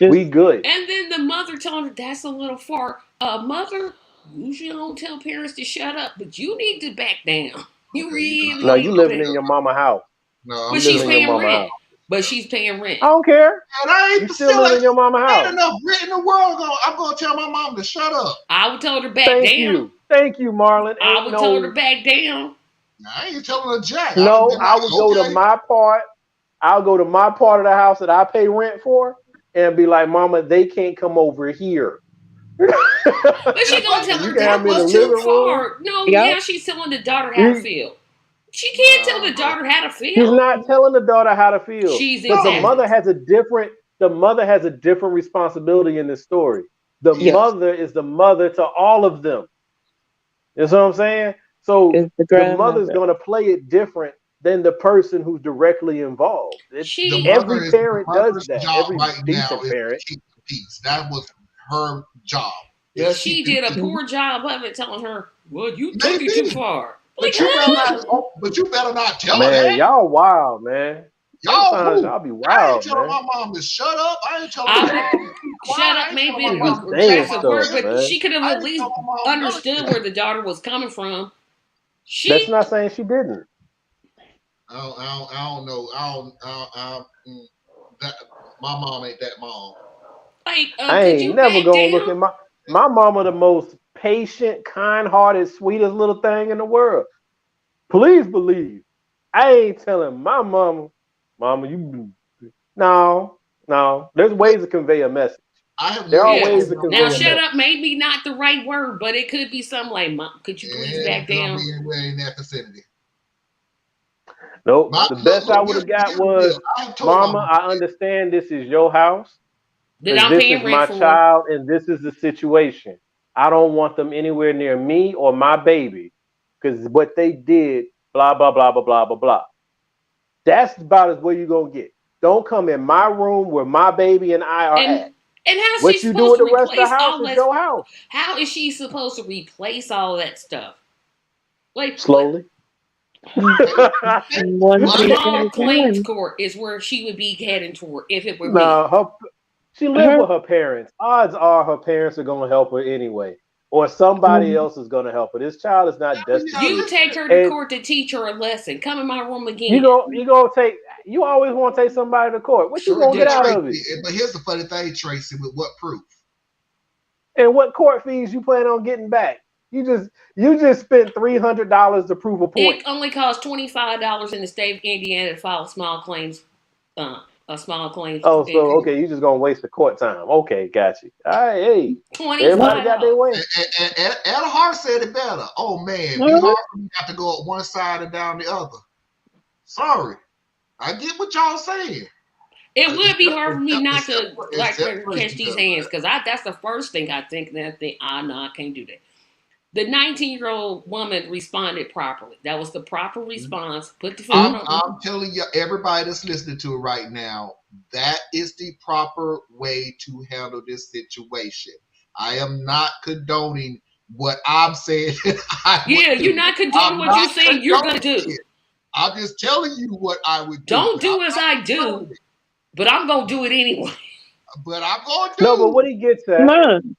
Speaker 6: We
Speaker 3: just,
Speaker 6: good.
Speaker 4: And then the mother told her that's a little far. Mother usually don't tell parents to shut up, but you need to back down. You
Speaker 2: Okay,
Speaker 4: really
Speaker 6: No,
Speaker 4: need
Speaker 6: you
Speaker 4: to
Speaker 6: living
Speaker 4: back.
Speaker 6: in your mama house.
Speaker 2: no,
Speaker 6: You
Speaker 2: I'm
Speaker 4: But
Speaker 6: living
Speaker 4: she's
Speaker 6: in your
Speaker 2: still.
Speaker 4: paying
Speaker 6: mama
Speaker 4: rent.
Speaker 6: house.
Speaker 4: But she's paying rent.
Speaker 6: I don't care.
Speaker 2: And I
Speaker 6: You
Speaker 2: ain't
Speaker 6: still
Speaker 2: still
Speaker 6: live in your mama
Speaker 2: ain't
Speaker 6: house.
Speaker 2: enough grit in the world. I'm gonna tell my mom to shut up.
Speaker 4: I would tell her to back
Speaker 6: Thank
Speaker 4: down.
Speaker 6: you. Thank you, Marlon.
Speaker 4: I
Speaker 6: Ain't
Speaker 4: would tell her to
Speaker 6: no,
Speaker 4: back down.
Speaker 2: I ain't telling her jack. I'd have
Speaker 6: no,
Speaker 2: been
Speaker 6: I would
Speaker 2: like,
Speaker 6: go to
Speaker 2: okay.
Speaker 6: my part. I'll go to my part of the house that I pay rent for and be like, Mama, they can't come over here.
Speaker 4: But she
Speaker 2: And
Speaker 4: gonna
Speaker 2: what
Speaker 4: tell
Speaker 6: You
Speaker 4: her
Speaker 6: can have
Speaker 4: that
Speaker 6: me in the
Speaker 4: was
Speaker 2: what
Speaker 4: too
Speaker 6: living room.
Speaker 4: far. No,
Speaker 3: yep.
Speaker 4: now she's telling the daughter how to
Speaker 6: You,
Speaker 4: feel. She can't tell the
Speaker 2: no,
Speaker 4: daughter how to
Speaker 6: she's
Speaker 4: feel.
Speaker 6: not telling the daughter how to feel
Speaker 4: She's
Speaker 6: because
Speaker 2: no.
Speaker 6: the mother has a different responsibility in this story. The
Speaker 2: Yeah.
Speaker 3: Yes,
Speaker 6: mother is the mother to all of them. You know what I'm saying? So
Speaker 3: is the
Speaker 6: the mother's
Speaker 3: grandmother.
Speaker 6: going to play it different than the person who's directly involved.
Speaker 2: The
Speaker 4: She
Speaker 6: Every
Speaker 2: the
Speaker 6: parent does
Speaker 2: mother's
Speaker 6: that.
Speaker 2: job
Speaker 6: Every
Speaker 2: right now
Speaker 6: decent
Speaker 2: is to
Speaker 6: parent.
Speaker 2: keep the peace. That was her job.
Speaker 4: well,
Speaker 2: Is
Speaker 4: she
Speaker 2: keeping
Speaker 4: did a
Speaker 2: peace.
Speaker 3: Mhm.
Speaker 4: poor job of it, telling her, "Well, you took it too
Speaker 2: Maybe.
Speaker 4: far." Like,
Speaker 2: But you better
Speaker 4: huh?
Speaker 2: not but you better not tell her
Speaker 6: Man,
Speaker 2: that.
Speaker 6: y'all wild, man.
Speaker 2: Y'all
Speaker 6: Sometimes
Speaker 2: who?
Speaker 6: y'all be
Speaker 2: I ain't
Speaker 6: wild,
Speaker 2: telling
Speaker 6: man.
Speaker 2: my mom to shut up. I ain't telling my
Speaker 4: I would
Speaker 2: mom to be quiet.
Speaker 4: shut up.
Speaker 2: I ain't telling
Speaker 4: Maybe
Speaker 2: my
Speaker 4: a
Speaker 6: You be
Speaker 2: mom to
Speaker 6: saying
Speaker 2: shut
Speaker 4: aggressive
Speaker 2: up.
Speaker 6: stuff,
Speaker 4: word, but
Speaker 6: man.
Speaker 4: she could have
Speaker 2: I
Speaker 4: at
Speaker 2: ain't
Speaker 4: least
Speaker 2: telling my mom none of
Speaker 4: understood
Speaker 2: that.
Speaker 4: where the daughter was coming from.
Speaker 6: That's
Speaker 4: She
Speaker 6: not saying she didn't.
Speaker 2: I don't know. That, my mom ain't that mom.
Speaker 4: like,
Speaker 6: I
Speaker 4: could
Speaker 6: ain't
Speaker 4: you
Speaker 6: never
Speaker 4: back
Speaker 6: gonna look
Speaker 4: down?
Speaker 6: at my mama, the most patient, kind-hearted, sweetest little thing in the world. Please believe. I ain't telling my mama, you no, no. There's ways to convey a message.
Speaker 2: I have
Speaker 6: There are
Speaker 2: never
Speaker 4: Yeah.
Speaker 6: ways
Speaker 2: told
Speaker 6: to
Speaker 2: my
Speaker 4: Now,
Speaker 6: convey a
Speaker 2: mom
Speaker 4: shut
Speaker 6: message.
Speaker 4: up. Maybe not the right word, but it could be something like, "Mom, could you please
Speaker 2: it
Speaker 4: back
Speaker 2: ain't gonna
Speaker 4: down?"
Speaker 2: be anywhere in that vicinity.
Speaker 6: Nope. The best I would
Speaker 2: Here's
Speaker 6: have got
Speaker 2: the deal.
Speaker 6: was,
Speaker 2: I have told my
Speaker 6: Mama,
Speaker 2: mom
Speaker 6: I understand this is your house,
Speaker 4: That
Speaker 6: but
Speaker 4: I'm
Speaker 6: this is
Speaker 4: paying rent
Speaker 6: my
Speaker 4: for.
Speaker 6: child and this is the situation. I don't want them anywhere near me or my baby because what they did, blah, blah, blah, blah, blah, blah, blah. That's about as where you're going to get. Don't come in my room where my baby and I are at.
Speaker 4: And how's she
Speaker 6: What you do
Speaker 4: supposed
Speaker 6: with
Speaker 4: to
Speaker 6: the rest of the
Speaker 4: replace
Speaker 6: house
Speaker 4: all
Speaker 6: is
Speaker 4: that?
Speaker 6: your house.
Speaker 4: How is she supposed to replace all that stuff? Like, what?
Speaker 6: Slowly.
Speaker 3: One
Speaker 2: But
Speaker 3: piece at
Speaker 4: Small
Speaker 3: a
Speaker 4: claims
Speaker 3: time.
Speaker 4: court is where she would be heading toward if it were me.
Speaker 6: No, she lived
Speaker 3: Her,
Speaker 6: with her parents. Odds are her parents are going to help her anyway, or somebody
Speaker 3: um,
Speaker 6: else is going to help her. This child is not
Speaker 2: yeah,
Speaker 4: You
Speaker 6: destitute,
Speaker 4: take her to
Speaker 6: and
Speaker 4: court to teach her a lesson. Come in my room
Speaker 6: you
Speaker 4: again.
Speaker 6: go you gonna take. You always want to take somebody to court. What you
Speaker 4: Sure
Speaker 6: gonna
Speaker 2: but
Speaker 6: get out
Speaker 4: do.
Speaker 6: of it?
Speaker 2: Tracy, but here's the funny thing, Tracy, with what proof?
Speaker 6: And what court fees you plan on getting back? You just spent $300 to prove a point.
Speaker 4: It only costs $25 in the state of Indiana to file a small claims.
Speaker 6: Oh, so okay, you just gonna waste the court time. Okay, got you. All right, hey, everybody got their
Speaker 4: $25.
Speaker 6: way.
Speaker 2: And Hart said it better. Oh man, it'd be
Speaker 3: Marlon?
Speaker 2: hard for me not to go up one side and down the other. Sorry, I get what y'all saying.
Speaker 4: It would be hard for me not
Speaker 2: It's
Speaker 4: to
Speaker 2: separate-
Speaker 4: like
Speaker 2: it's separate
Speaker 4: catch these
Speaker 2: because-
Speaker 4: hands because that's the first thing I think that no, I can't do that. The 19-year-old woman responded properly. That was the proper response. Put the phone on.
Speaker 2: I'm telling you, everybody that's listening to it right now, that is the proper way to handle this situation. I am not condoning what I'm saying.
Speaker 4: Yeah, you're not condoning what you're saying you're going to do.
Speaker 2: I'm just telling you what I would do.
Speaker 4: Don't do as I do, but I'm going to do it anyway.
Speaker 2: But I'm going to do.
Speaker 6: No, but what he gets at,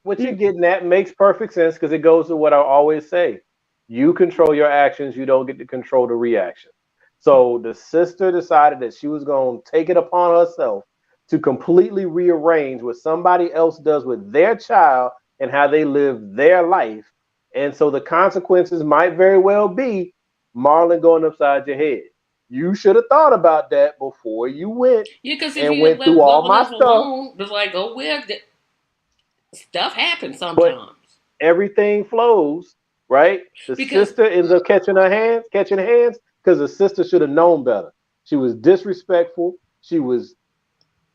Speaker 6: what you're getting at makes perfect sense because it goes to what I always say. You control your actions, you don't get to control the reaction. So the sister decided that she was going to take it upon herself to completely rearrange what somebody else does with their child and how they live their life. And so the consequences might very well be Marlon going upside your head. You should have thought about that before you went and went through all my stuff.
Speaker 4: Alone, it's like, oh, well, stuff happens sometimes.
Speaker 6: But everything flows, right? The sister ends up catching hands because the sister should have known better. She was disrespectful. It was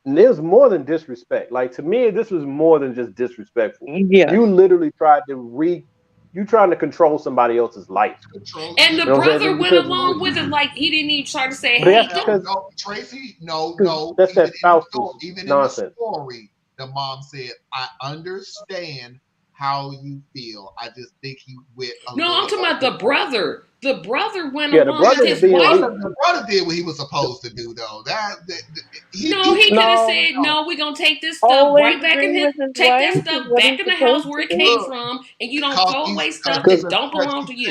Speaker 6: more than disrespect. Like, to me, this was more than just disrespectful.
Speaker 3: Yeah.
Speaker 6: You literally tried to you trying to control somebody else's life.
Speaker 4: And the brother went along with it, like he didn't even try to say,
Speaker 6: But
Speaker 4: hey,
Speaker 2: no, Tracy, no.
Speaker 6: That's that spousal nonsense.
Speaker 2: Even in the story, the mom said, I understand how you feel. I just think he went
Speaker 4: No, I'm talking about the brother. The brother went
Speaker 6: the
Speaker 4: along
Speaker 6: brother
Speaker 4: with his wife.
Speaker 2: The brother did what he was supposed to do, though.
Speaker 4: He could have said, no, we're going to take this stuff right back in his, take that stuff back in the house where it came from, and you don't throw away stuff that don't belong to you.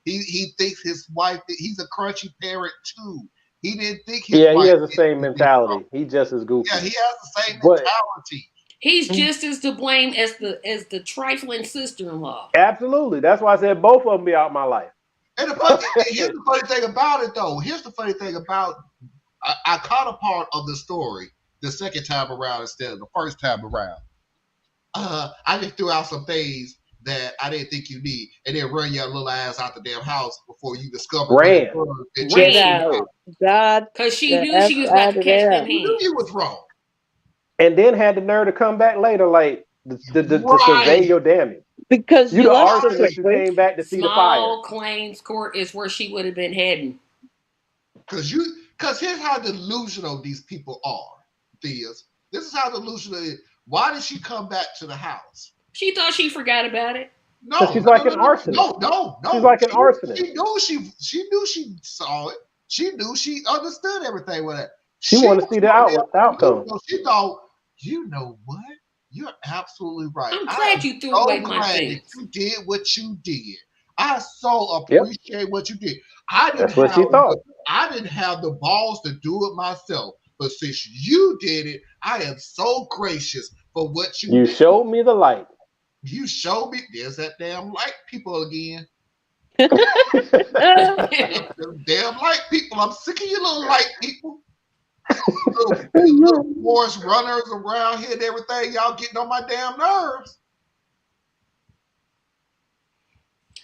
Speaker 2: He thinks his wife, he's a crunchy parent, too. He didn't think
Speaker 6: his wife. Yeah, he has the same mentality. He just as goofy.
Speaker 2: Yeah, he has the same mentality.
Speaker 4: He's just as to blame as the trifling sister-in-law.
Speaker 6: Absolutely. That's why I said both of them be out my life.
Speaker 2: And here's the funny thing about it, though. Here's the funny thing about I caught a part of the story the second time around instead of the first time around. I just threw out some things that I didn't think you need, and then run your little ass out the damn house before you discover
Speaker 6: ran
Speaker 3: out. God,
Speaker 4: because she knew she was about to catch them hands.
Speaker 2: You knew you was wrong,
Speaker 6: and then had the nerve to come back later, like to survey your damage.
Speaker 3: Because
Speaker 6: you the arsonist who came back to see the fire.
Speaker 4: Small claims court is where she would have been heading.
Speaker 2: Because here's how delusional these people are, Theas. This is how delusional it is. Why did she come back to the house?
Speaker 4: She thought she forgot about it.
Speaker 6: No, she's like an arsonist.
Speaker 2: No.
Speaker 6: She's like an arsonist.
Speaker 2: She knew she saw it. She knew she understood everything with it.
Speaker 6: She wanted to see the outcome.
Speaker 2: She thought, you know what? You're absolutely right.
Speaker 4: I'm glad you threw away my things.
Speaker 2: You did what you did. I so appreciate what you did.
Speaker 6: That's what she thought.
Speaker 2: I didn't have the balls to do it myself. But since you did it, I am so gracious for what you did.
Speaker 6: You showed me the light.
Speaker 2: You showed me. There's that damn light people again. Damn light people. I'm sick of you little light people. little forest runners around here and everything. Y'all getting on my damn nerves.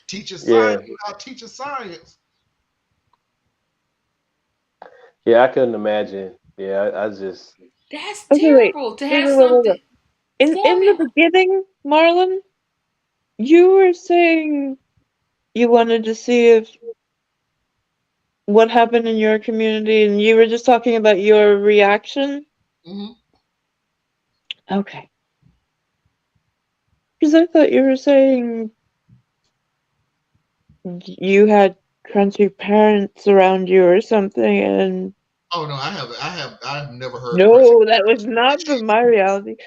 Speaker 2: Teaching science without teaching science.
Speaker 6: Yeah, I couldn't imagine. Yeah, I just.
Speaker 4: That's terrible to have something.
Speaker 3: In the beginning, Marlon, you were saying you wanted to see if what happened in your community, and you were just talking about your reaction.
Speaker 2: Mm-hmm.
Speaker 3: Okay. Because I thought you were saying you had crunchy parents around you or something, and
Speaker 2: oh no, I've never heard.
Speaker 3: No, that was not my reality.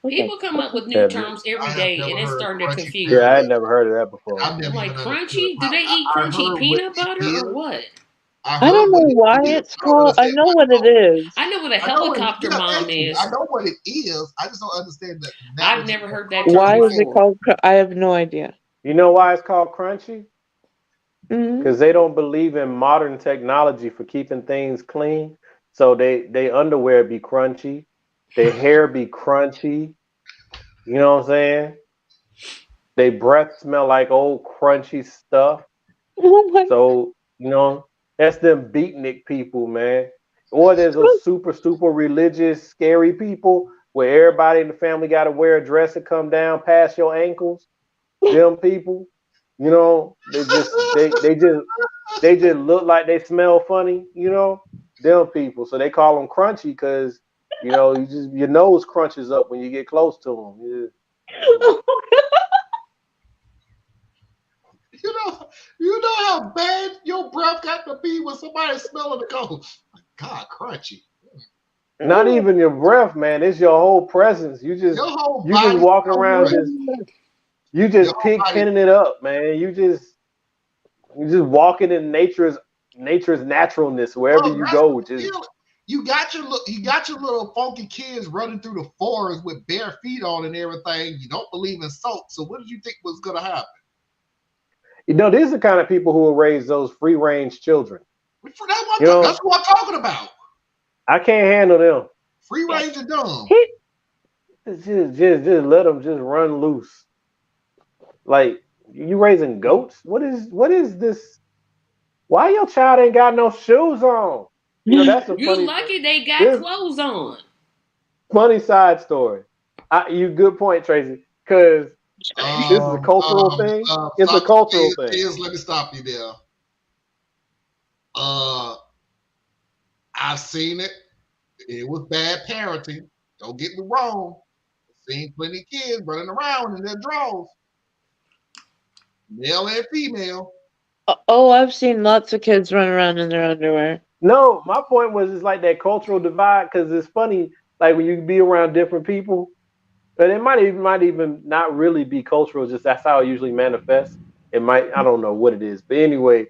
Speaker 4: Okay. People come up with new terms every day, and it's starting to confuse.
Speaker 6: Yeah, I had never heard of that before.
Speaker 4: Like crunchy? Do they eat crunchy peanut butter or what?
Speaker 3: I don't know why it's called. I know what it is.
Speaker 4: I know what a helicopter mom is.
Speaker 2: I know what it is. I just don't understand that.
Speaker 4: I've never heard that
Speaker 3: term. Why is it called? I have no idea.
Speaker 6: You know why it's called crunchy?
Speaker 3: Mm-hmm.
Speaker 6: Because they don't believe in modern technology for keeping things clean. So they underwear be crunchy, their hair be crunchy. You know what I'm saying? They breath smell like old crunchy stuff.
Speaker 3: Oh my
Speaker 6: So, that's them beatnik people, man. Or there's those super religious, scary people where everybody in the family got to wear a dress that come down past your ankles. Them people, they just look like they smell funny. Them people. So they call them crunchy because your nose crunches up when you get close to them.
Speaker 3: God.
Speaker 2: You know, you know how bad your breath got to be when somebody smelling it goes, God, crunchy.
Speaker 6: Not even your breath, man. It's your whole presence. You just
Speaker 2: Your whole
Speaker 6: you just
Speaker 2: body
Speaker 6: walking
Speaker 2: smell
Speaker 6: around,
Speaker 2: great.
Speaker 6: you
Speaker 2: Your
Speaker 6: just
Speaker 2: whole
Speaker 6: pig
Speaker 2: body.
Speaker 6: penning it up, man. You just walking in nature's naturalness wherever
Speaker 2: Oh,
Speaker 6: you
Speaker 2: that's
Speaker 6: go.
Speaker 2: the
Speaker 6: Just
Speaker 2: feeling. You got your little funky kids running through the forest with bare feet on and everything. You don't believe in salt. So what did you think was gonna happen?
Speaker 6: these are the kind of people who will raise those free range children. You
Speaker 2: That's
Speaker 6: know,
Speaker 2: what I'm talking about.
Speaker 6: I can't handle them.
Speaker 2: Free range and dumb.
Speaker 6: Just let them just run loose. Like you raising goats? What is this? Why your child ain't got no shoes on? That's a
Speaker 4: You
Speaker 6: funny.
Speaker 4: lucky they got
Speaker 6: This
Speaker 4: clothes on.
Speaker 6: funny side story. You good point, Tracy. Because this is a
Speaker 2: Um,
Speaker 6: cultural
Speaker 2: um,
Speaker 6: thing. It's a cultural thing.
Speaker 2: Let me stop you there. Uh, I've seen it. It was bad parenting. Don't get me wrong. I've seen plenty of kids running around in their drawers, male and female.
Speaker 3: Oh, I've seen lots of kids run around in their underwear.
Speaker 6: No, my point was it's like that cultural divide because it's funny, like when you be around different people, and it might even not really be cultural, just that's how it usually manifests. It might, I don't know what it is. But anyway,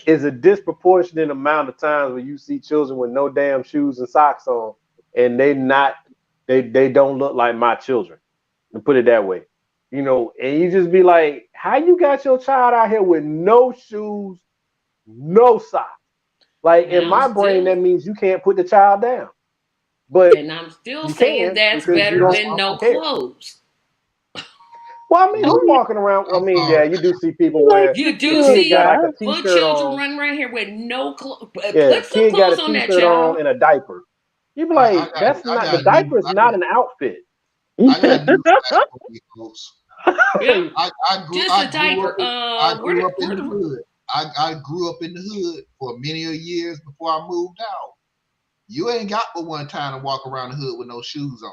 Speaker 6: it's a disproportionate amount of times where you see children with no damn shoes and socks on, and they don't look like my children. To put it that way. And you just be like, how you got your child out here with no shoes, no socks? Like
Speaker 4: And
Speaker 6: in
Speaker 4: I'm
Speaker 6: my brain,
Speaker 4: still
Speaker 6: that means you can't put the child down. But
Speaker 4: and I'm still
Speaker 6: you
Speaker 4: saying
Speaker 6: can
Speaker 4: that's
Speaker 6: because you
Speaker 4: better
Speaker 6: don't
Speaker 4: than no
Speaker 6: care.
Speaker 4: clothes.
Speaker 6: Well, I mean,
Speaker 2: I'm,
Speaker 6: who walking around? I
Speaker 2: I'm
Speaker 6: mean, yeah,
Speaker 2: sorry.
Speaker 6: you do see people
Speaker 3: Like
Speaker 6: where
Speaker 4: You
Speaker 6: the
Speaker 4: do
Speaker 6: kid got
Speaker 4: see
Speaker 6: like a
Speaker 4: little
Speaker 6: t-shirt
Speaker 4: children
Speaker 6: on.
Speaker 4: running around here with no clothes.
Speaker 6: Yeah,
Speaker 4: Put some
Speaker 6: kid got a
Speaker 4: clothes on that
Speaker 6: t-shirt on
Speaker 4: child.
Speaker 6: and a diaper. You be
Speaker 2: I
Speaker 6: like,
Speaker 2: got
Speaker 6: that's
Speaker 2: I
Speaker 6: not the
Speaker 2: got news.
Speaker 6: diaper is not an outfit.
Speaker 2: I got news for you folks.
Speaker 4: Yep, just
Speaker 2: I
Speaker 4: a
Speaker 2: grew up
Speaker 4: diaper.
Speaker 2: in I
Speaker 4: Where
Speaker 2: grew up in
Speaker 4: where
Speaker 2: the
Speaker 4: the
Speaker 2: hood. I grew up in the hood for many years before I moved out. You ain't got but one time to walk around the hood with no shoes on.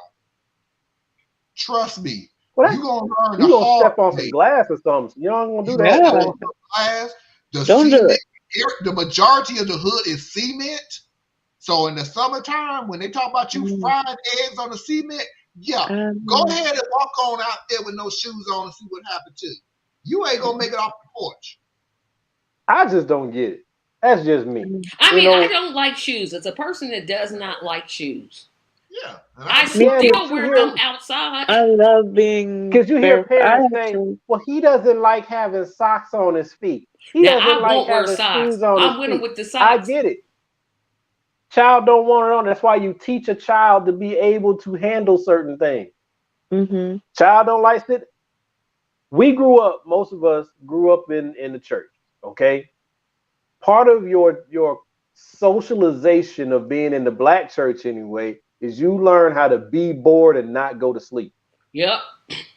Speaker 2: Trust me,
Speaker 6: Well,
Speaker 2: you gonna learn the
Speaker 6: you gonna
Speaker 2: hard
Speaker 6: step on some
Speaker 2: way.
Speaker 6: glass or something. You don't gonna
Speaker 2: You
Speaker 6: do
Speaker 2: gonna
Speaker 6: that,
Speaker 2: step
Speaker 3: Yeah,
Speaker 2: on
Speaker 6: man.
Speaker 2: some glass. The
Speaker 3: don't do
Speaker 2: cement,
Speaker 3: it.
Speaker 2: the majority of the hood is cement. So in the summertime, when they talk about you
Speaker 3: Mm,
Speaker 2: frying eggs on the cement, yeah, go
Speaker 3: Um,
Speaker 2: ahead and walk on out there with no shoes on and see what happened to you. You ain't gonna make it off the porch.
Speaker 6: I just don't get it. That's just me.
Speaker 4: I
Speaker 6: You
Speaker 4: mean, I
Speaker 6: know,
Speaker 4: don't like shoes. As a person that does not like shoes,
Speaker 2: Yeah, and I
Speaker 4: I
Speaker 2: agree
Speaker 3: me
Speaker 2: with
Speaker 6: yeah,
Speaker 3: too.
Speaker 6: but
Speaker 4: still
Speaker 6: you
Speaker 4: wear
Speaker 6: hear
Speaker 4: them outside.
Speaker 3: I love being
Speaker 6: because you hear
Speaker 3: bare. I
Speaker 6: parents say,
Speaker 3: actually,
Speaker 6: well, he doesn't like having socks on his feet. He
Speaker 4: Now
Speaker 6: doesn't
Speaker 4: I
Speaker 6: like
Speaker 4: won't wear
Speaker 6: having
Speaker 4: socks.
Speaker 6: shoes on his
Speaker 4: I'm with them
Speaker 6: feet.
Speaker 4: with the
Speaker 6: I
Speaker 4: socks.
Speaker 6: get it. Child don't want it on. That's why you teach a child to be able to handle certain things.
Speaker 3: mm-hmm.
Speaker 6: Child don't like sit. We grew up, most of us grew up in the church. Okay. Part of your socialization of being in the black church anyway is you learn how to be bored and not go to sleep.
Speaker 4: Yep.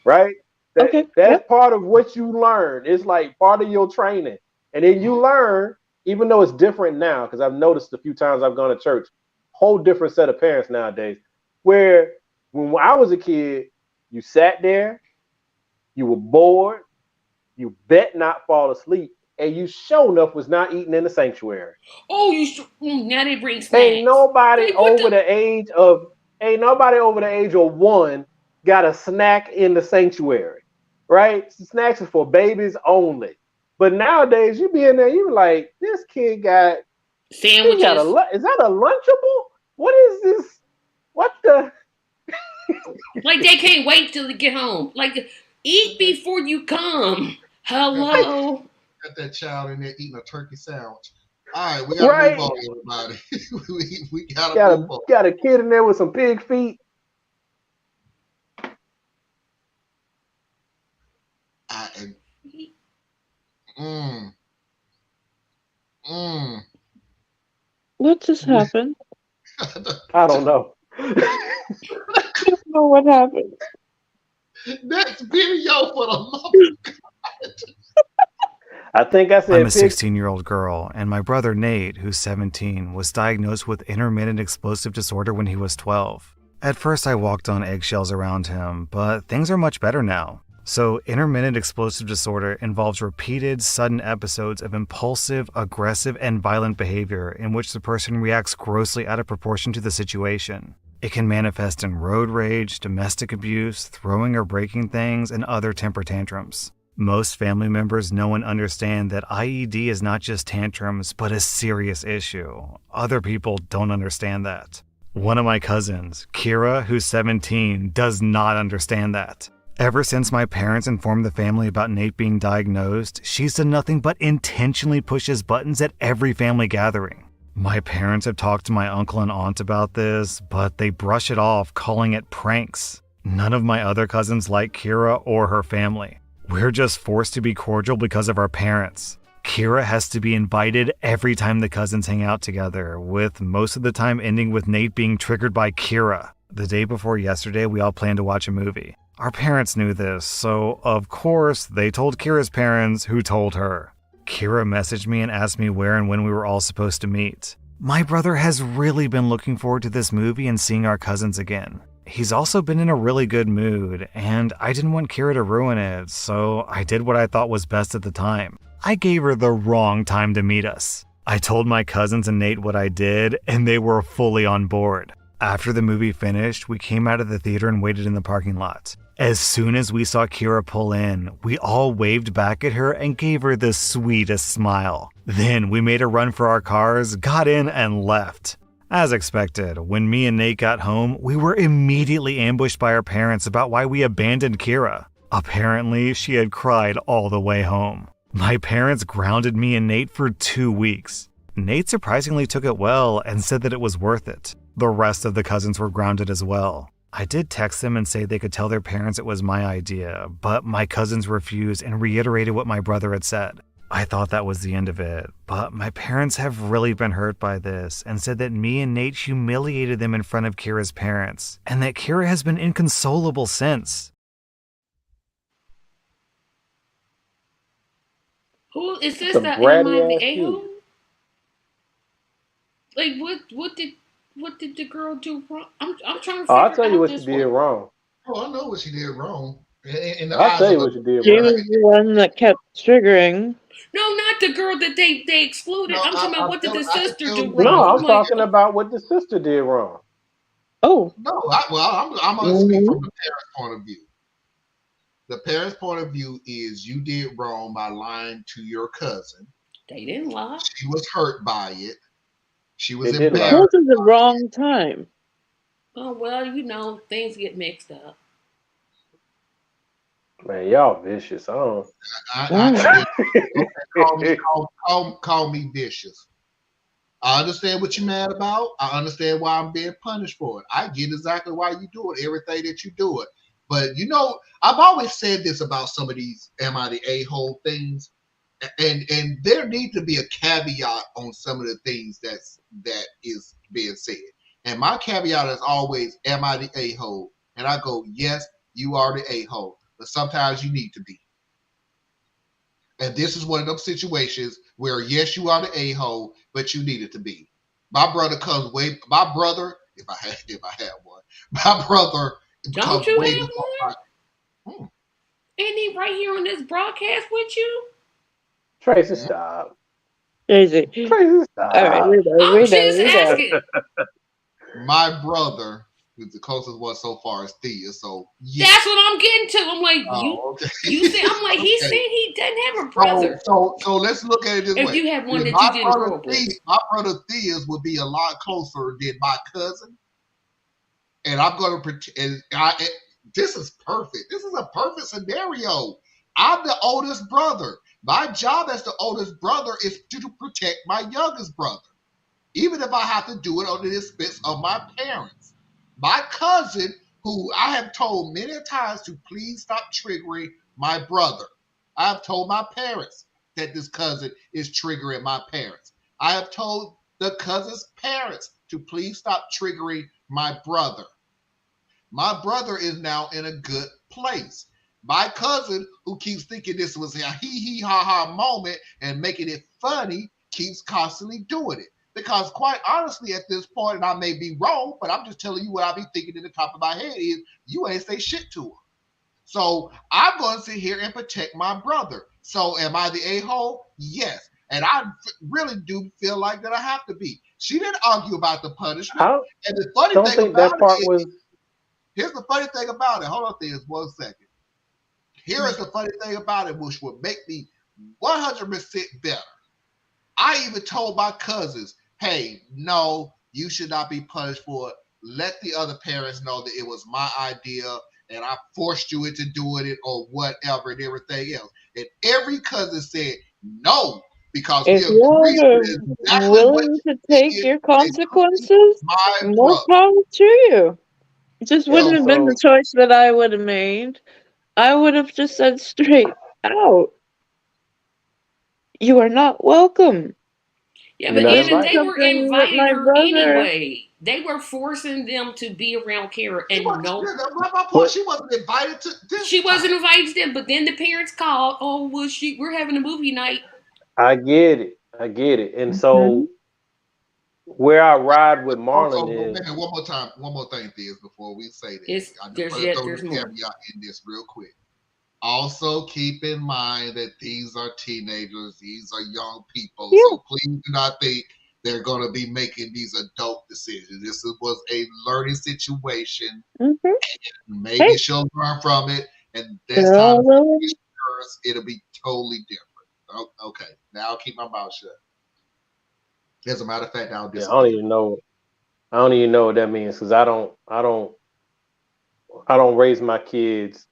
Speaker 6: Right? That
Speaker 3: Okay,
Speaker 6: that's
Speaker 3: yep.
Speaker 6: part of what you learn. It's like part of your training. And then you learn, even though it's different now, because I've noticed a few times I've gone to church, whole different set of parents nowadays. Where when I was a kid, you sat there, you were bored, you bet not fall asleep, and you sure enough was not eating in the sanctuary.
Speaker 4: Oh, now they bring
Speaker 6: Ain't
Speaker 4: snacks.
Speaker 6: nobody
Speaker 4: Like what
Speaker 6: over
Speaker 4: the?
Speaker 6: the age of ain't nobody over the age of 1 got a snack in the sanctuary, right? Snacks is for babies only. But nowadays, you be in there, you be like, this kid got he got
Speaker 4: Sandwiches.
Speaker 6: is that a lunchable? What is this? What the?
Speaker 4: Like they can't wait till they get home. Like Eat before you come. Hello.
Speaker 2: Got that child in there eating a turkey sandwich. All right, we gotta
Speaker 6: Right?
Speaker 2: move on, everybody. we gotta move on.
Speaker 6: Got a kid in there with some pig feet.
Speaker 2: Mm, mm.
Speaker 3: What just happened?
Speaker 6: I don't know.
Speaker 3: I don't know what happened.
Speaker 2: Next video for the love of God.
Speaker 6: I think I said
Speaker 7: I'm a
Speaker 6: pig.
Speaker 7: 16-year-old girl, and my brother Nate, who's 17, was diagnosed with intermittent explosive disorder when he was 12. At first, I walked on eggshells around him, but things are much better now. So, intermittent explosive disorder involves repeated, sudden episodes of impulsive, aggressive, and violent behavior in which the person reacts grossly out of proportion to the situation. It can manifest in road rage, domestic abuse, throwing or breaking things, and other temper tantrums. Most family members know and understand that IED is not just tantrums, but a serious issue. Other people don't understand that. One of my cousins, Kira, who's 17, does not understand that. Ever since my parents informed the family about Nate being diagnosed, she's done nothing but intentionally push his buttons at every family gathering. My parents have talked to my uncle and aunt about this, but they brush it off, calling it pranks. None of my other cousins like Kira or her family. We're just forced to be cordial because of our parents. Kira has to be invited every time the cousins hang out together, with most of the time ending with Nate being triggered by Kira. The day before yesterday, we all planned to watch a movie. Our parents knew this, so of course, they told Kira's parents, who told her. Kira messaged me and asked me where and when we were all supposed to meet. My brother has really been looking forward to this movie and seeing our cousins again. He's also been in a really good mood, and I didn't want Kira to ruin it, so I did what I thought was best at the time. I gave her the wrong time to meet us. I told my cousins and Nate what I did, and they were fully on board. After the movie finished, we came out of the theater and waited in the parking lot. As soon as we saw Kira pull in, we all waved back at her and gave her the sweetest smile. Then we made a run for our cars, got in, and left. As expected, when me and Nate got home, we were immediately ambushed by our parents about why we abandoned Kira. Apparently, she had cried all the way home. My parents grounded me and Nate for 2 weeks. Nate surprisingly took it well and said that it was worth it. The rest of the cousins were grounded as well. I did text them and say they could tell their parents it was my idea, but my cousins refused and reiterated what my brother had said. I thought that was the end of it, but my parents have really been hurt by this and said that me and Nate humiliated them in front of Kira's parents, and that Kira has been inconsolable since.
Speaker 4: Who is this?
Speaker 6: Some
Speaker 4: That
Speaker 6: bratty
Speaker 4: am I the
Speaker 6: ass
Speaker 4: a-hole?
Speaker 6: kid.
Speaker 4: Like what did the girl do wrong? I'm trying to
Speaker 6: Oh, I'll
Speaker 4: figure
Speaker 6: tell you
Speaker 4: out
Speaker 6: what you
Speaker 4: this
Speaker 6: did
Speaker 4: one.
Speaker 6: wrong.
Speaker 2: Oh, I know what she did wrong. In the
Speaker 6: I'll
Speaker 2: eyes
Speaker 6: tell
Speaker 2: of
Speaker 6: you
Speaker 2: a
Speaker 6: what you did
Speaker 3: She
Speaker 6: wrong.
Speaker 3: was the one that kept triggering.
Speaker 4: No, not the girl that they excluded.
Speaker 2: no,
Speaker 4: I'm talking about what did the
Speaker 2: I can
Speaker 4: sister
Speaker 2: tell
Speaker 4: do
Speaker 2: you.
Speaker 6: No,
Speaker 4: wrong? I'm
Speaker 6: I'm
Speaker 4: like,
Speaker 6: talking about what the sister did wrong.
Speaker 3: Oh.
Speaker 2: No, I'm gonna speak from the parents' point of view. The parents' point of view is you did wrong by lying to your cousin.
Speaker 4: they didn't lie.
Speaker 2: She was hurt by it. She was
Speaker 6: They did lie.
Speaker 2: embarrassed.
Speaker 3: Chose the wrong time.
Speaker 4: Oh well, things get mixed up.
Speaker 6: Man, y'all vicious. I don't.
Speaker 2: Call me vicious. I understand what you're mad about. I understand why I'm being punished for it. I get exactly why you do it, everything that you do it. But I've always said this about some of these am I the a-hole things, and there needs to be a caveat on some of the things that is being said. And my caveat is always, am I the a-hole? And I go, yes, you are the a-hole, but sometimes you need to be. And this is one of those situations where, yes, you are the a-hole, but you needed to be. My brother, if I had one, my brother
Speaker 4: Don't
Speaker 2: comes
Speaker 4: you
Speaker 2: way
Speaker 4: have
Speaker 2: before
Speaker 4: one? Ain't he right here on this broadcast with you?
Speaker 6: Tracy, stop.
Speaker 3: Daisy.
Speaker 6: Tracy, stop.
Speaker 3: All right,
Speaker 4: I'm just asking.
Speaker 2: my brother is the closest one so far as Thea. So yeah.
Speaker 4: That's what I'm getting to. I'm like,
Speaker 2: Okay.
Speaker 4: you said, I'm like, he said he doesn't have a brother.
Speaker 2: So let's look at it this way.
Speaker 4: If you have one that
Speaker 2: my
Speaker 4: you didn't grow up with.
Speaker 2: My brother Thea's would be a lot closer than my cousin. And I'm going to pretend, This is perfect. This is a perfect scenario. I'm the oldest brother. My job as the oldest brother is to protect my youngest brother, even if I have to do it on the expense of my parents. My cousin, who I have told many times to please stop triggering my brother. I have told my parents that this cousin is triggering my parents. I have told the cousin's parents to please stop triggering my brother. My brother is now in a good place. My cousin, who keeps thinking this was a hee hee ha ha moment and making it funny, keeps constantly doing it. Because quite honestly, at this point, and I may be wrong, but I'm just telling you what I be thinking in the top of my head is you ain't say shit to her. So I'm going to sit here and protect my brother. So am I the a-hole? Yes. And I really do feel like that I have to be. She didn't argue about the punishment.
Speaker 6: I
Speaker 2: And the funny
Speaker 6: don't
Speaker 2: thing
Speaker 6: think
Speaker 2: about
Speaker 6: that
Speaker 2: it
Speaker 6: part
Speaker 2: is,
Speaker 6: was.
Speaker 2: here's the funny thing about it. Hold on, Theus, 1 second. Here is the funny thing about it, which would make me 100% better. I even told my cousins, hey, no, you should not be punished for it. Let the other parents know that it was my idea and I forced you into doing it or whatever and everything else. And every cousin said no, because we
Speaker 3: If
Speaker 2: agreed
Speaker 3: you're
Speaker 2: with exactly what
Speaker 3: willing to
Speaker 2: you
Speaker 3: take
Speaker 2: did,
Speaker 3: your
Speaker 2: including
Speaker 3: consequences,
Speaker 2: my
Speaker 3: more
Speaker 2: brother.
Speaker 3: power to you. It just
Speaker 2: Yeah,
Speaker 3: wouldn't
Speaker 6: And
Speaker 3: have been
Speaker 6: so,
Speaker 3: the choice that I would have made. I would have just said straight out, you are not welcome.
Speaker 4: Yeah,
Speaker 6: you're
Speaker 4: but
Speaker 6: not
Speaker 3: This
Speaker 4: and
Speaker 3: is
Speaker 4: they
Speaker 6: invited.
Speaker 4: were
Speaker 3: something with
Speaker 4: inviting
Speaker 3: my
Speaker 4: her
Speaker 3: brother.
Speaker 4: anyway. They were forcing them to be around Kara,
Speaker 2: she
Speaker 4: and
Speaker 2: wasn't,
Speaker 4: no,
Speaker 2: my point,
Speaker 6: But
Speaker 2: she wasn't invited to this
Speaker 4: she wasn't
Speaker 2: time.
Speaker 4: invited to them. But then the parents called. Oh, well, we're having a movie night.
Speaker 6: I get it. I get it. And
Speaker 3: Hmm.
Speaker 6: so where I ride with
Speaker 2: Also,
Speaker 6: Marlon
Speaker 2: one
Speaker 6: is
Speaker 2: more time, one more thing, Theus, before we say that.
Speaker 4: It's
Speaker 2: I just
Speaker 4: there's
Speaker 2: want to
Speaker 4: yet
Speaker 2: throw
Speaker 4: there's
Speaker 2: this
Speaker 4: more.
Speaker 2: caveat in this real quick. Also, keep in mind that these are teenagers, these are young people,
Speaker 3: Yeah.
Speaker 2: so please do not think they're going to be making these adult decisions. Was a learning situation.
Speaker 3: Hmm.
Speaker 2: Maybe
Speaker 3: Hey,
Speaker 2: she'll learn from it, and next
Speaker 3: they're
Speaker 2: time
Speaker 3: all willing.
Speaker 2: it'll be totally different. Okay, now I'll keep my mouth shut. As a matter of fact, I'll
Speaker 6: yeah,
Speaker 2: disappear.
Speaker 6: I don't even know what that means because I don't raise my kids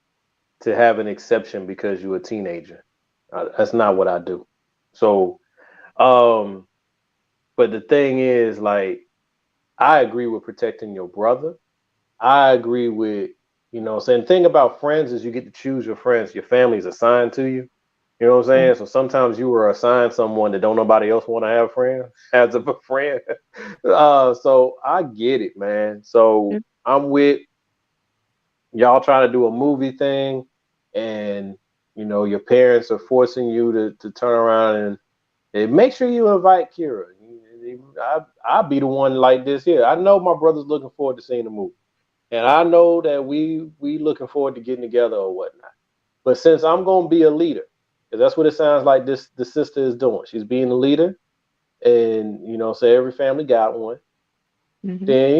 Speaker 6: to have an exception because you're a teenager. That's not what I do. So, um, but the thing is, like, I agree with protecting your brother. I agree with, saying the thing about friends is you get to choose your friends. Your family's assigned to you. You know what I'm saying? So sometimes you were assigned someone that don't nobody else want to have friends as a friend. So I get it, man. So I'm with y'all trying to do a movie thing, and your parents are forcing you to turn around and make sure you invite Kira. I'll be the one like this here. I know my brother's looking forward to seeing the movie, and I know that we looking forward to getting together or whatnot. But since I'm gonna be a leader, because that's what it sounds like the sister is doing. She's being a leader, and so every family got one.
Speaker 3: Hmm.
Speaker 6: Then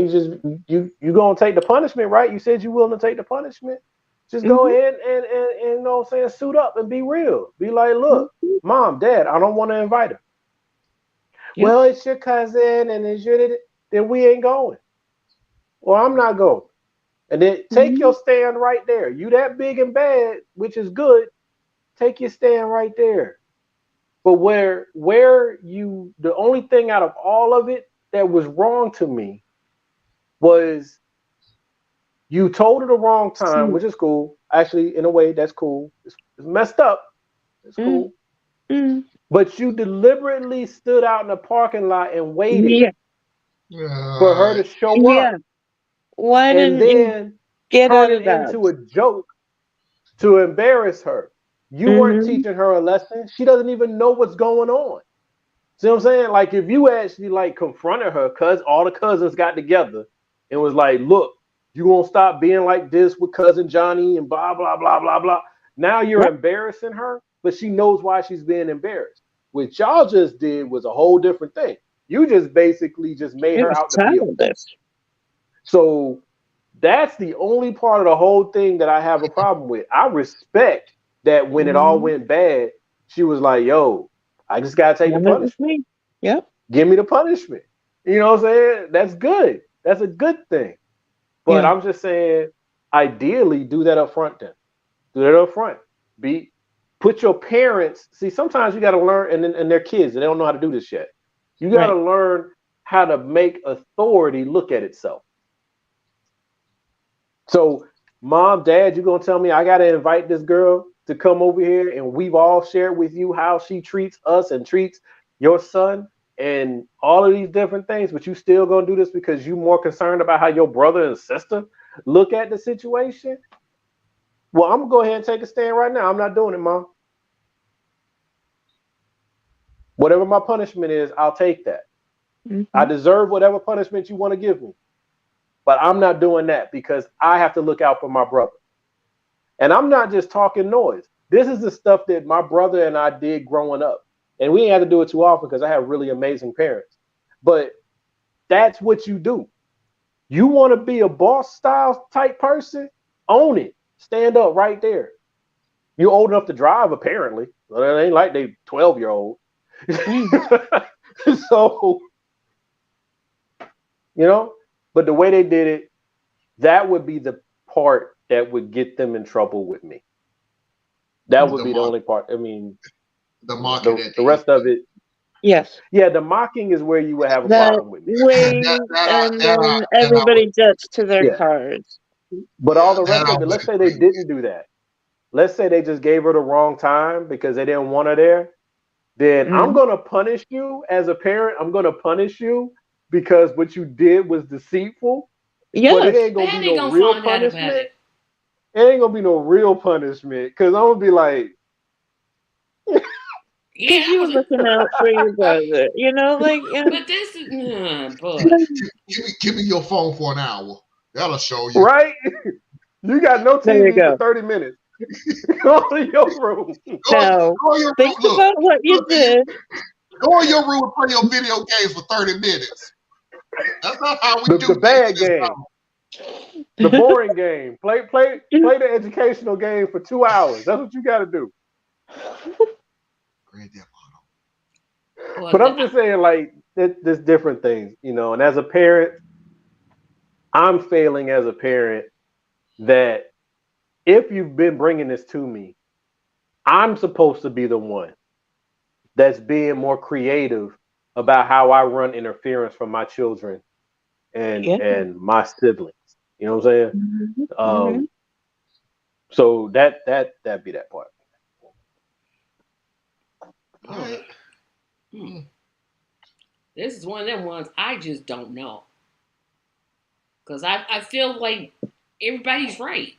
Speaker 6: you gonna take the punishment, right? You said you willing to take the punishment. Just go
Speaker 3: Hmm.
Speaker 6: ahead and you know what I'm saying, suit up and be real. Be like, look,
Speaker 3: Hmm.
Speaker 6: mom, dad, I don't want to invite her.
Speaker 3: Yep.
Speaker 6: Well, it's your cousin and it's your then we ain't going. Or I'm not going. And then take
Speaker 3: Hmm.
Speaker 6: your stand right there. You that big and bad, which is good, take your stand right there. But where you the only thing out of all of it that was wrong to me was you told her the wrong time,
Speaker 3: See.
Speaker 6: which is cool. Actually, in a way, that's cool. It's messed up. It's
Speaker 3: Mm.
Speaker 6: cool.
Speaker 3: Mm.
Speaker 6: But you deliberately stood out in the parking lot and waited
Speaker 3: Yeah.
Speaker 6: for her
Speaker 2: Uh,
Speaker 6: to show up
Speaker 3: Yeah. Why
Speaker 6: and
Speaker 3: didn't you
Speaker 6: then
Speaker 3: get
Speaker 6: turn
Speaker 3: out
Speaker 6: it
Speaker 3: of that?
Speaker 6: into a joke to embarrass her. You weren't
Speaker 3: Hmm.
Speaker 6: teaching her a lesson. She doesn't even know what's going on. See what I'm saying? Like if you actually like confronted her, cause all the cousins got together and was like, look, you won't stop being like this with cousin Johnny and blah blah blah blah blah. Now you're
Speaker 3: Yep.
Speaker 6: embarrassing her, but she knows why she's being embarrassed. What y'all just did was a whole different thing. You just basically just made
Speaker 3: It
Speaker 6: her
Speaker 3: was
Speaker 6: out to be a fool.
Speaker 3: childish.
Speaker 6: So that's the only part of the whole thing that I have a problem with. I respect that when it all
Speaker 3: Hmm.
Speaker 6: went bad, she was like, yo, I just gotta take the
Speaker 3: And it was
Speaker 6: punishment.
Speaker 3: me. Yep.
Speaker 6: Give me the punishment. You know what I'm saying? That's good. That's a good thing. But
Speaker 3: Yeah.
Speaker 6: I'm just saying, ideally do that up front then. Do that up front. Put your parents, see, sometimes you got to learn, and they're kids, and they don't know how to do this yet. You got to learn how to make authority look at itself. So, mom, dad, you're going to tell me I got to invite this girl to come over here, and we've all shared with you how she treats us and treats your son and all of these different things, but you still going to do this because you're more concerned about how your brother and sister look at the situation? Well, I'm going to go ahead and take a stand right now. I'm not doing it, Mom. Whatever my punishment is, I'll take that. I deserve whatever punishment you want to give me. But I'm not doing that because I have to look out for my brother. And I'm not just talking noise. This is the stuff that my brother and I did growing up. And we ain't have to do it too often because I have really amazing parents. But that's what you do. You want to be a boss style type person? Own it. Stand up right there. You're old enough to drive, apparently. Well, it ain't like they 12-year-old. So, but the way they did it, that would be the part that would get them in trouble with me. That would be the only part. I mean,
Speaker 2: the mocking.
Speaker 6: The rest of it.
Speaker 3: Yes.
Speaker 6: Yeah, the mocking is where you would have a problem with me.
Speaker 3: And then everybody gets to their cards.
Speaker 6: But all the rest of it, let's say they didn't do that. Let's say they just gave her the wrong time because they didn't want her there. Then I'm going to punish you as a parent. I'm going to punish you because what you did was deceitful.
Speaker 3: Yes.
Speaker 6: But it ain't going to be no real punishment. It ain't going to be no real punishment because I'm going to be like,
Speaker 3: because you were looking out for your brother,
Speaker 4: But this is,
Speaker 2: give me your phone for an hour. That'll show you.
Speaker 6: Right? You got no TV for 30 minutes. Go to your room.
Speaker 3: Think about what you did.
Speaker 2: Go in your room and play your video games for 30 minutes. That's not how we do
Speaker 6: the bad game. The boring game. Play the educational game for 2 hours. That's what you got to do. But I'm just saying, like, there's different things, and as a parent, I'm failing as a parent that if you've been bringing this to me, I'm supposed to be the one that's being more creative about how I run interference from my children and my siblings. You know what I'm saying? So that'd be that part.
Speaker 2: All right.
Speaker 4: This is one of them ones I just don't know. Because I feel like everybody's right.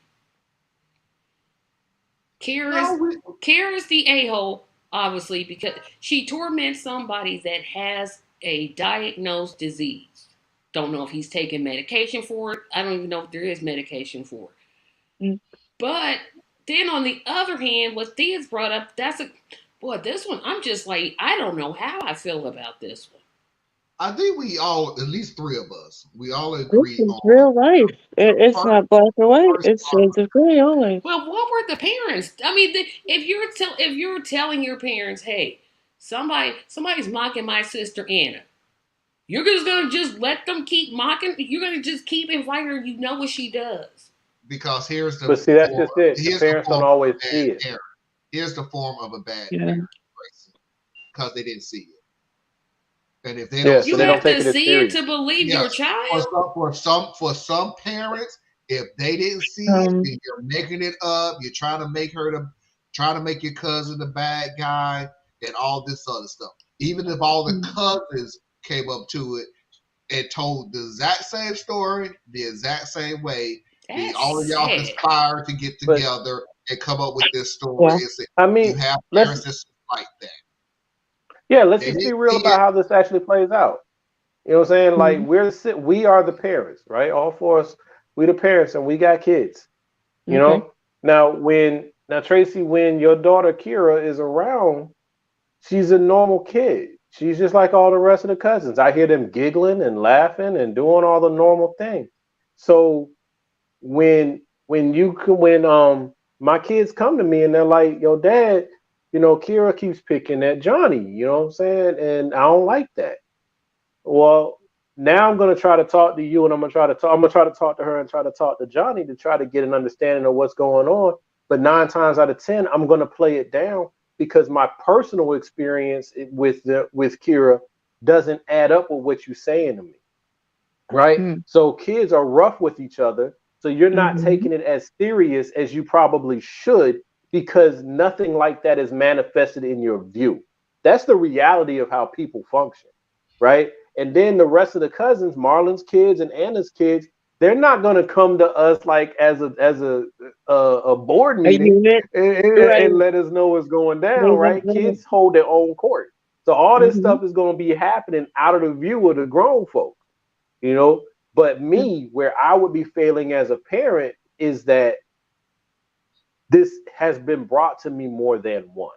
Speaker 4: Kara's the a-hole, obviously, because she torments somebody that has a diagnosed disease. Don't know if he's taking medication for it. I don't even know if there is medication for it. But then on the other hand, what Thea's brought up, this one, I'm just like, I don't know how I feel about this one.
Speaker 2: I think we all, at least three of us, we all agree
Speaker 3: on real life. It's not black or white. It's shades of gray always.
Speaker 4: Well, what were the parents? I mean, if you're telling your parents, hey, somebody's mocking my sister Anna, you're just gonna let them keep mocking. You're gonna just keep inviting her. You know what she does.
Speaker 2: Because here's the.
Speaker 6: But see, that's just it. The parents don't always see it.
Speaker 2: Here's the form of a bad parent, because they didn't see it. And if they don't,
Speaker 4: you have to see it to believe your child.
Speaker 2: For some parents, if they didn't see it, then you're making it up. You're trying to make your cousin the bad guy and all this other stuff. Even if all the cousins came up to it and told the exact same story, the exact same way, all of y'all conspire to get together and come up with this story.
Speaker 6: I mean,
Speaker 2: you have parents that's like that.
Speaker 6: Yeah, let's just be real about how this actually plays out. You know what I'm saying? Like we are the parents, right? All four of us, we the parents, and we got kids. You know. Now, Tracy, when your daughter Kira is around, she's a normal kid. She's just like all the rest of the cousins. I hear them giggling and laughing and doing all the normal things. So when my kids come to me and they're like, "Yo, Dad, Kira keeps picking at Johnny, you know what I'm saying? And I don't like that." Well, Now I'm gonna try to talk to you, and I'm gonna try to talk to her, and try to talk to Johnny to try to get an understanding of what's going on. But 9 times out of 10, I'm gonna play it down because my personal experience with Kira doesn't add up with what you're saying to me, right?
Speaker 3: Mm.
Speaker 6: So kids are rough with each other, so you're not
Speaker 3: Mhm.
Speaker 6: taking it as serious as you probably should because nothing like that is manifested in your view. That's the reality of how people function, right? And then the rest of the cousins, Marlon's kids and Anna's kids, they're not going to come to us like as a board
Speaker 3: A
Speaker 6: meeting
Speaker 3: unit, right?
Speaker 6: and let us know what's going
Speaker 3: They
Speaker 6: down,
Speaker 3: won't
Speaker 6: right?
Speaker 3: know.
Speaker 6: Kids hold their own court. So all this
Speaker 3: Mhm.
Speaker 6: stuff is going to be happening out of the view of the grown folks, you know? But me, where I would be failing as a parent is that this has been brought to me more than once,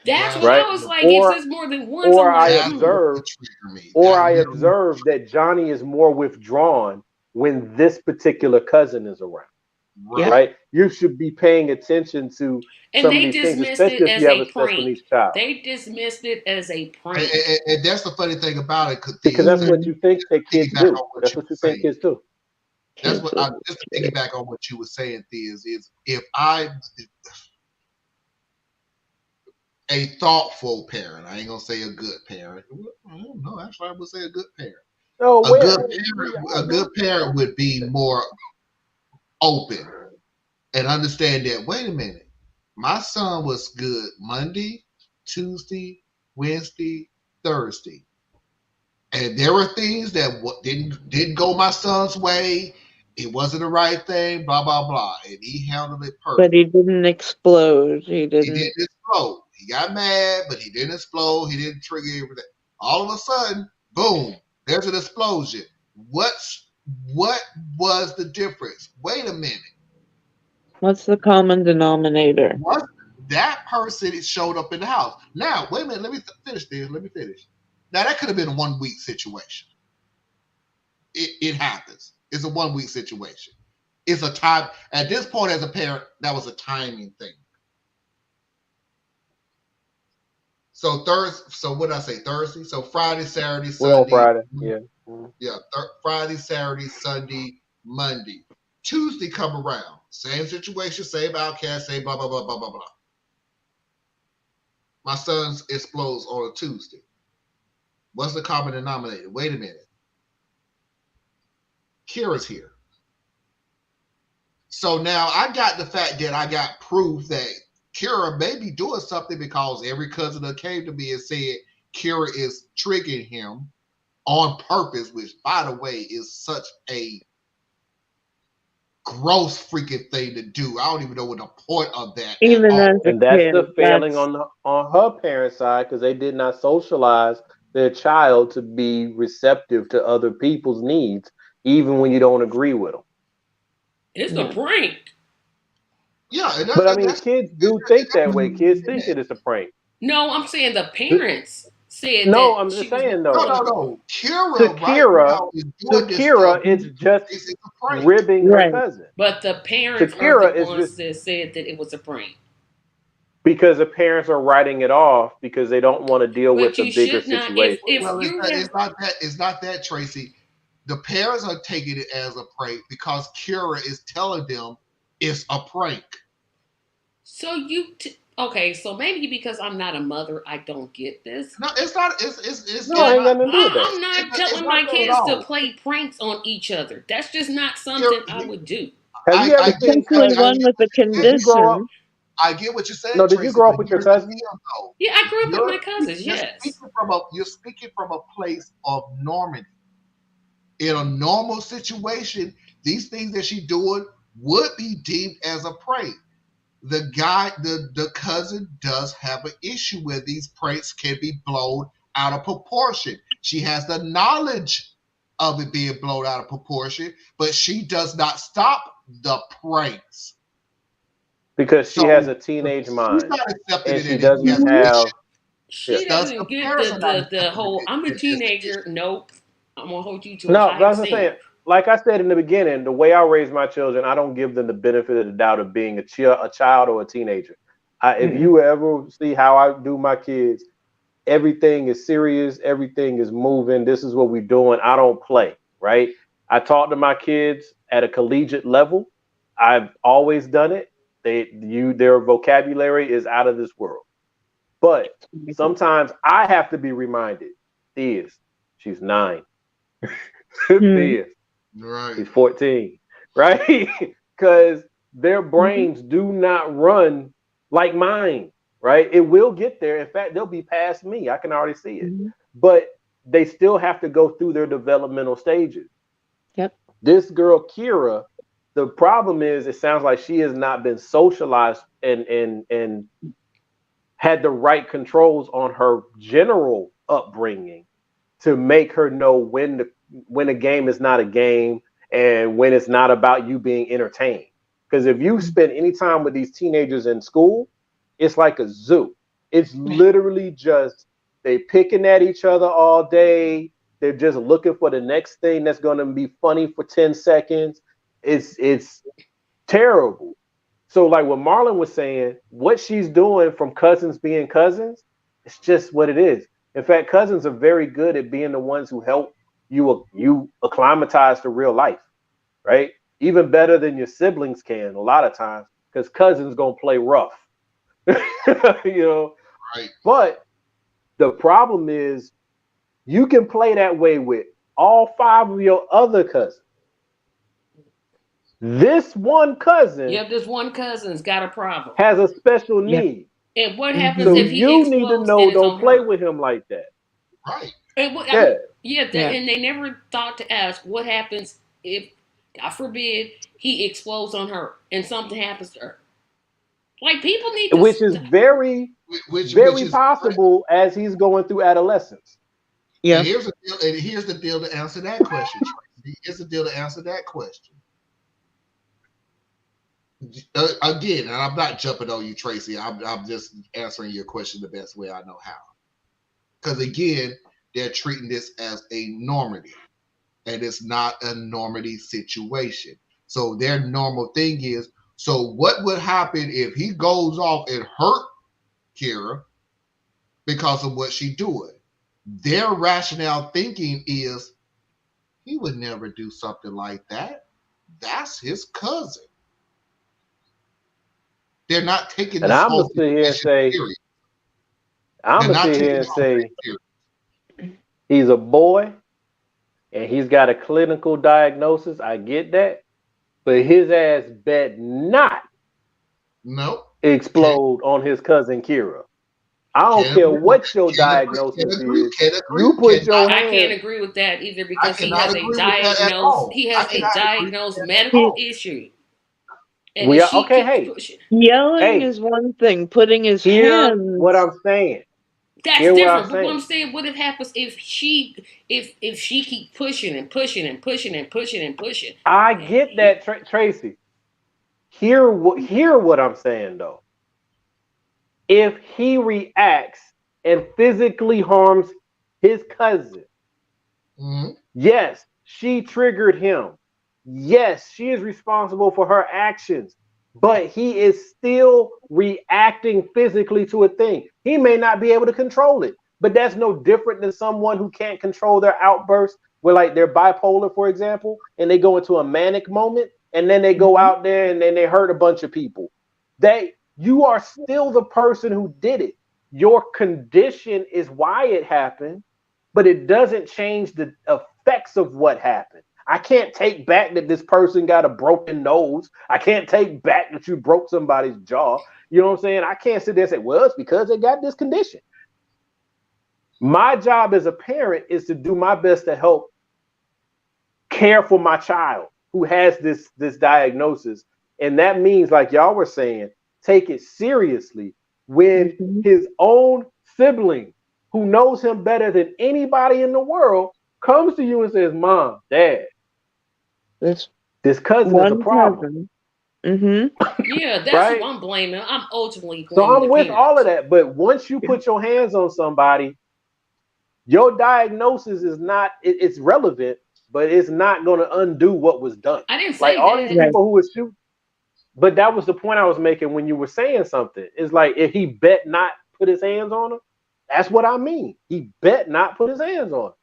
Speaker 4: That's
Speaker 2: That's
Speaker 4: what
Speaker 6: right?
Speaker 4: I was like. If
Speaker 6: Or
Speaker 4: it's more than once, I'm
Speaker 6: or I
Speaker 4: like,
Speaker 2: that's what
Speaker 6: observe
Speaker 2: would trigger me.
Speaker 6: or
Speaker 2: That
Speaker 6: I
Speaker 2: literally,
Speaker 6: observe that Johnny is more withdrawn when this particular cousin is around,
Speaker 3: Yep.
Speaker 2: right.
Speaker 6: right? You should be paying attention to
Speaker 4: and
Speaker 6: some of
Speaker 4: they
Speaker 6: these things,
Speaker 4: dismissed
Speaker 6: especially
Speaker 4: it
Speaker 6: if you
Speaker 4: as
Speaker 6: have
Speaker 4: a
Speaker 6: a special
Speaker 4: prank.
Speaker 6: needs child,
Speaker 4: They dismissed it as a
Speaker 2: And,
Speaker 4: prank.
Speaker 2: and that's the funny thing about it,
Speaker 6: because
Speaker 2: Thea.
Speaker 6: that's
Speaker 2: Just
Speaker 6: what
Speaker 3: Mhm.
Speaker 6: you think that
Speaker 2: to
Speaker 6: kids
Speaker 2: piggyback
Speaker 6: do.
Speaker 2: on what
Speaker 6: That's
Speaker 2: you
Speaker 6: what
Speaker 2: were
Speaker 6: you think
Speaker 2: saying.
Speaker 6: kids do.
Speaker 2: That's
Speaker 3: Kids
Speaker 2: what
Speaker 3: are
Speaker 2: just to
Speaker 3: kids.
Speaker 2: piggyback on what you were saying, Thea, is if I a thoughtful parent, I ain't gonna say a good parent. I don't know. Actually, I would say a good parent.
Speaker 6: Oh,
Speaker 2: A good
Speaker 6: where?
Speaker 2: parent,
Speaker 6: I
Speaker 2: a good
Speaker 6: know.
Speaker 2: parent would be more open and understand that. Wait a minute, my son was good Monday, Tuesday, Wednesday, Thursday, and there were things that didn't go my son's way. It wasn't the right thing. Blah blah blah, and he handled it
Speaker 3: But
Speaker 2: perfect.
Speaker 3: he didn't explode. He
Speaker 2: He
Speaker 3: didn't.
Speaker 2: didn't explode. He got mad, but he didn't explode. He didn't trigger everything. All of a sudden, boom, there's an explosion. What was the difference? Wait a minute.
Speaker 3: What's the common denominator?
Speaker 2: What that person showed up in the house. Now, wait a minute. Let me finish this. Let me finish. Now that could have been a 1 week situation. It happens. It's a 1 week situation. It's a time at this point as a parent, that was a timing thing. So Thursday, so what did I say? Thursday. So Friday, Saturday,
Speaker 6: We're on
Speaker 2: Sunday.
Speaker 6: Friday. Yeah.
Speaker 2: Yeah, Friday, Saturday, Sunday, Monday. Tuesday come around. Same situation, same outcast, same blah blah blah blah blah blah. My son explodes on a Tuesday. What's the common denominator? Wait a minute. Kira's here. So now I got the fact that I got proof that Kira may be doing something because every cousin that came to me and said Kira is triggering him on purpose, which by the way is such a gross freaking thing to do. I don't even know what the point of that at
Speaker 3: Even as
Speaker 2: all.
Speaker 3: a
Speaker 6: And that's
Speaker 3: kid,
Speaker 6: the failing
Speaker 3: that's
Speaker 6: on her parents' side because they did not socialize their child to be receptive to other people's needs, even when you don't agree with them.
Speaker 4: It's a
Speaker 3: yeah.
Speaker 4: prank.
Speaker 2: Yeah, and
Speaker 6: But I mean,
Speaker 2: that's
Speaker 6: kids do think that way. Kids think that it's a prank.
Speaker 4: No, I'm saying the parents said
Speaker 6: No,
Speaker 4: that
Speaker 6: I'm
Speaker 4: she
Speaker 6: just
Speaker 4: was
Speaker 6: saying
Speaker 2: no,
Speaker 6: though.
Speaker 2: no,
Speaker 4: doing.
Speaker 2: no.
Speaker 6: To
Speaker 2: Kira right
Speaker 6: Kira,
Speaker 2: now is
Speaker 6: to
Speaker 2: doing this stuff.
Speaker 6: Kira, it's just
Speaker 2: It's a prank.
Speaker 6: ribbing her
Speaker 3: Right.
Speaker 6: cousin.
Speaker 4: But the
Speaker 6: To
Speaker 4: parents are the
Speaker 6: Kira, it's
Speaker 4: ones
Speaker 6: just
Speaker 4: that said that it was a prank.
Speaker 6: because the parents are writing it off because they don't want to deal with
Speaker 4: But
Speaker 6: the
Speaker 4: you
Speaker 6: bigger
Speaker 4: should not.
Speaker 6: situation.
Speaker 4: If
Speaker 2: Well,
Speaker 4: you have,
Speaker 2: it's not that, Tracy. The parents are taking it as a prank because Kira is telling them it's a prank.
Speaker 4: so you okay, so maybe because I'm not a mother, I don't get this.
Speaker 2: No, it's not.
Speaker 6: No,
Speaker 2: It's
Speaker 6: I ain't
Speaker 4: If
Speaker 2: not.
Speaker 6: got nothing to do with that.
Speaker 4: I'm not
Speaker 2: It's
Speaker 4: telling
Speaker 2: not
Speaker 4: my
Speaker 2: that at
Speaker 4: kids to
Speaker 2: all.
Speaker 4: play pranks on each other. That's just not
Speaker 2: Kira,
Speaker 4: something I would do.
Speaker 6: Have you ever seen
Speaker 3: Especially
Speaker 2: I
Speaker 3: one
Speaker 2: get
Speaker 3: with a
Speaker 2: what you're saying.
Speaker 6: Did you grow up?
Speaker 3: condition.
Speaker 2: I get what you're saying,
Speaker 6: No, did you
Speaker 2: Tracy.
Speaker 6: grow
Speaker 2: But
Speaker 6: up with your
Speaker 2: here's the
Speaker 6: cousin?
Speaker 2: deal, though.
Speaker 4: Yeah, I grew up with
Speaker 2: You're
Speaker 4: my cousins. Yes.
Speaker 2: you're speaking from a place of normandy. In a normal situation, these things that she's doing would be deemed as a prank. The cousin does have an issue where these pranks can be blown out of proportion. She has the knowledge of it being blown out of proportion, but she does not stop the pranks.
Speaker 6: Because she has
Speaker 2: So
Speaker 6: a teenage
Speaker 2: she's
Speaker 6: mind
Speaker 2: not accepting
Speaker 6: and
Speaker 2: it
Speaker 6: she
Speaker 2: in
Speaker 6: doesn't
Speaker 2: as an
Speaker 3: Mhm.
Speaker 6: have.
Speaker 2: issue.
Speaker 6: Yeah.
Speaker 4: She
Speaker 2: Thus, the
Speaker 4: doesn't get
Speaker 2: parents are not
Speaker 4: the
Speaker 2: accepting
Speaker 4: whole I'm a
Speaker 2: it as an issue.
Speaker 4: teenager. Nope. I'm gonna hold you to a
Speaker 6: No,
Speaker 4: higher
Speaker 6: that's what I'm saying.
Speaker 4: standard.
Speaker 6: Like I said in the beginning, the way I raise my children, I don't give them the benefit of the doubt of being a child or a teenager. If
Speaker 3: Mm-mm.
Speaker 6: you ever see how I do my kids, everything is serious, everything is moving. This is what we're doing. I don't play, right? I talk to my kids at a collegiate level. I've always done it. Their vocabulary is out of this world. But sometimes I have to be reminded. She's 9.
Speaker 3: Mm.
Speaker 2: Right.
Speaker 6: She's 14, right? Because their brains do not run like mine, right? It will get there. In fact, they'll be past me. I can already see it. But they still have to go through their developmental stages.
Speaker 3: Yep.
Speaker 6: This girl, Kira, the problem is it sounds like she has not been socialized and had the right controls on her general upbringing to make her know when a game is not a game and when it's not about you being entertained. Because if you spend any time with these teenagers in school, it's like a zoo. It's literally just they picking at each other all day. They're just looking for the next thing that's going to be funny for 10 seconds. It's terrible. So like what Marlon was saying, what she's doing from cousins being cousins, it's just what it is. In fact, cousins are very good at being the ones who help you acclimatize to real life, right? Even better than your siblings can a lot of times, because cousins gonna play rough, you know.
Speaker 2: Right.
Speaker 6: But the problem is you can play that way with all 5 of your other cousins. This one cousin,
Speaker 4: Yep, this one cousin's got a problem.
Speaker 6: has a special
Speaker 3: Yep.
Speaker 6: need.
Speaker 4: And what happens
Speaker 6: So
Speaker 4: if he
Speaker 6: you need to
Speaker 4: explodes
Speaker 6: know,
Speaker 4: and it's
Speaker 6: don't
Speaker 4: on
Speaker 6: play
Speaker 4: her?
Speaker 6: with him like that.
Speaker 2: Right.
Speaker 4: And what,
Speaker 6: Yeah.
Speaker 4: and they never thought to ask what happens if, God forbid, he explodes on her and something happens to her. Like people need to,
Speaker 6: Which is very
Speaker 2: Which is
Speaker 6: possible as he's going through adolescence.
Speaker 3: Yeah.
Speaker 2: And here's the deal to answer that question, Tracy. Here's the deal to answer that question. Again, and I'm not jumping on you, Tracy. I'm just answering your question the best way I know how. Because again, they're treating this as a normative, and it's not a normative situation. So their normal thing is, so what would happen if he goes off and hurt Kira because of what she's doing? Their rationale thinking is he would never do something like that. That's his cousin. They're not taking
Speaker 6: And
Speaker 2: this
Speaker 6: I'm
Speaker 2: whole
Speaker 6: gonna sit here and say,
Speaker 2: serious.
Speaker 6: I'm
Speaker 2: They're
Speaker 6: gonna
Speaker 2: not
Speaker 6: sit
Speaker 2: taking
Speaker 6: here and
Speaker 2: this whole
Speaker 6: say
Speaker 2: thing serious.
Speaker 6: he's a boy and he's got a clinical diagnosis. I get that, but his ass bet not
Speaker 2: Nope.
Speaker 6: explode on his cousin Kira. I don't
Speaker 2: Can't
Speaker 6: care
Speaker 2: agree.
Speaker 6: what your
Speaker 2: Can't
Speaker 6: diagnosis
Speaker 2: agree.
Speaker 6: is.
Speaker 2: Can't agree.
Speaker 6: You put your
Speaker 4: I
Speaker 6: hand.
Speaker 4: can't agree with that either
Speaker 2: I
Speaker 4: because he
Speaker 2: cannot
Speaker 4: has a
Speaker 2: agree with that at all.
Speaker 4: he
Speaker 2: I
Speaker 4: has a
Speaker 2: cannot agree with
Speaker 4: diagnosed
Speaker 2: that at
Speaker 4: medical
Speaker 2: all.
Speaker 4: issue. And
Speaker 6: We
Speaker 4: if
Speaker 6: are
Speaker 4: she
Speaker 6: okay.
Speaker 4: keeps
Speaker 6: Hey,
Speaker 4: pushing,
Speaker 3: Yelling
Speaker 6: hey,
Speaker 3: is one thing. Putting his
Speaker 6: hear what
Speaker 3: hands.
Speaker 6: I'm saying.
Speaker 4: that's
Speaker 6: Hear what I'm
Speaker 4: different. But what I'm
Speaker 6: saying.
Speaker 4: saying, what if happens if she keep pushing and pushing and pushing and pushing and pushing?
Speaker 6: I get that, Tracy. Hear what I'm saying though. If he reacts and physically harms his cousin, yes, she triggered him. Yes, she is responsible for her actions, but he is still reacting physically to a thing. He may not be able to control it, but that's no different than someone who can't control their outbursts, where like they're bipolar, for example, and they go into a manic moment, and then they go out there and then they hurt a bunch of people. You are still the person who did it. Your condition is why it happened, but it doesn't change the effects of what happened. I can't take back that this person got a broken nose. I can't take back that you broke somebody's jaw. You know what I'm saying? I can't sit there and say, well, it's because they got this condition. My job as a parent is to do my best to help care for my child who has this diagnosis. And that means, like y'all were saying, take it seriously when his own sibling, who knows him better than anybody in the world, comes to you and says, Mom, Dad, this cousin is a problem.
Speaker 4: Yeah, that's
Speaker 6: right?
Speaker 4: who I'm blaming. I'm ultimately
Speaker 6: So
Speaker 4: blaming
Speaker 6: I'm
Speaker 4: the
Speaker 6: with
Speaker 4: parents.
Speaker 6: all of that. But once you put your hands on somebody, your diagnosis is not, it's relevant, but it's not going to undo what was done.
Speaker 4: I didn't
Speaker 6: Like
Speaker 4: say
Speaker 6: all
Speaker 4: that.
Speaker 6: these people who were shooting. But that was the point I was making when you were saying something. It's like if he bet not put his hands on her, That's what I mean. He bet not put his hands on it.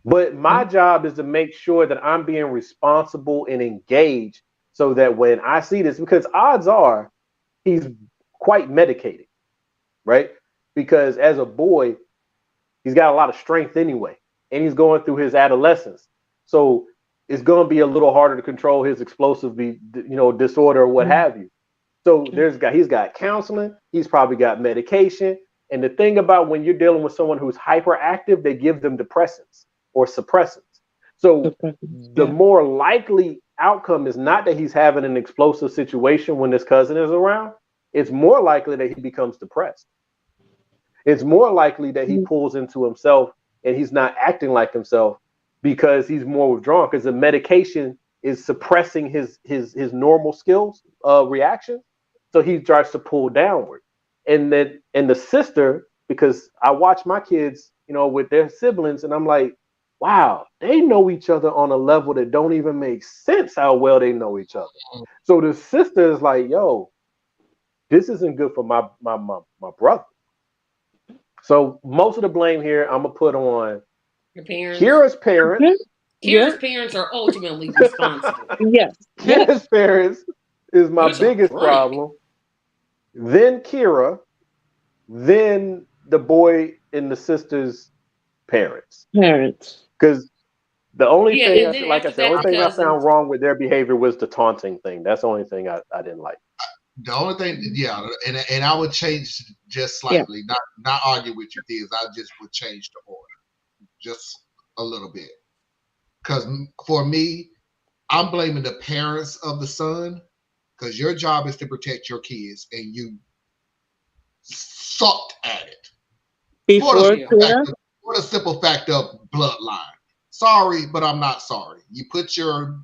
Speaker 6: But my job is to make sure that I'm being responsible and engaged so that when I see this, because odds are he's quite medicated, right? Because as a boy, he's got a lot of strength anyway, and he's going through his adolescence. So it's going to be a little harder to control his explosive, disorder or what have you. So he's got counseling, he's probably got medication. And the thing about when you're dealing with someone who's hyperactive, they give them depressants or suppressants. So the more likely outcome is not that he's having an explosive situation when his cousin is around. It's more likely that he becomes depressed. It's more likely that he pulls into himself and he's not acting like himself because he's more withdrawn, because the medication is suppressing his normal skills reaction. So he starts to pull downward. And the sister, because I watch my kids, with their siblings, and I'm like, wow, they know each other on a level that don't even make sense how well they know each other. So the sister is like, yo, this isn't good for my brother. So most of the blame here I'm gonna put on
Speaker 4: Your parents.
Speaker 6: Kira's parents.
Speaker 4: Kira's parents are ultimately responsible.
Speaker 3: Yes.
Speaker 6: Kira's parents is my biggest problem. Then Kira, then the boy and the sister's parents. Because the only thing, only thing I found wrong with their behavior was the taunting thing. That's the only thing I didn't like.
Speaker 2: The only thing, and I would change just slightly, not argue with you, Thea. I just would change the order just a little bit. Because for me, I'm blaming the parents of the son, because your job is to protect your kids, and you sucked at it. For the simple fact of bloodline. Sorry, but I'm not sorry. You put your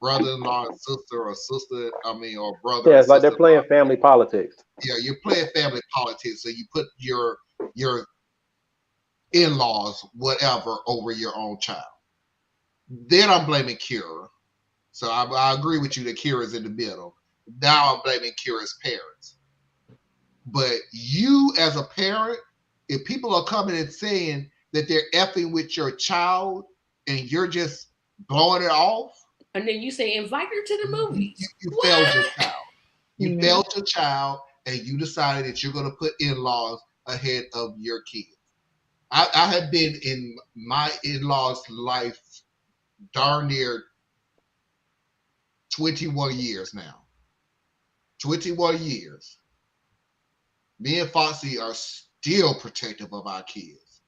Speaker 2: brother-in-law, sister, or brother.
Speaker 6: Yeah, it's like they're playing family politics.
Speaker 2: Yeah, you're playing family politics. So you put your in-laws, whatever, over your own child. Then I'm blaming Kira. So I agree with you that Kira's in the middle. Now I'm blaming Kira's parents. But you as a parent, if people are coming and saying that they're effing with your child and you're just blowing it off,
Speaker 4: and then you say, invite her to the movies.
Speaker 2: You failed your child. You failed your child, and you decided that you're going to put in-laws ahead of your kids. I have been in my in-laws' life darn near 21 years now. 21 years. Me and Foxy are still protective of our kids.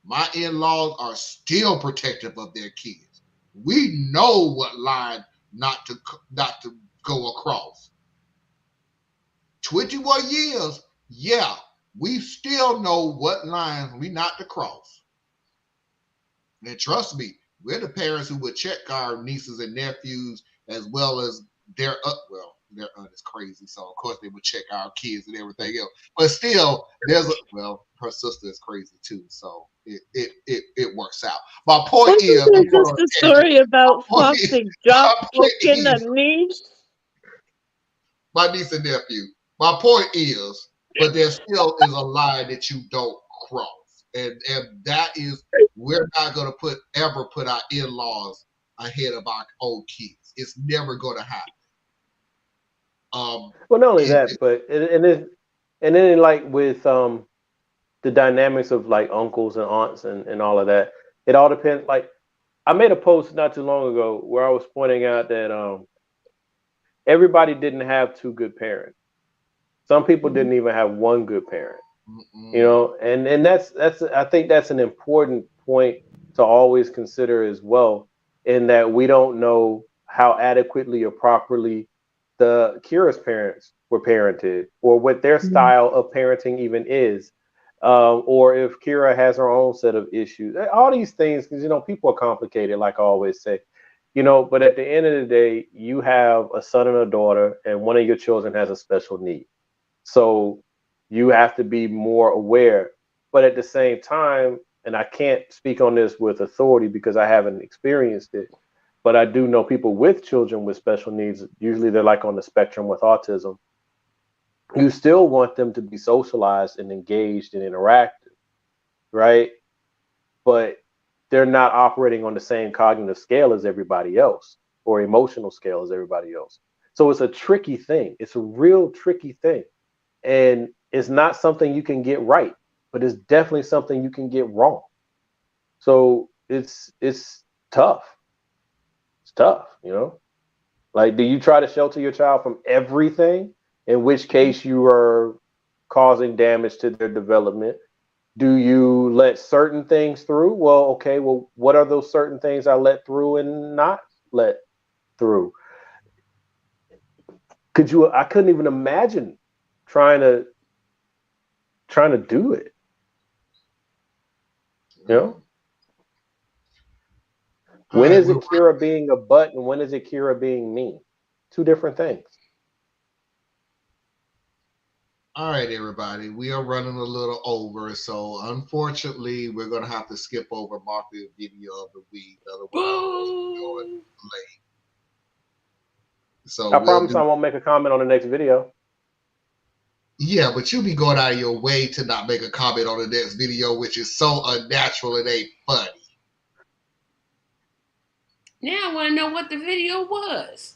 Speaker 2: My in-laws are still protective of their kids. We know what line not to go across. 21 years, yeah, we still know what lines we not to cross. And trust me, we're the parents who would check our nieces and nephews as well as their aunt is crazy, so of course they would check our kids and everything else. But still, her sister is crazy too, so it works out. My point is,
Speaker 3: just a story about Foxy job poking a niece.
Speaker 2: My niece and nephew. My point is, but there still is a line that you don't cross, and that is, we're not going to ever put our in-laws ahead of our own kids. It's never going to happen.
Speaker 6: Well, not only that, but and then like with the dynamics of like uncles and aunts and all of that, it all depends. Like I made a post not too long ago where I was pointing out that everybody didn't have two good parents. Some people didn't even have one good parent. And that's I think that's an important point to always consider as well, in that we don't know how adequately or properly the Kira's parents were parented, or what their style of parenting even is, or if Kira has her own set of issues. All these things, because people are complicated, like I always say. But at the end of the day, you have a son and a daughter, and one of your children has a special need. So you have to be more aware. But at the same time, and I can't speak on this with authority because I haven't experienced it, but I do know people with children with special needs. Usually they're like on the spectrum with autism. you still want them to be socialized and engaged and interactive, right? But they're not operating on the same cognitive scale as everybody else or emotional scale as everybody else. So it's a tricky thing. It's a real tricky thing. And it's not something you can get right, but it's definitely something you can get wrong. So it's tough. It's tough, you know? Like, do you try to shelter your child from everything? In which case you are causing damage to their development. Do you let certain things through? Well, okay, well, what are those certain things I let through and not let through? I couldn't even imagine trying to do it. You know? When is it Kira being a butt and when is it Kira being mean? Two different things.
Speaker 2: All right, everybody, we are running a little over, so unfortunately, we're gonna have to skip over Martha's video of the week. Otherwise, we're going late. So
Speaker 6: I promise I won't make a comment on the next video.
Speaker 2: Yeah, but you be going out of your way to not make a comment on the next video, which is so unnatural it ain't funny.
Speaker 4: Now I want to know what the video was.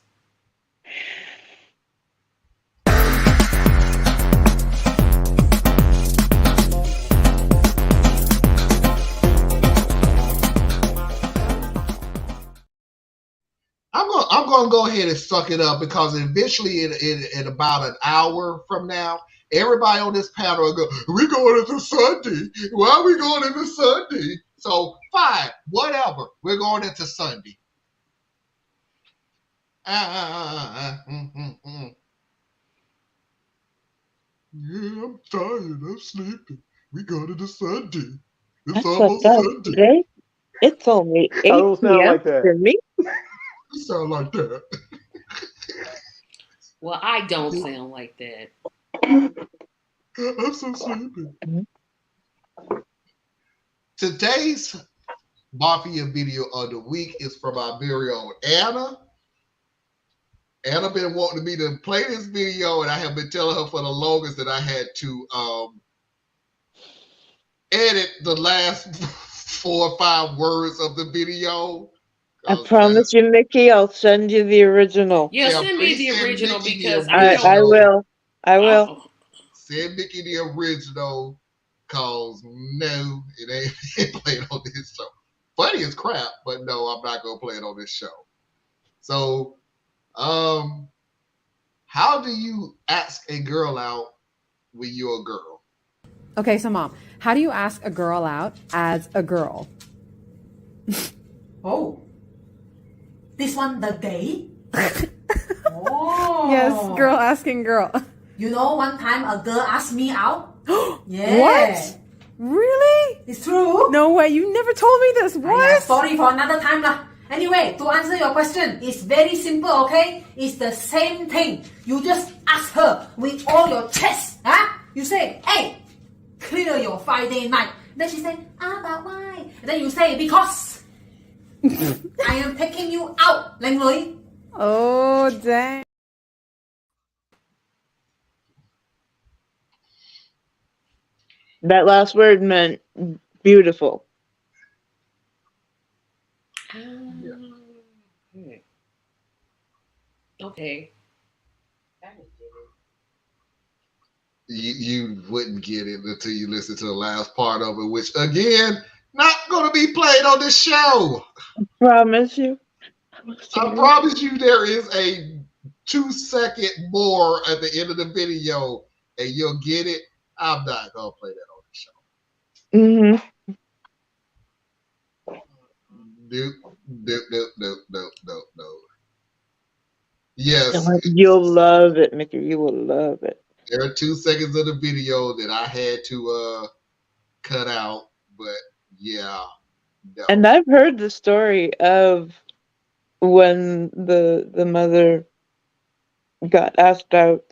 Speaker 2: I'm gonna go ahead and suck it up because eventually in about an hour from now, everybody on this panel will go, we're going into Sunday. Why are we going into Sunday? So fine, whatever. We're going into Sunday. Yeah, I'm tired. I'm sleepy. We going into Sunday. It's almost Sunday.
Speaker 3: Today. It's only 8 p.m.
Speaker 6: Like that.
Speaker 3: For me.
Speaker 2: You sound like that.
Speaker 4: Well, I don't sound like that.
Speaker 2: I'm so sleepy. Today's Mafia video of the week is from our very own Anna. Anna been wanting me to play this video, and I have been telling her for the longest that I had to edit the last 4 or 5 words of the video.
Speaker 3: I promise you, Mickey, I'll send you the original.
Speaker 4: Yeah, send me the original because
Speaker 3: I will.
Speaker 2: Send Mickey the original because no, it ain't played on this show. Funny as crap, but no, I'm not gonna play it on this show. So, how do you ask a girl out when you're a girl?
Speaker 9: Okay, so Mom, how do you ask a girl out as a girl?
Speaker 10: Oh. This one, the day? Oh.
Speaker 9: Yes, girl asking girl.
Speaker 10: You know, one time a girl asked me out. Yeah.
Speaker 9: What? Really?
Speaker 10: It's true.
Speaker 9: No way, you never told me this. What?
Speaker 10: Sorry for another time lah. Anyway, to answer your question, it's very simple, okay? It's the same thing. You just ask her with all your chest. Huh? You say, hey, clear your Friday night. Then she say, but why? And then you say, because I am taking you out, Langley.
Speaker 9: Oh, dang.
Speaker 3: That last word meant beautiful.
Speaker 4: Okay.
Speaker 2: You wouldn't get it until you listen to the last part of it, which again, not going to be played on this show.
Speaker 3: I promise you.
Speaker 2: I promise you there is a 2-second more at the end of the video and you'll get it. I'm not going to play that on the show.
Speaker 3: Mm-hmm.
Speaker 2: No. Yes.
Speaker 3: You'll love it, Mickey. You will love it.
Speaker 2: There are 2 seconds of the video that I had to cut out, but yeah. No.
Speaker 3: And I've heard the story of when the mother got asked out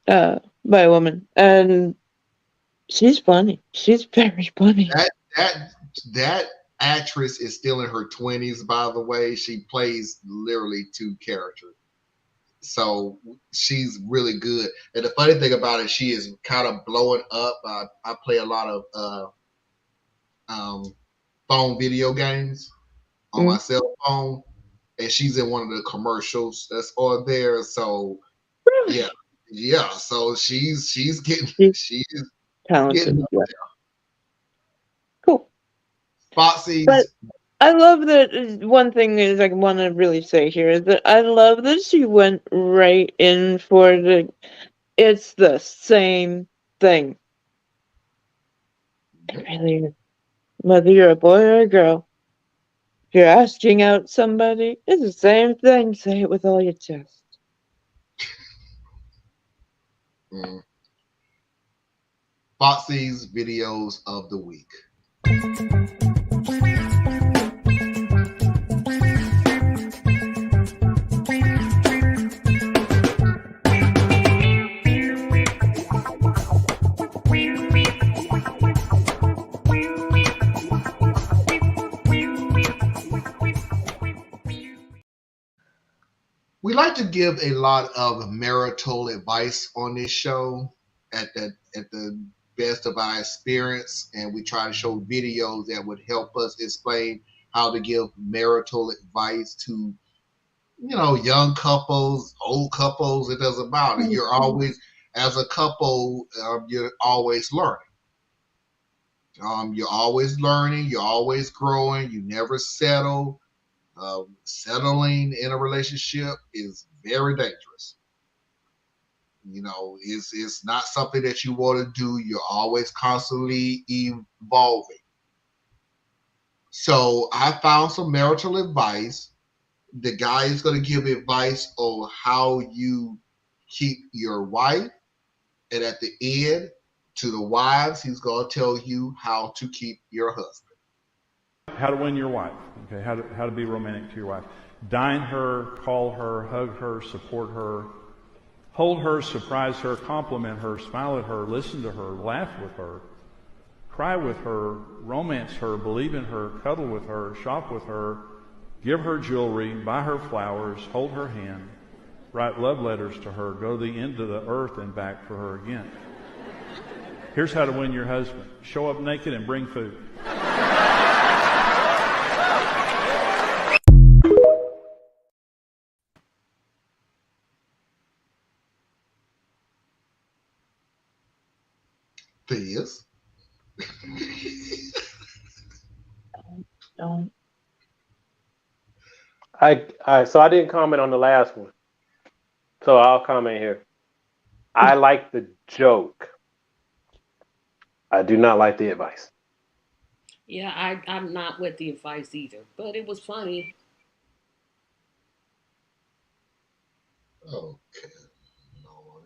Speaker 3: by a woman, and she's funny. She's very funny.
Speaker 2: That actress is still in her 20s, by the way. She plays literally 2 characters. So she's really good. And the funny thing about it, she is kind of blowing up. I play a lot of phone video games on my cell phone, and she's in one of the commercials that's on there. So yeah. So she's getting she's
Speaker 3: Talented.
Speaker 2: getting up
Speaker 3: Yeah.
Speaker 2: there.
Speaker 3: Cool.
Speaker 2: Foxy's.
Speaker 3: But I love that. One thing is I want to really say here is that I love that she went right in for the. It's the same thing. It really is. Whether you're a boy or a girl, if you're asking out somebody, it's the same thing. Say it with all your chest.
Speaker 2: Foxy's videos of the week. We like to give a lot of marital advice on this show at the best of our experience, and we try to show videos that would help us explain how to give marital advice to young couples, old couples. It doesn't matter. You're always, as a couple, you're always learning. You're always learning. You're always growing. You never settle. Settling in a relationship is very dangerous. It's not something that you want to do. You're always constantly evolving. So I found some marital advice. The guy is going to give advice on how you keep your wife, and at the end, to the wives, he's going to tell you how to keep your husband.
Speaker 11: How to win your wife, okay? How to be romantic to your wife. Dine her, call her, hug her, support her, hold her, surprise her, compliment her, smile at her, listen to her, laugh with her, cry with her, romance her, believe in her, cuddle with her, shop with her, give her jewelry, buy her flowers, hold her hand, write love letters to her, go to the end of the earth and back for her again. Here's how to win your husband. Show up naked and bring food.
Speaker 2: Yes.
Speaker 3: Don't.
Speaker 6: So I didn't comment on the last one, so I'll comment here. I like the joke. I do not like the advice.
Speaker 4: Yeah, I'm not with the advice either, but it was funny.
Speaker 2: Okay. Lord.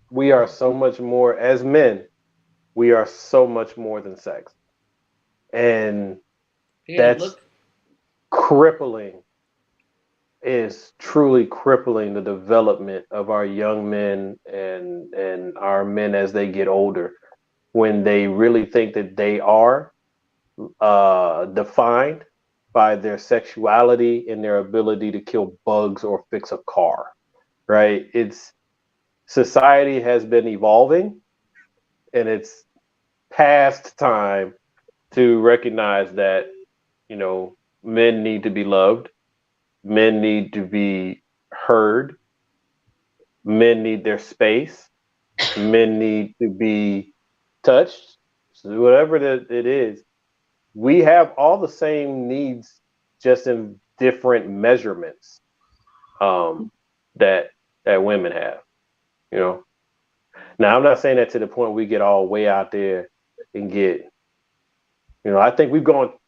Speaker 6: We are so much more, as men, we are so much more than sex. And that's crippling, is truly crippling the development of our young men and our men as they get older, when they really think that they are defined by their sexuality and their ability to kill bugs or fix a car, right? Society has been evolving, and it's past time to recognize that, men need to be loved, men need to be heard, men need their space, men need to be touched. So whatever it is, we have all the same needs, just in different measurements that women have. Now, I'm not saying that to the point we get all way out there and get, I think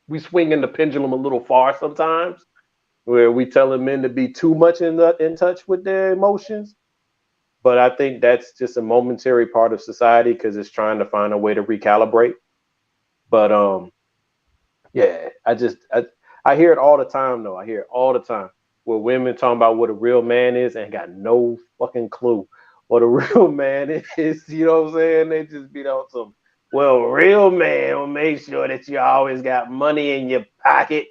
Speaker 6: we swing in the pendulum a little far sometimes, where we telling men to be too much in touch with their emotions. But I think that's just a momentary part of society, because it's trying to find a way to recalibrate. But yeah, I hear it all the time though. I hear it all the time, where women talking about what a real man is and got no fucking clue what a real man is. You know what I'm saying? They just be on some, well, a real man will make sure that you always got money in your pocket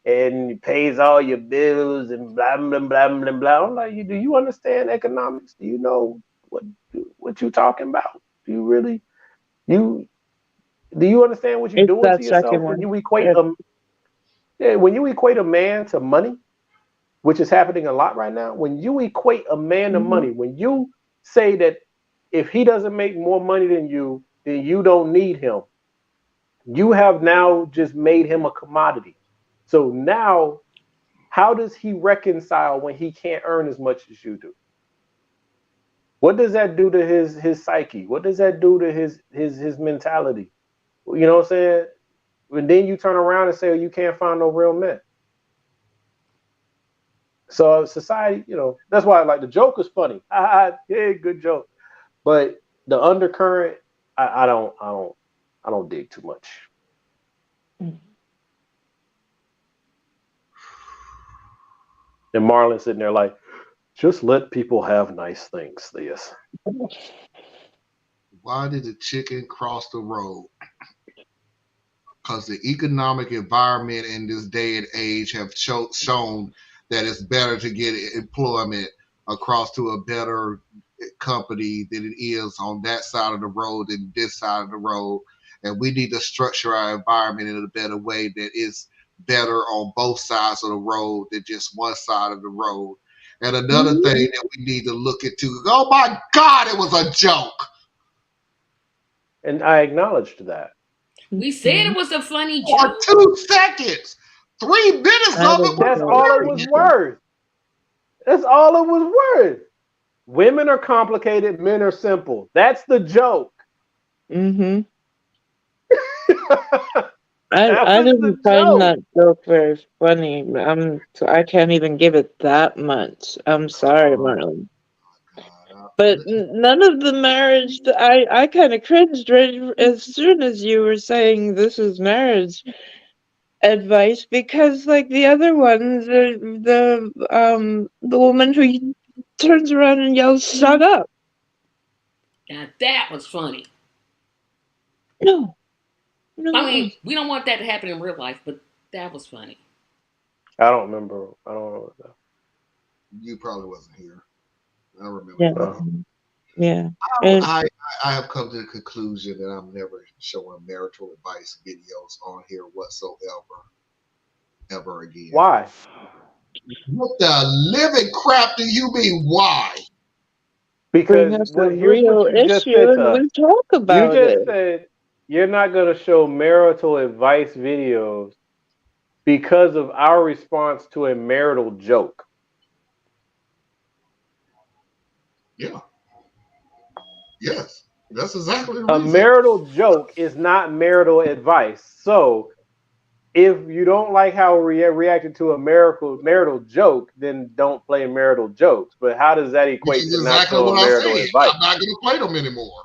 Speaker 6: and pays all your bills and blah blah blah blah blah. I'm like, do you understand economics? Do you know what you talking about? Do you really you do you understand what you're
Speaker 3: It's
Speaker 6: doing to
Speaker 3: that second
Speaker 6: yourself when
Speaker 3: one.
Speaker 6: you equate when you equate a man to money, which is happening a lot right now? When you equate a man to
Speaker 3: Mhm.
Speaker 6: money, when you say that if he doesn't make more money than you, then you don't need him. You have now just made him a commodity. So now, how does he reconcile when he can't earn as much as you do? What does that do to his psyche? What does that do to his mentality? You know what I'm saying? And then you turn around and say, oh, you can't find no real men. So society, that's why like the joke is funny. Yeah, good joke. But the undercurrent, I don't dig too much. And Marlon sitting there like, just let people have nice things, Theus.
Speaker 2: Why did the chicken cross the road? Because the economic environment in this day and age have shown that it's better to get employment across to a better company than it is on that side of the road than this side of the road. And we need to structure our environment in a better way that is better on both sides of the road than just one side of the road. And another thing that we need to look into, oh my God, it was a joke.
Speaker 6: And I acknowledged that.
Speaker 4: We said it was a funny
Speaker 2: For
Speaker 4: joke.
Speaker 2: 2 seconds. 3 minutes of it
Speaker 6: That's
Speaker 2: was
Speaker 6: all it was worth. That's all it was worth. Women are complicated, men are simple. That's the joke.
Speaker 3: Mm-hmm.
Speaker 6: That
Speaker 3: I
Speaker 6: was the
Speaker 3: didn't find
Speaker 6: joke.
Speaker 3: that joke very funny. So I can't even give it that much. I'm sorry, Marlon. But none of the marriage, I kind of cringed right as soon as you were saying this is marriage advice, because like the other one, the woman who turns around and yells, "Shut up!"
Speaker 4: Now that was funny.
Speaker 3: No.
Speaker 4: I mean, we don't want that to happen in real life, but that was funny.
Speaker 6: I don't remember. I don't know.
Speaker 2: You probably wasn't here. I remember.
Speaker 3: Yeah. Yeah.
Speaker 2: I have come to the conclusion that I'm never showing marital advice videos on here whatsoever, ever again.
Speaker 6: Why?
Speaker 2: What the living crap do you mean? Why?
Speaker 6: Because
Speaker 3: Bring us a
Speaker 6: here's what
Speaker 3: real
Speaker 6: you just
Speaker 3: issue
Speaker 6: said
Speaker 3: and
Speaker 6: to us.
Speaker 3: we talk
Speaker 6: You
Speaker 3: about
Speaker 6: just
Speaker 3: it.
Speaker 6: said you're not going to show marital advice videos because of our response to a marital joke.
Speaker 2: Yeah. Yes. That's exactly the
Speaker 6: A
Speaker 2: reason.
Speaker 6: marital joke is not marital advice. So if you don't like how we reacted to a marital joke, then don't play marital jokes. But how does that
Speaker 2: Which
Speaker 6: equate
Speaker 2: is
Speaker 6: to not
Speaker 2: exactly
Speaker 6: showing
Speaker 2: what I
Speaker 6: marital
Speaker 2: said.
Speaker 6: advice?
Speaker 2: I'm not going to play them anymore.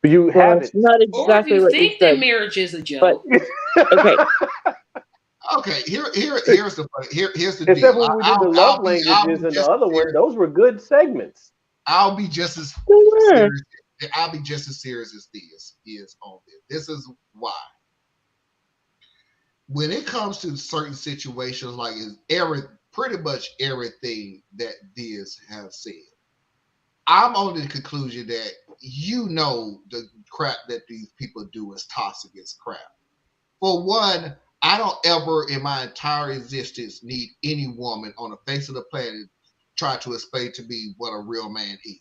Speaker 6: You
Speaker 3: Well,
Speaker 6: haven't.
Speaker 3: it's not
Speaker 4: Or if
Speaker 3: exactly
Speaker 4: you
Speaker 3: what you
Speaker 4: think that
Speaker 3: said,
Speaker 4: marriage is a
Speaker 3: but
Speaker 4: joke.
Speaker 3: okay.
Speaker 2: Okay, here's the
Speaker 6: Except
Speaker 2: deal.
Speaker 6: when we did the love languages and the other one, those were good segments.
Speaker 2: I'll be just as
Speaker 3: Sure.
Speaker 2: serious. I'll be just as serious as this is on this. This is why. When it comes to certain situations, like pretty much everything that Diaz has said, I'm on the conclusion that the crap that these people do is toxic as crap. For one, I don't ever in my entire existence need any woman on the face of the planet try to explain to me what a real man is.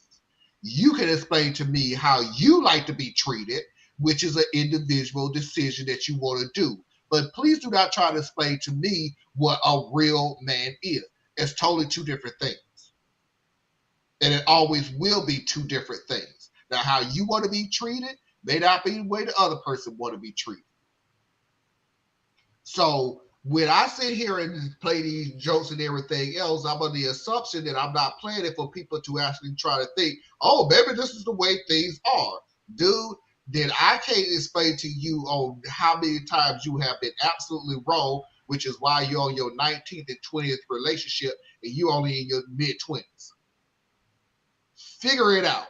Speaker 2: You can explain to me how you like to be treated, which is an individual decision that you want to do. But please do not try to explain to me what a real man is. It's totally two different things. And it always will be two different things. Now, how you want to be treated may not be the way the other person want to be treated. So when I sit here and play these jokes and everything else, I'm on the assumption that I'm not playing it for people to actually try to think, oh, maybe this is the way things are. Dude, then I can't explain to you on how many times you have been absolutely wrong, which is why you're on your 19th and 20th relationship and you only in your mid-20s. Figure it out.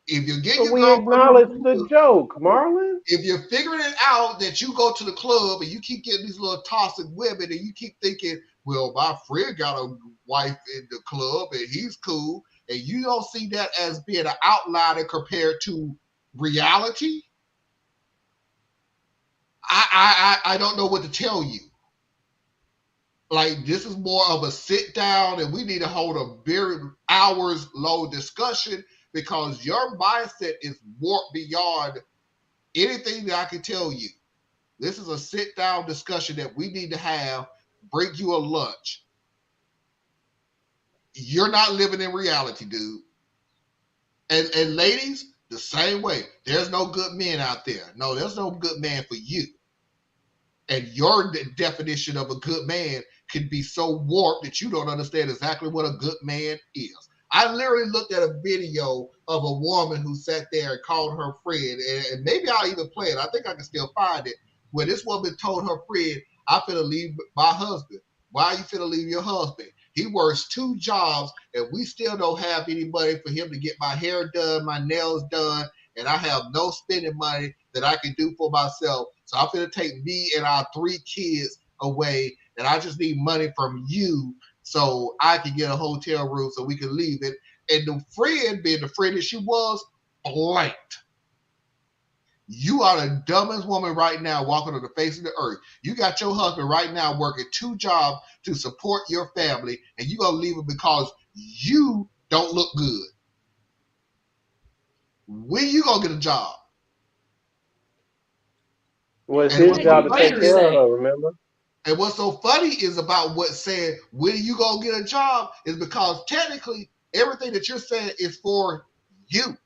Speaker 2: If you're getting
Speaker 6: But
Speaker 2: your
Speaker 6: we
Speaker 2: girlfriend,
Speaker 6: acknowledge the joke, Marlon.
Speaker 2: if you're figuring it out that you go to the club and you keep getting these little toxic women and you keep thinking, well, my friend got a wife in the club and he's cool, and you don't see that as being an outlier compared to reality, I don't know what to tell you. Like, this is more of a sit down, and we need to hold a very hours long discussion because your mindset is warped beyond anything that I can tell you. This is a sit down discussion that we need to have. Bring you a lunch. You're not living in reality, dude. And ladies, the same way. There's no good men out there. No, there's no good man for you. And your definition of a good man can be so warped that you don't understand exactly what a good man is. I literally looked at a video of a woman who sat there and called her friend, and maybe I'll even play it. I think I can still find it. Where this woman told her friend, "I'm finna leave my husband." Why are you finna leave your husband? He works 2 jobs, and we still don't have any money for him to get my hair done, my nails done, and I have no spending money that I can do for myself. So I'm finna take me and our 3 kids away, and I just need money from you so I can get a hotel room so we can leave it. And the friend, being the friend that she was, blanked. You are the dumbest woman right now walking on the face of the earth. You got your husband right now working 2 jobs to support your family, and you gonna leave him because you don't look good. When you gonna get a job?
Speaker 6: Well, it's
Speaker 2: And
Speaker 6: his
Speaker 2: what's
Speaker 6: job
Speaker 2: so
Speaker 6: to
Speaker 2: funny
Speaker 6: take care of
Speaker 2: is,
Speaker 6: her, remember?
Speaker 2: and what's so funny is about what saying when you gonna get a job is because technically everything that you're saying is for you.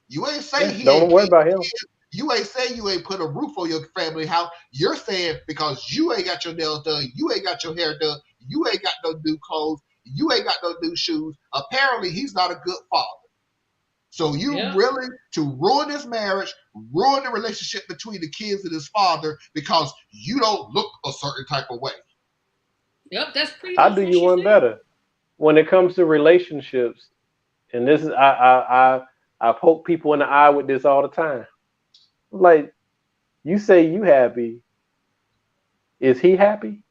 Speaker 2: You ain't say
Speaker 6: Yeah,
Speaker 2: he
Speaker 6: don't
Speaker 2: ain't
Speaker 6: worry
Speaker 2: paid
Speaker 6: about
Speaker 2: your
Speaker 6: him.
Speaker 2: kids. You ain't say you ain't put a roof on your family house. You're saying because you ain't got your nails done, you ain't got your hair done, you ain't got no new clothes, you ain't got no new shoes. Apparently, he's not a good father. So you
Speaker 4: Yep.
Speaker 2: really to ruin this marriage, ruin the relationship between the kids and his father because you don't look a certain type of way.
Speaker 4: Yep, that's pretty
Speaker 6: I'll
Speaker 4: much
Speaker 6: do
Speaker 4: what
Speaker 6: you
Speaker 4: she
Speaker 6: one
Speaker 4: said.
Speaker 6: better. When it comes to relationships, and this is I poke people in the eye with this all the time. Like, you say you happy, is he happy?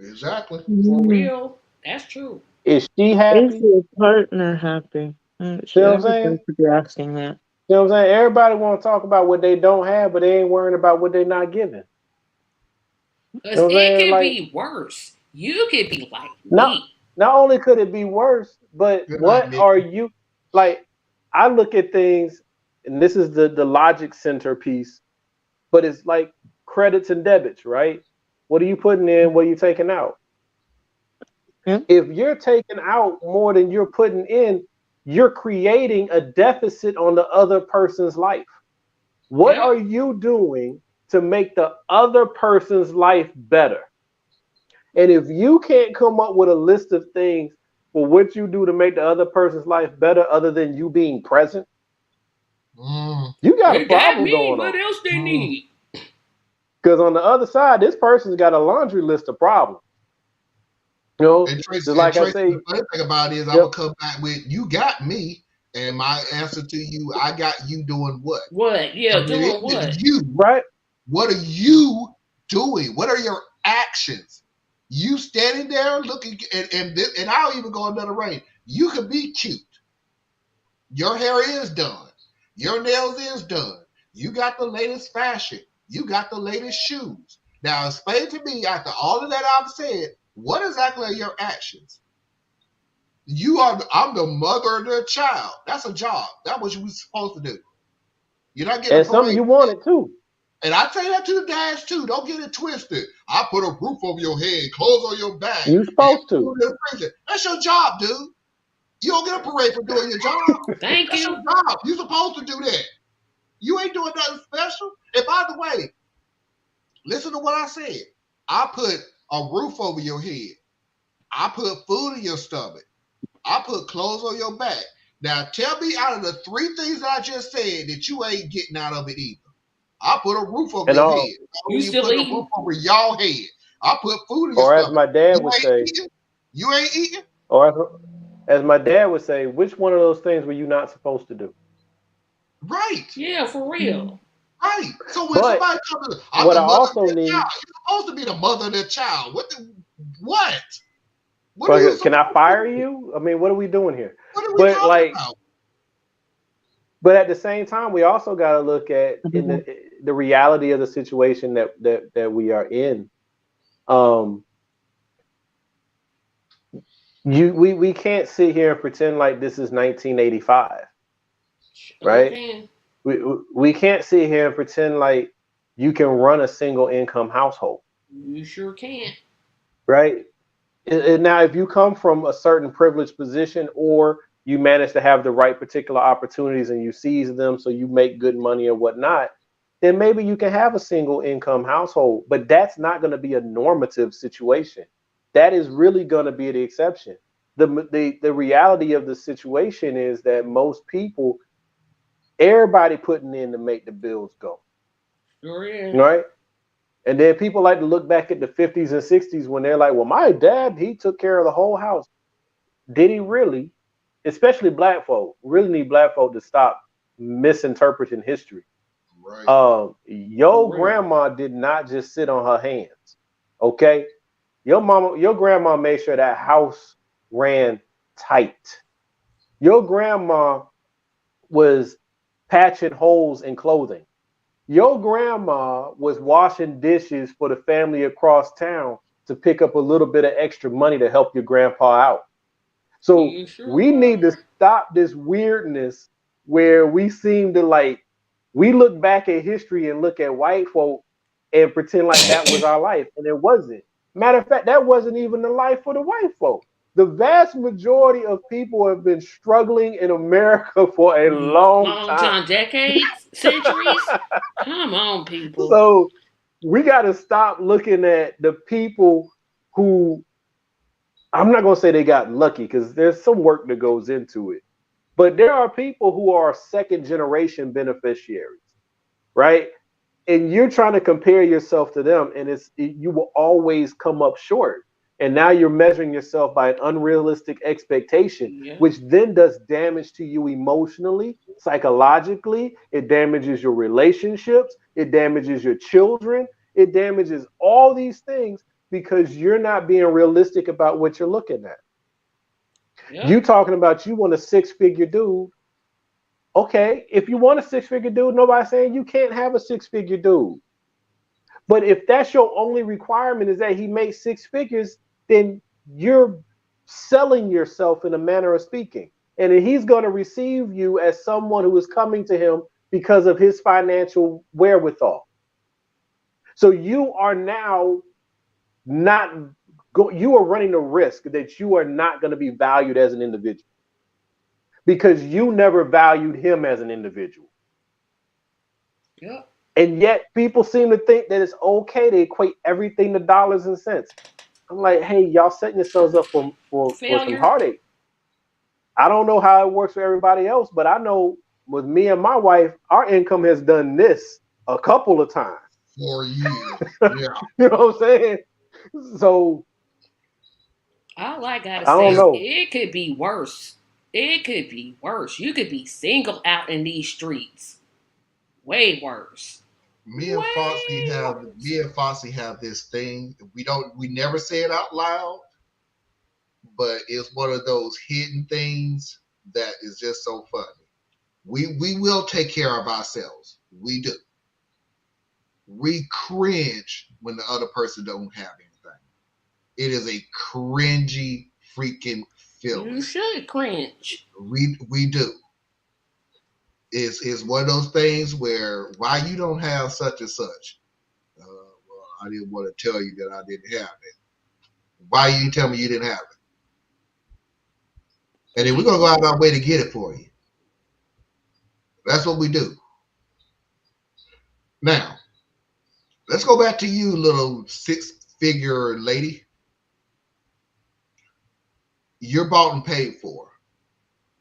Speaker 2: Exactly.
Speaker 4: For
Speaker 3: Mm.
Speaker 4: real. That's true.
Speaker 6: Is she
Speaker 3: Is
Speaker 6: happy?
Speaker 3: your partner happy?
Speaker 6: See what I'm
Speaker 3: Everybody
Speaker 6: saying?
Speaker 3: should be asking that.
Speaker 6: You know what I'm saying? Everybody want to talk about what they don't have, but they ain't worrying about what they not giving. You
Speaker 4: Because
Speaker 6: know what I'm
Speaker 4: it
Speaker 6: saying?
Speaker 4: could
Speaker 6: Like,
Speaker 4: be worse. You could be like
Speaker 6: not
Speaker 4: me.
Speaker 6: not only could it be worse, but
Speaker 2: Good night,
Speaker 6: what
Speaker 2: Nick.
Speaker 6: are you like? I look at things, and this is the logic centerpiece, but it's like credits and debits, right? What are you putting in? What are you taking out?
Speaker 3: Yeah.
Speaker 6: If you're taking out more than you're putting in, you're creating a deficit on the other person's life. What
Speaker 4: Yep.
Speaker 6: are you doing to make the other person's life better? And if you can't come up with a list of things for what you do to make the other person's life better other than you being present,
Speaker 2: Mm,
Speaker 6: you got a
Speaker 4: They got
Speaker 6: problem
Speaker 4: me.
Speaker 6: going
Speaker 4: What
Speaker 6: on.
Speaker 4: else they
Speaker 2: mm.
Speaker 4: need?
Speaker 6: Because on the other side, this person's got a laundry list of problems. You know, just
Speaker 2: And
Speaker 6: like I
Speaker 2: Tracy,
Speaker 6: say,
Speaker 2: the funny thing about it is, I'm
Speaker 6: yep,
Speaker 2: gonna come back with you got me, and my answer to you, I got you doing what?
Speaker 4: What?
Speaker 2: So
Speaker 4: Yeah,
Speaker 2: it
Speaker 4: doing
Speaker 2: is
Speaker 4: what?
Speaker 2: you.
Speaker 6: right?
Speaker 2: What are you doing? What are your actions? You standing there looking, and I'll even go another way. You could be cute. Your hair is done. Your nails is done. You got the latest fashion. You got the latest shoes. Now explain to me after all of that I've said, what exactly are your actions? I'm the mother of their child. That's a job. That's what you were supposed to do. You're not getting a
Speaker 6: And some
Speaker 2: parade.
Speaker 6: you want it too.
Speaker 2: And I say that to the dads too. Don't get it twisted. I put a roof over your head, clothes on your back,
Speaker 6: You
Speaker 2: and
Speaker 6: supposed to.
Speaker 2: food in the freezer. That's your job, dude. You don't get a parade for doing your job.
Speaker 4: Thank
Speaker 2: That's your
Speaker 4: you.
Speaker 2: job. You're supposed to do that. You ain't doing nothing special. And by the way, listen to what I said. I put a roof over your head. I put food in your stomach. I put clothes on your back. Now tell me out of the 3 things that I just said that you ain't getting out of it either. I put a roof over
Speaker 6: And
Speaker 2: your
Speaker 6: all,
Speaker 2: head. I
Speaker 4: You
Speaker 2: don't even
Speaker 4: still
Speaker 2: put a roof
Speaker 4: eating?
Speaker 2: over y'all head. I put food in your
Speaker 6: or as
Speaker 2: stomach.
Speaker 6: my dad
Speaker 2: You
Speaker 6: would
Speaker 2: ain't
Speaker 6: say,
Speaker 2: eating. You ain't eating.
Speaker 6: or as my dad would say, which one of those things were you not supposed to do?
Speaker 2: Right.
Speaker 4: Yeah, for real.
Speaker 2: Right. So when
Speaker 6: But
Speaker 2: somebody comes, I'm
Speaker 6: what
Speaker 2: the
Speaker 6: I
Speaker 2: mother of
Speaker 6: also
Speaker 2: their
Speaker 6: need,
Speaker 2: child. You're supposed to be the mother of their child. What? What are you
Speaker 6: can
Speaker 2: supposed
Speaker 6: I
Speaker 2: to
Speaker 6: fire
Speaker 2: do?
Speaker 6: you? I mean, what are we doing here?
Speaker 2: What are we
Speaker 6: But
Speaker 2: talking
Speaker 6: like,
Speaker 2: about?
Speaker 6: but at the same time, we also got to look at in the reality of the situation that we are in. Um, we can't sit here and pretend like this is 1985, right?
Speaker 4: Okay.
Speaker 6: We can't sit here and pretend like you can run a single income household,
Speaker 4: You sure can.
Speaker 6: right? And now, if you come from a certain privileged position or you manage to have the right particular opportunities and you seize them so you make good money or whatnot, then maybe you can have a single income household. But that's not going to be a normative situation. That is really going to be the exception. The reality of the situation is that most people, everybody putting in to make the bills go,
Speaker 4: Sure is.
Speaker 6: right? And then people like to look back at the 50s and 60s when they're like, well, my dad, he took care of the whole house. Did he really? Especially black folk. Really need black folk to stop misinterpreting history.
Speaker 2: Right.
Speaker 6: Your
Speaker 4: For real.
Speaker 6: grandma did not just sit on her hands. Okay? Your grandma made sure that house ran tight. Your grandma was patching holes in clothing. Your grandma was washing dishes for the family across town to pick up a little bit of extra money to help your grandpa out. So
Speaker 4: You sure
Speaker 6: we need to
Speaker 4: were.
Speaker 6: stop this weirdness where we seem to like we look back at history and look at white folk and pretend like that was our life, and it wasn't. Matter of fact, that wasn't even the life for the white folk. The vast majority of people have been struggling in America for a long
Speaker 4: Long
Speaker 6: time.
Speaker 4: time, decades, centuries. Come on, people.
Speaker 6: So we got to stop looking at the people who, I'm not going to say they got lucky because there's some work that goes into it. But there are people who are second generation beneficiaries, right? And you're trying to compare yourself to them, and you will always come up short. And now you're measuring yourself by an unrealistic expectation,
Speaker 4: Yeah.
Speaker 6: which then does damage to you emotionally, psychologically. It damages your relationships. It damages your children. It damages all these things because you're not being realistic about what you're looking at. You
Speaker 4: Yep.
Speaker 6: talking about you want a six-figure dude. Okay, if you want a six-figure dude, nobody's saying you can't have a six-figure dude. But if that's your only requirement is that he makes six figures, then you're selling yourself in a manner of speaking. And he's going to receive you as someone who is coming to him because of his financial wherewithal. So you are now not you are running the risk that you are not going to be valued as an individual because you never valued him as an individual.
Speaker 4: Yep.
Speaker 6: And yet people seem to think that it's okay to equate everything to dollars and cents. I'm like, hey, y'all setting yourselves up for some
Speaker 4: Failure.
Speaker 6: heartache. I don't know how it works for everybody else, but I know with me and my wife, our income has done this a couple of times.
Speaker 2: 4 years. Yeah.
Speaker 6: You know what I'm saying? So
Speaker 4: All I gotta
Speaker 6: I
Speaker 4: say
Speaker 6: don't
Speaker 4: is
Speaker 6: know.
Speaker 4: it could be worse. It could be worse. You could be single out in these streets. Way worse.
Speaker 2: Me and Foxy
Speaker 4: Way
Speaker 2: have
Speaker 4: worse.
Speaker 2: me and Foxy have this thing. We never say it out loud, but it's one of those hidden things that is just so funny. We will take care of ourselves. We do. We cringe when the other person don't have anything. It is a cringy freaking feeling.
Speaker 4: You should cringe.
Speaker 2: We do. It's one of those things where why you don't have such and such. Well, I didn't want to tell you that I didn't have it. Why you didn't tell me you didn't have it? And then we're gonna go out our way to get it for you. That's what we do. Now, let's go back to you, little six-figure lady. You're bought and paid for.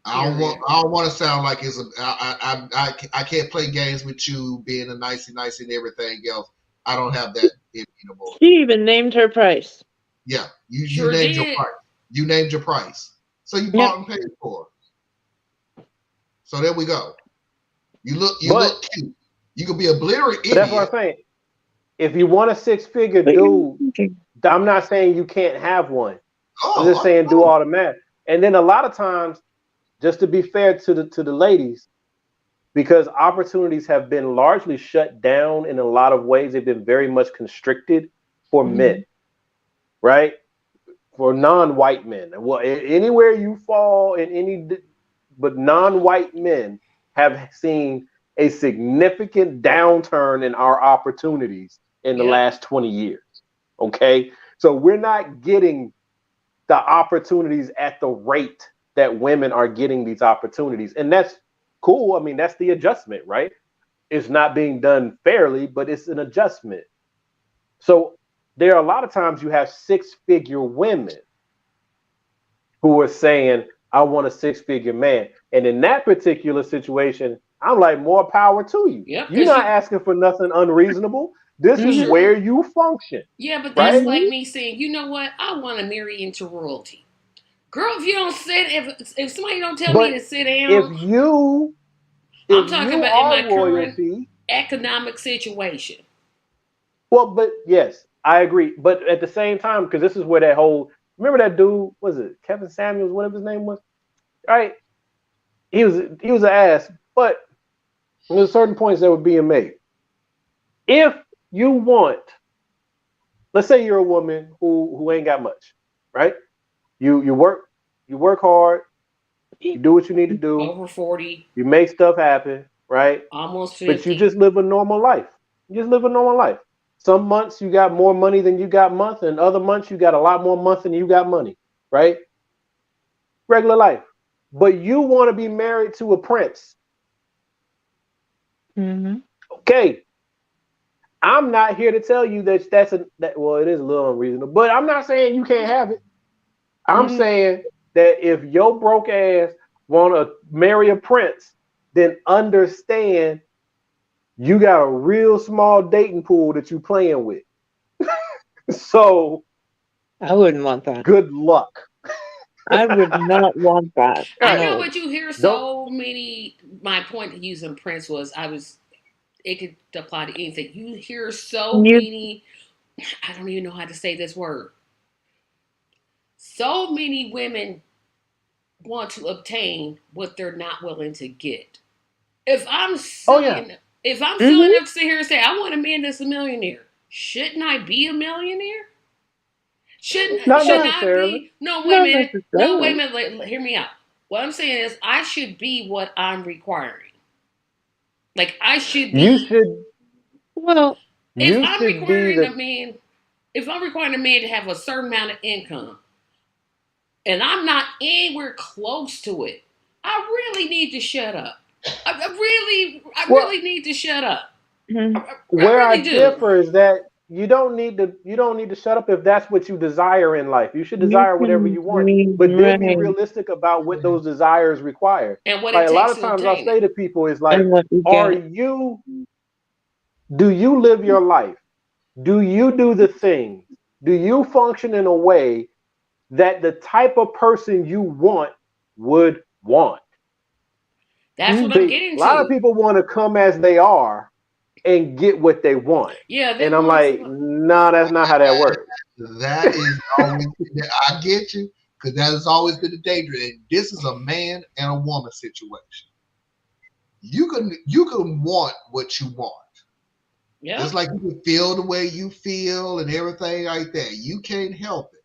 Speaker 4: Period.
Speaker 2: I don't want to sound like it's I can't play games with you being a nicey and everything else. I don't have that in me no more.
Speaker 3: She even named her price.
Speaker 2: Yeah, you
Speaker 4: Sure
Speaker 2: named your
Speaker 4: did.
Speaker 2: price. You named your price. So you
Speaker 3: Yep.
Speaker 2: bought and paid for. So there we go. You look
Speaker 6: But
Speaker 2: cute. You could be a blurry
Speaker 6: that's what
Speaker 2: idiot.
Speaker 6: I'm saying. If you want a 6-figure dude, I'm not saying you can't have one. I'm just saying do all the math. And then a lot of times, just to be fair to the ladies, because opportunities have been largely shut down in a lot of ways, they've been very much constricted for men, right? For non-white men. Well, anywhere you fall in any, but non-white men have seen a significant downturn in our opportunities in the last 20 years. Okay, so we're not getting the opportunities at the rate that women are getting these opportunities, and that's cool. I mean, that's the adjustment, right? It's not being done fairly, but it's an adjustment. So there are a lot of times you have 6-figure women who are saying, I want a 6-figure man. And in that particular situation, I'm like, more power to you.
Speaker 4: Yep,
Speaker 6: You're not asking for nothing unreasonable. This is where you function.
Speaker 4: Yeah, but that's
Speaker 6: right?
Speaker 4: like me saying, you know what? I want to marry into royalty. Girl, if you don't sit, if somebody don't tell me
Speaker 6: But
Speaker 4: to sit
Speaker 6: if
Speaker 4: down,
Speaker 6: you
Speaker 4: I'm talking about in
Speaker 6: are
Speaker 4: my current
Speaker 6: royalty,
Speaker 4: economic situation.
Speaker 6: well, but yes, I agree. But at the same time, because this is where that whole remember that dude, was it Kevin Samuels, whatever his name was? Right? He was an ass, but there's certain points that were being made. If you want, let's say you're a woman who ain't got much, right? You work hard, you do what you need to do,
Speaker 4: Over 40,
Speaker 6: you make stuff happen, right?
Speaker 4: almost
Speaker 6: But you
Speaker 4: 50.
Speaker 6: just live a normal life. You just live a normal life. Some months you got more money than you got month, and other months you got a lot more month than you got money, right? Regular life. But you want to be married to a prince. Okay. I'm not here to tell you that well, it is a little unreasonable, but I'm not saying you can't have it. I'm saying that if your broke ass want to marry a prince, then understand you got a real small dating pool that you playing with. So
Speaker 3: I wouldn't want that.
Speaker 6: good luck.
Speaker 3: I would not want that.
Speaker 4: I know,
Speaker 3: No.
Speaker 4: but you hear
Speaker 6: Don't.
Speaker 4: so many. My point to using Prince was it could apply to anything. You hear so
Speaker 3: You
Speaker 4: many, I don't even know how to say this word. So many women want to obtain what they're not willing to get. If I'm
Speaker 6: Oh yeah.
Speaker 4: silly, if I'm silly enough to sit here and say I want a man that's a millionaire, shouldn't I be a millionaire?
Speaker 6: Not
Speaker 4: Should I
Speaker 6: necessarily.
Speaker 4: be? No, wait a
Speaker 3: not
Speaker 4: minute. No, wait a
Speaker 3: necessarily.
Speaker 4: minute. Hear me out. What I'm saying is I should be what I'm requiring. Like I should
Speaker 6: You
Speaker 4: be.
Speaker 6: should
Speaker 3: Well,
Speaker 4: If
Speaker 6: you
Speaker 4: I'm
Speaker 6: should be
Speaker 4: requiring
Speaker 6: the
Speaker 4: a man, if I'm requiring a man to have a certain amount of income, and I'm not anywhere close to it, I really need to shut up. I
Speaker 6: well.
Speaker 4: really need to shut up.
Speaker 3: mhm.
Speaker 4: I
Speaker 6: Where I
Speaker 4: really do.
Speaker 6: differ is that you don't need to shut up if that's what you desire in life. You should
Speaker 3: You
Speaker 6: desire whatever
Speaker 3: can
Speaker 6: you want,
Speaker 3: be
Speaker 6: but then be
Speaker 3: right
Speaker 6: realistic about what those desires require.
Speaker 4: And what it
Speaker 6: Like a lot
Speaker 4: takes
Speaker 6: of
Speaker 4: to
Speaker 6: times I'll
Speaker 4: obtain
Speaker 6: say
Speaker 4: it.
Speaker 6: to people is like,
Speaker 3: and what you
Speaker 6: are
Speaker 3: get.
Speaker 6: you do you live your life? Do you do the things? Do you function in a way that the type of person you want would want?
Speaker 4: That's what I'm
Speaker 6: See,
Speaker 4: getting
Speaker 6: a lot of
Speaker 4: to.
Speaker 6: people want to come as they are and get what they want.
Speaker 4: Yeah,
Speaker 6: And
Speaker 4: them
Speaker 6: I'm
Speaker 4: ones.
Speaker 6: like, no, that's not how that works.
Speaker 2: That is always, I get you, because that has always been the danger. And this is a man and a woman situation. You can want what you want.
Speaker 4: Yep.
Speaker 2: Just like you can feel the way you feel and everything like that. You can't help it.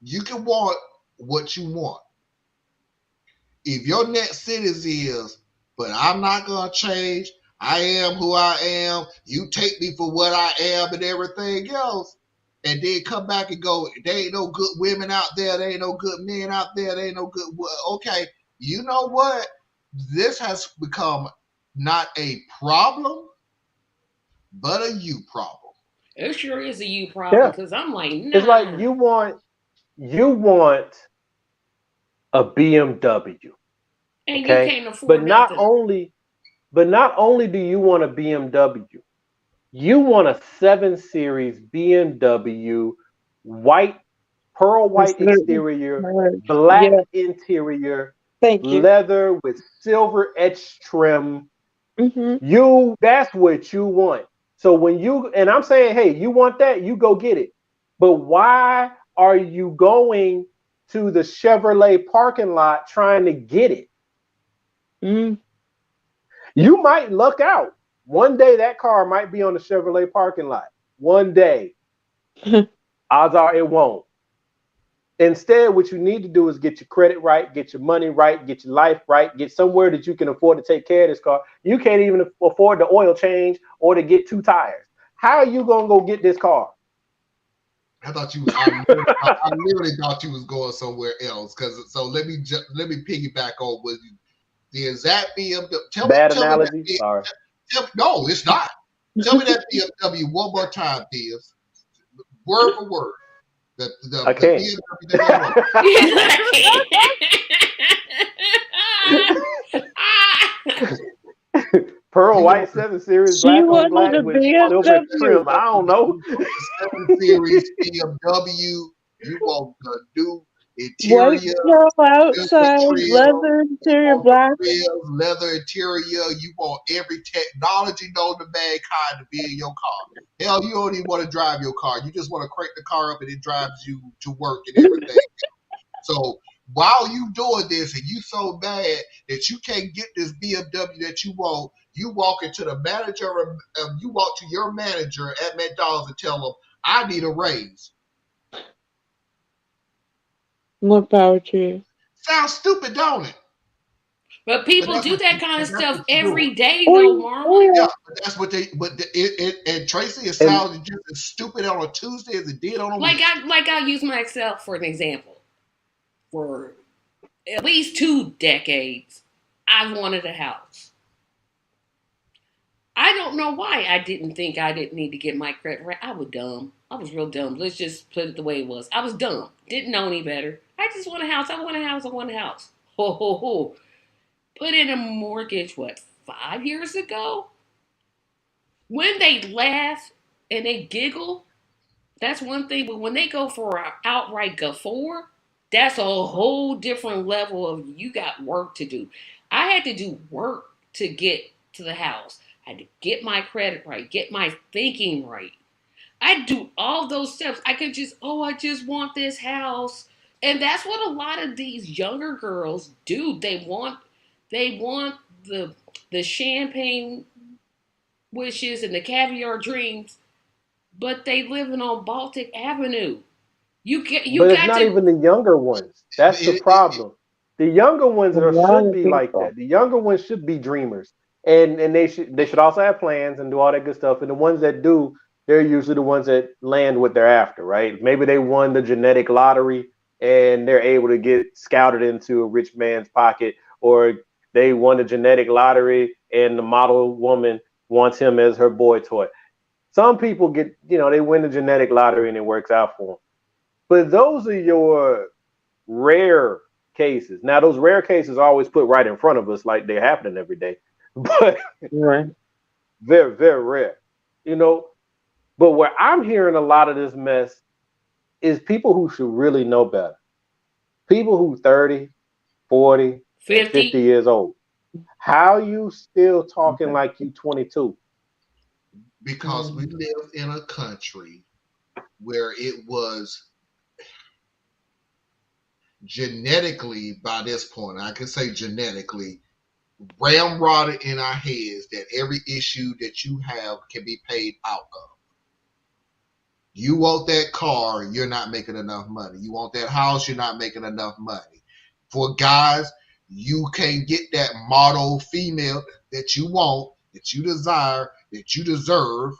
Speaker 2: You can want what you want. If your next sentence is, but I'm not gonna change, I am who I am, you take me for what I am and everything else, and then come back and go, there ain't no good women out there, there ain't no good men out there, there ain't no good, okay, you know what? This has become not a problem, but a you problem.
Speaker 4: It sure is a you problem
Speaker 6: Yeah.
Speaker 4: because I'm like,
Speaker 6: It's like
Speaker 4: nah.
Speaker 6: you want a BMW,
Speaker 4: And you
Speaker 6: okay?
Speaker 4: can't
Speaker 6: But
Speaker 4: afford
Speaker 6: not
Speaker 4: nothing.
Speaker 6: only but not only do you want a BMW, you want a 7 Series BMW, white, pearl white exterior, black
Speaker 3: Yeah,
Speaker 6: interior,
Speaker 3: thank you.
Speaker 6: leather with silver etched trim, That's what you want. So when and I'm saying, hey, you want that, you go get it. But why are you going to the Chevrolet parking lot trying to get it? You might luck out. One day that car might be on the Chevrolet parking lot. One day. Odds are it won't. Instead, what you need to do is get your credit right, get your money right, get your life right, get somewhere that you can afford to take care of this car. You can't even afford the oil change or to get 2 tires. How are you gonna go get this car?
Speaker 2: I thought you. I literally thought you was going somewhere else. So let me piggyback on with you. The exact BMW.
Speaker 6: Bad analogy. Sorry.
Speaker 2: No, it's not. Tell me that BMW one more time, Tibbs. Word for word.
Speaker 6: I can't.
Speaker 2: The
Speaker 6: Pearl white 7 Series, black on black with silver trim. I don't know.
Speaker 2: 7 Series BMW. You want the new interior,
Speaker 3: outside, leather interior, black,
Speaker 2: leather interior. You want every technology known to mankind to be in your car. Hell, you don't even want to drive your car. You just want to crank the car up and it drives you to work and everything. So while you doing this and you so mad that you can't get this BMW that you want, you walk into the manager, you walk to your manager at McDonald's and tell them, I need a raise.
Speaker 3: More power to you.
Speaker 2: Sounds stupid, don't it?
Speaker 4: But people do that kind of stuff every day, though, Marlon.
Speaker 2: Yeah, but that's what they. But and Tracy, it sounds just as stupid on a Tuesday as it did on a week.
Speaker 4: I'll use myself for an example. For at least 2 decades, I've wanted a house. I don't know why I didn't think I didn't need to get my credit right. I was dumb. I was real dumb. Let's just put it the way it was. I was dumb. Didn't know any better. I just want a house. I want a house. I want a house. Ho, ho, ho. Put in a mortgage, 5 years ago? When they laugh and they giggle, that's one thing. But when they go for an outright guffaw, that's a whole different level of you got work to do. I had to do work to get to the house. I had to get my credit right, get my thinking right. I do all those steps. I could I just want this house. And that's what a lot of these younger girls do. They want the champagne wishes and the caviar dreams, but they living on Baltic Avenue.
Speaker 6: But it's not even the younger ones. That's the problem. The younger ones should be like that. The younger ones should be dreamers, and they should also have plans and do all that good stuff. And the ones that do, they're usually the ones that land what they're after, right? Maybe they won the genetic lottery and they're able to get scouted into a rich man's pocket, or they won the genetic lottery and the model woman wants him as her boy toy. Some people get, they win the genetic lottery and it works out for them. But those are your rare cases. Now, those rare cases are always put right in front of us like they're happening every day. But
Speaker 3: right.
Speaker 6: Very, very rare. But where I'm hearing a lot of this mess is people who should really know better. People who 30, 40, 50 years old. How you still talking like you 22?
Speaker 2: Because we live in a country where it was genetically, by this point, I can say genetically, ramrodded in our heads that every issue that you have can be paid out of. You want that car, you're not making enough money. You want that house, you're not making enough money. For guys, you can't get that model female that you want, that you desire, that you deserve,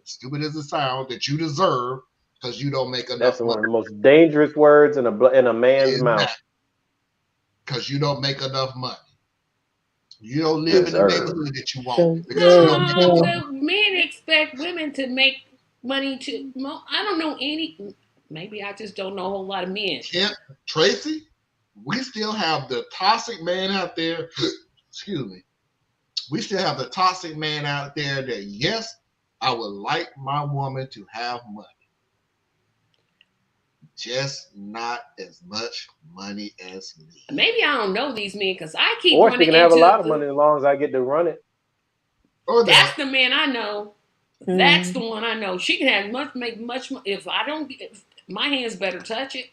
Speaker 2: as stupid as it sounds, that you deserve, because you don't make enough
Speaker 6: That's
Speaker 2: money.
Speaker 6: One of the most dangerous words in a man's mouth.
Speaker 2: Because you don't make enough money. You don't live in the neighborhood that you want.
Speaker 4: The men expect women to make money too. I don't know any. Maybe I just don't know a whole lot of men.
Speaker 2: Tracy, we still have the toxic man out there. Excuse me. We still have the toxic man out there that, yes, I would like my woman to have money. Just not as much money as me.
Speaker 4: Maybe I don't know these men because I keep
Speaker 6: or
Speaker 4: running
Speaker 6: she can have a lot of money as long as I get to run it.
Speaker 2: Or
Speaker 4: That's
Speaker 2: that.
Speaker 4: the man I know. That's the one I know. She can have make much. If I don't, if my hands better touch it.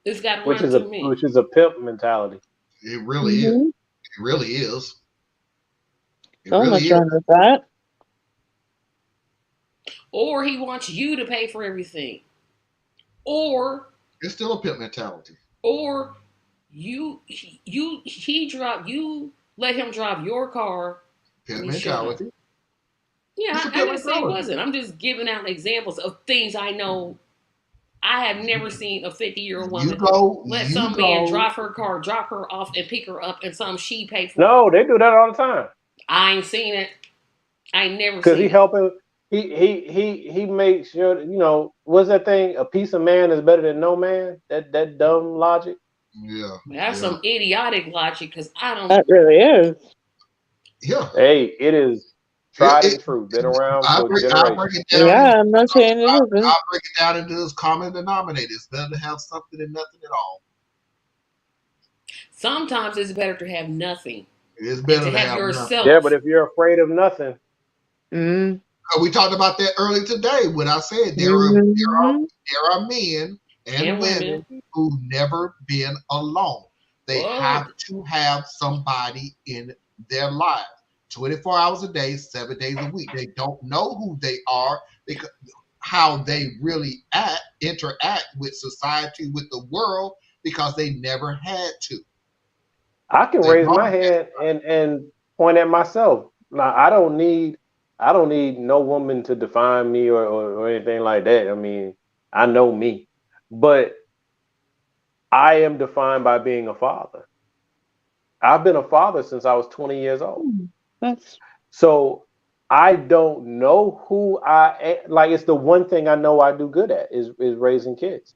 Speaker 4: It's got to run through me.
Speaker 6: which is a pimp mentality.
Speaker 2: It really is. It really is. It
Speaker 3: So
Speaker 2: really
Speaker 3: much
Speaker 2: is.
Speaker 3: wrong with that.
Speaker 4: Or he wants you to pay for everything. Or
Speaker 2: It's still a pimp mentality.
Speaker 4: Or you let him drive your car.
Speaker 2: Pimp mentality.
Speaker 4: Yeah,
Speaker 2: It's a
Speaker 4: I
Speaker 2: pimp
Speaker 4: didn't say it
Speaker 2: mentality.
Speaker 4: wasn't. I'm just giving out examples of things I know. I have never seen a 50-year-old woman let some man drive her car, drop her off, and pick her up, and some she paid for.
Speaker 6: No, they do that all the time.
Speaker 4: I ain't seen it. I ain't never
Speaker 6: Because
Speaker 4: seen
Speaker 6: he
Speaker 4: it.
Speaker 6: helping. He makes sure, what's that thing? A piece of man is better than no man. That dumb logic.
Speaker 2: Yeah.
Speaker 4: That's some idiotic logic because I don't.
Speaker 3: That really is.
Speaker 2: Yeah.
Speaker 6: Hey, it is tried and true. Been around for generations.
Speaker 2: break it down.
Speaker 3: Yeah, I'm not saying it isn't.
Speaker 2: I'll break it down into this common denominator. It's better to have something than nothing at all.
Speaker 4: Sometimes it's better to have nothing.
Speaker 2: It is better
Speaker 4: to have yourself.
Speaker 6: Nothing. Yeah, but if you're afraid of nothing.
Speaker 2: We talked about that earlier today when I said there are men and women who've never been alone. They have to have somebody in their lives 24 hours a day, 7 days a week. They don't know who they are, because how they really interact with society, with the world, because they never had to.
Speaker 6: I can raise my hand and point at myself. Now, I don't need no woman to define me or anything like that. I mean, I know me, but I am defined by being a father. I've been a father since I was 20 years old. So I don't know who I am. Like, it's the one thing I know I do good at is raising kids.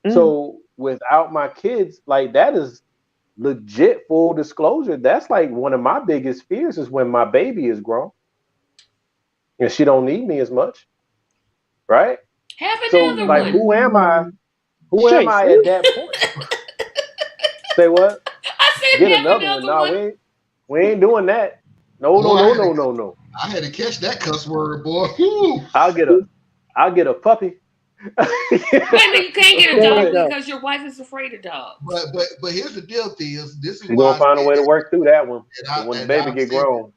Speaker 6: So without my kids, like, that is legit, full disclosure. That's like one of my biggest fears is when my baby is grown and she don't need me as much, right?
Speaker 4: Have
Speaker 6: another
Speaker 4: one.
Speaker 6: Who am I? Who am I at that point? Say what?
Speaker 4: I said
Speaker 6: Get
Speaker 4: have
Speaker 6: another one. No, we ain't doing that. No.
Speaker 2: I had to catch that cuss word, boy.
Speaker 6: I'll get a puppy.
Speaker 4: Wait a minute, you can't get a dog because your wife is afraid of dogs.
Speaker 2: But here's the deal, is this is
Speaker 6: You're gonna find a way to work through that one. When the baby get grown.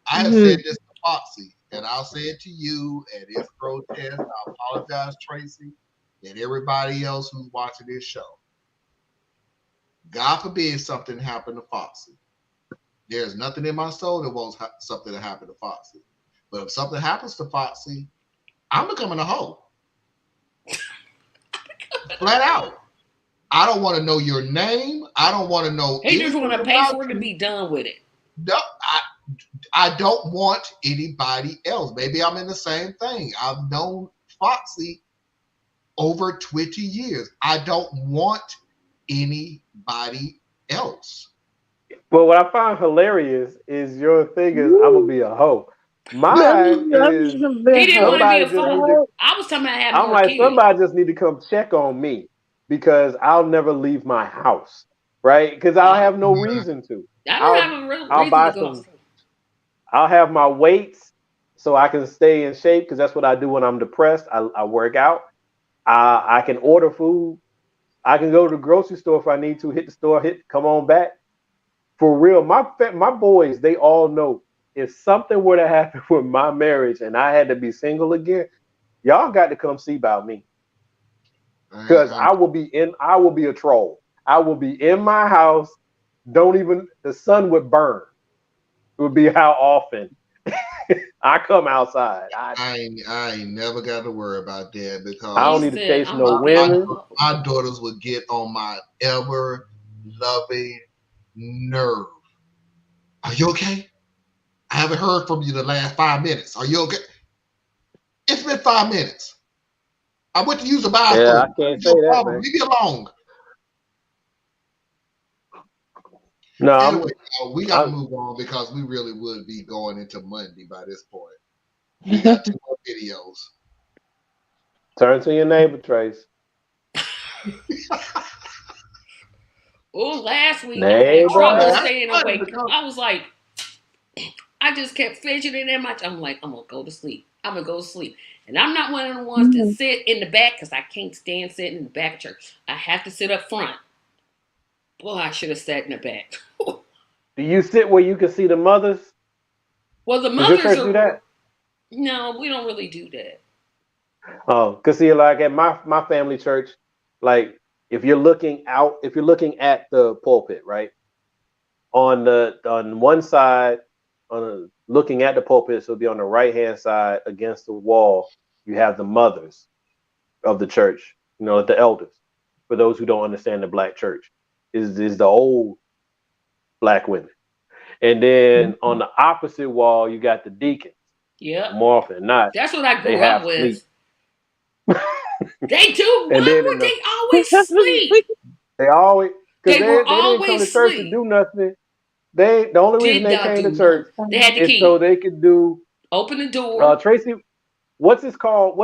Speaker 2: I have said this to Foxy, and I'll say it to you, and it's protest. I apologize, Tracy, and everybody else who's watching this show. God forbid something happened to Foxy. There's nothing in my soul that wants something to happen to Foxy. But if something happens to Foxy, I'm becoming a hoe. Flat out. I don't want to know your name. I don't want to know.
Speaker 4: He just want to pay for it to be done with it.
Speaker 2: No, I don't want anybody else. Maybe I'm in the same thing. I've known Foxy over 20 years. I don't want anybody else.
Speaker 6: Well, what I find hilarious is your thing is I'm gonna be a hoe. Mine is
Speaker 4: he didn't want to be a hoe. I was talking about having
Speaker 6: I'm
Speaker 4: more
Speaker 6: like,
Speaker 4: kids.
Speaker 6: somebody just need to come check on me because I'll never leave my house, right? Because I'll have no reason to.
Speaker 4: I don't have a real
Speaker 6: I'll
Speaker 4: reason
Speaker 6: buy
Speaker 4: to go.
Speaker 6: I'll have my weights so I can stay in shape because that's what I do when I'm depressed. I work out. I can order food. I can go to the grocery store if I need to. Hit the store. Come on back. For real, my boys, they all know if something were to happen with my marriage and I had to be single again, y'all got to come see about me. Because I will be a troll. I will be in my house. The sun would burn. It would be how often I come outside.
Speaker 2: I ain't never got to worry about that because
Speaker 6: I don't need to chase no women.
Speaker 2: My daughters would get on my ever loving nerve. Are you okay? I haven't heard from you the last 5 minutes. Are you okay? It's been 5 minutes. I went to use the bathroom.
Speaker 6: Yeah, I can't say that, man.
Speaker 2: Leave me alone.
Speaker 6: No,
Speaker 2: anyway, we got to move on because we really would be going into Monday by this point. We got 2 more videos.
Speaker 6: Turn to your neighbor, Trace.
Speaker 4: Oh, last week I had trouble staying awake. I was like, I just kept fidgeting in my. I'm like, I'm gonna go to sleep. I'm gonna go to sleep. And I'm not one of the ones that sit in the back because I can't stand sitting in the back of church. I have to sit up front. Boy, I should have sat in the back.
Speaker 6: Do you sit where you can see the mothers?
Speaker 4: Well, the
Speaker 6: Does your
Speaker 4: mothers
Speaker 6: church
Speaker 4: are.
Speaker 6: do that?
Speaker 4: No, we don't really do that.
Speaker 6: Oh, cause see, like at my family church, like if you're looking at the pulpit, right, on one side, looking at the pulpit, so it'll be on the right hand side against the wall. You have the mothers of the church, the elders. For those who don't understand the black church, is the old black women, and then on the opposite wall you got the deacons.
Speaker 4: Yeah.
Speaker 6: More often than not,
Speaker 4: That's what I grew
Speaker 6: they
Speaker 4: up
Speaker 6: have
Speaker 4: with.
Speaker 6: sleep.
Speaker 4: They do.
Speaker 6: And
Speaker 4: Why
Speaker 6: then
Speaker 4: would they always sleep?
Speaker 6: They always, because
Speaker 4: They
Speaker 6: they
Speaker 4: were
Speaker 6: didn't come to
Speaker 4: always
Speaker 6: church to
Speaker 4: sleep.
Speaker 6: do nothing. The only reason
Speaker 4: Did
Speaker 6: they
Speaker 4: not
Speaker 6: came
Speaker 4: do
Speaker 6: to church
Speaker 4: nothing. They had the
Speaker 6: is
Speaker 4: key.
Speaker 6: so they could do.
Speaker 4: Open the door.
Speaker 6: Tracy, what's it called?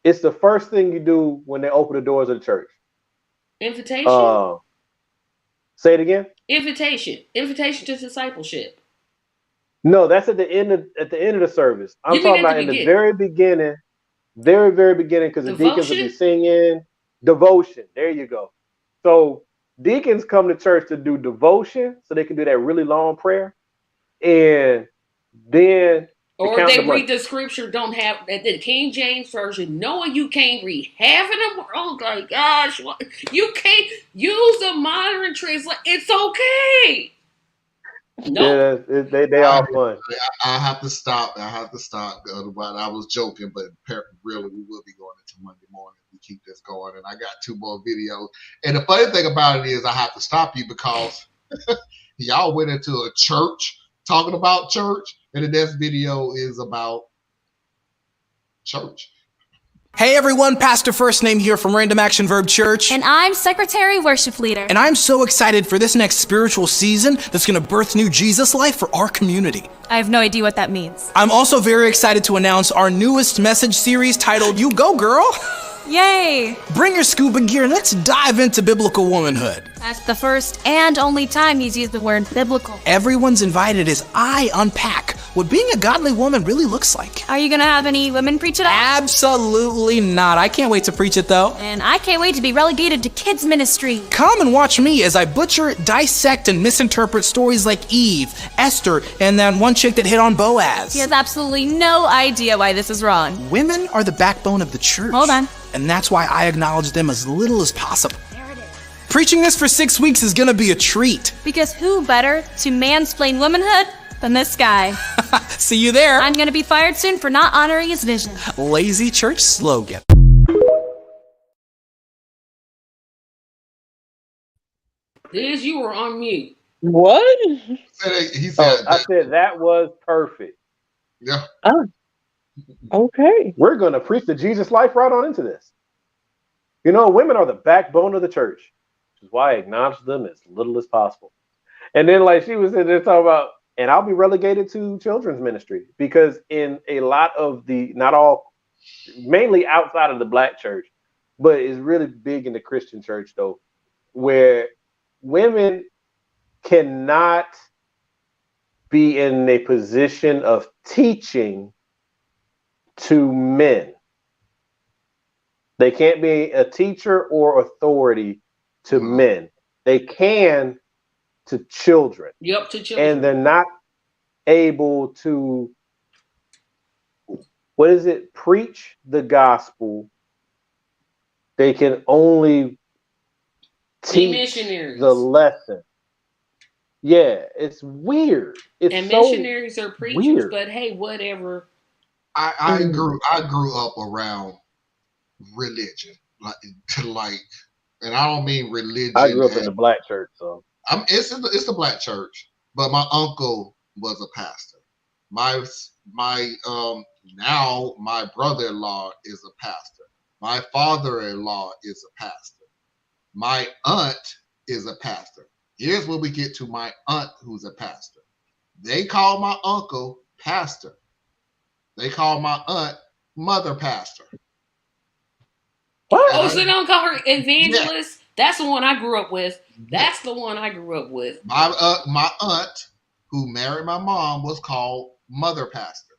Speaker 6: It's the first thing you do when they open the doors of the church.
Speaker 4: Invitation.
Speaker 6: Say it again.
Speaker 4: Invitation to discipleship.
Speaker 6: No, that's at the end of the service. I'm talking about in the very beginning, very beginning, because the deacons will be singing devotion. There you go. So deacons come to church to do devotion, so they can do that really long prayer, and then
Speaker 4: or they read the scripture. Don't have the King James version, knowing you can't read half of them. Oh my gosh, you can't use a modern translation. It's okay.
Speaker 6: No, they are fun.
Speaker 2: I have to stop. But I was joking, but really, we will be going into Monday morning if we keep this going. And I got 2 more videos. And the funny thing about it is, I have to stop you because y'all went into a church talking about church, and the next video is about church.
Speaker 12: Hey everyone, Pastor First Name here from Random Action Verb Church.
Speaker 13: And I'm Secretary Worship Leader.
Speaker 12: And I'm so excited for this next spiritual season that's going to birth new Jesus life for our community.
Speaker 13: I have no idea what that means.
Speaker 12: I'm also very excited to announce our newest message series titled You Go Girl.
Speaker 13: Yay!
Speaker 12: Bring your scuba gear and let's dive into biblical womanhood.
Speaker 13: That's the first and only time he's used the word biblical.
Speaker 12: Everyone's invited as I unpack what being a godly woman really looks like.
Speaker 13: Are you gonna have any women preach it out?
Speaker 12: Absolutely not. I can't wait to preach it though.
Speaker 13: And I can't wait to be relegated to kids ministry.
Speaker 12: Come and watch me as I butcher, dissect, and misinterpret stories like Eve, Esther, and that one chick that hit on Boaz.
Speaker 13: He has absolutely no idea why this is wrong.
Speaker 12: Women are the backbone of the church.
Speaker 13: Hold on.
Speaker 12: And that's why I acknowledge them as little as possible. There it is. Preaching this for 6 weeks is gonna be a treat.
Speaker 13: Because who better to mansplain womanhood than this guy?
Speaker 12: See you there.
Speaker 13: I'm gonna be fired soon for not honoring his vision.
Speaker 12: Lazy church slogan.
Speaker 4: Liz, you were on mute.
Speaker 3: What?
Speaker 2: He said,
Speaker 6: I said that was perfect.
Speaker 2: Yeah.
Speaker 3: Oh. Okay.
Speaker 6: We're going to preach the Jesus life right on into this. Women are the backbone of the church, which is why I acknowledge them as little as possible. And then, like she was in there talking about, and I'll be relegated to children's ministry because in a lot of not all, mainly outside of the black church, but it's really big in the Christian church though, where women cannot be in a position of teaching to men. They can't be a teacher or authority to men. They can to children.
Speaker 4: Yep, to children.
Speaker 6: And they're not able to, preach the gospel. They can only teach the lesson. Yeah, it's weird.
Speaker 4: And missionaries are preachers, weird. But hey, whatever.
Speaker 2: I grew up around religion, like, and I don't mean religion.
Speaker 6: I grew up in the black church, so
Speaker 2: it's the black church. But my uncle was a pastor. Now my brother-in-law is a pastor. My father-in-law is a pastor. My aunt is a pastor. Here's where we get to my aunt, who's a pastor. They call my uncle pastor. They call my aunt mother pastor.
Speaker 4: What? Oh, so they don't call her evangelist? Yeah. That's the one I grew up with. That's the one I grew up with.
Speaker 2: My aunt who married my mom was called Mother Pastor.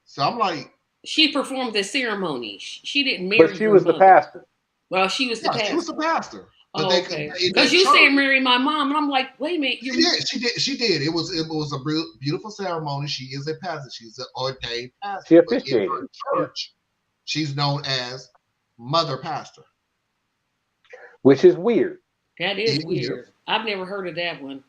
Speaker 2: So I'm like,
Speaker 4: She performed the ceremony. She didn't
Speaker 6: But
Speaker 4: marry
Speaker 6: she
Speaker 4: her
Speaker 6: was the
Speaker 4: mother.
Speaker 6: pastor.
Speaker 4: Well, she was the
Speaker 2: yeah, she was the
Speaker 4: pastor.
Speaker 2: pastor. But
Speaker 4: Oh, okay.
Speaker 2: in
Speaker 4: Because
Speaker 2: that
Speaker 4: you
Speaker 2: church,
Speaker 4: said marry my mom, and I'm like, wait a minute.
Speaker 2: she did. It was a beautiful ceremony. She is a pastor. She's an ordained pastor.
Speaker 6: She
Speaker 2: But in
Speaker 6: officiated.
Speaker 2: her church, she's known as Mother Pastor.
Speaker 6: Which is weird.
Speaker 4: That is weird. I've never heard of that one.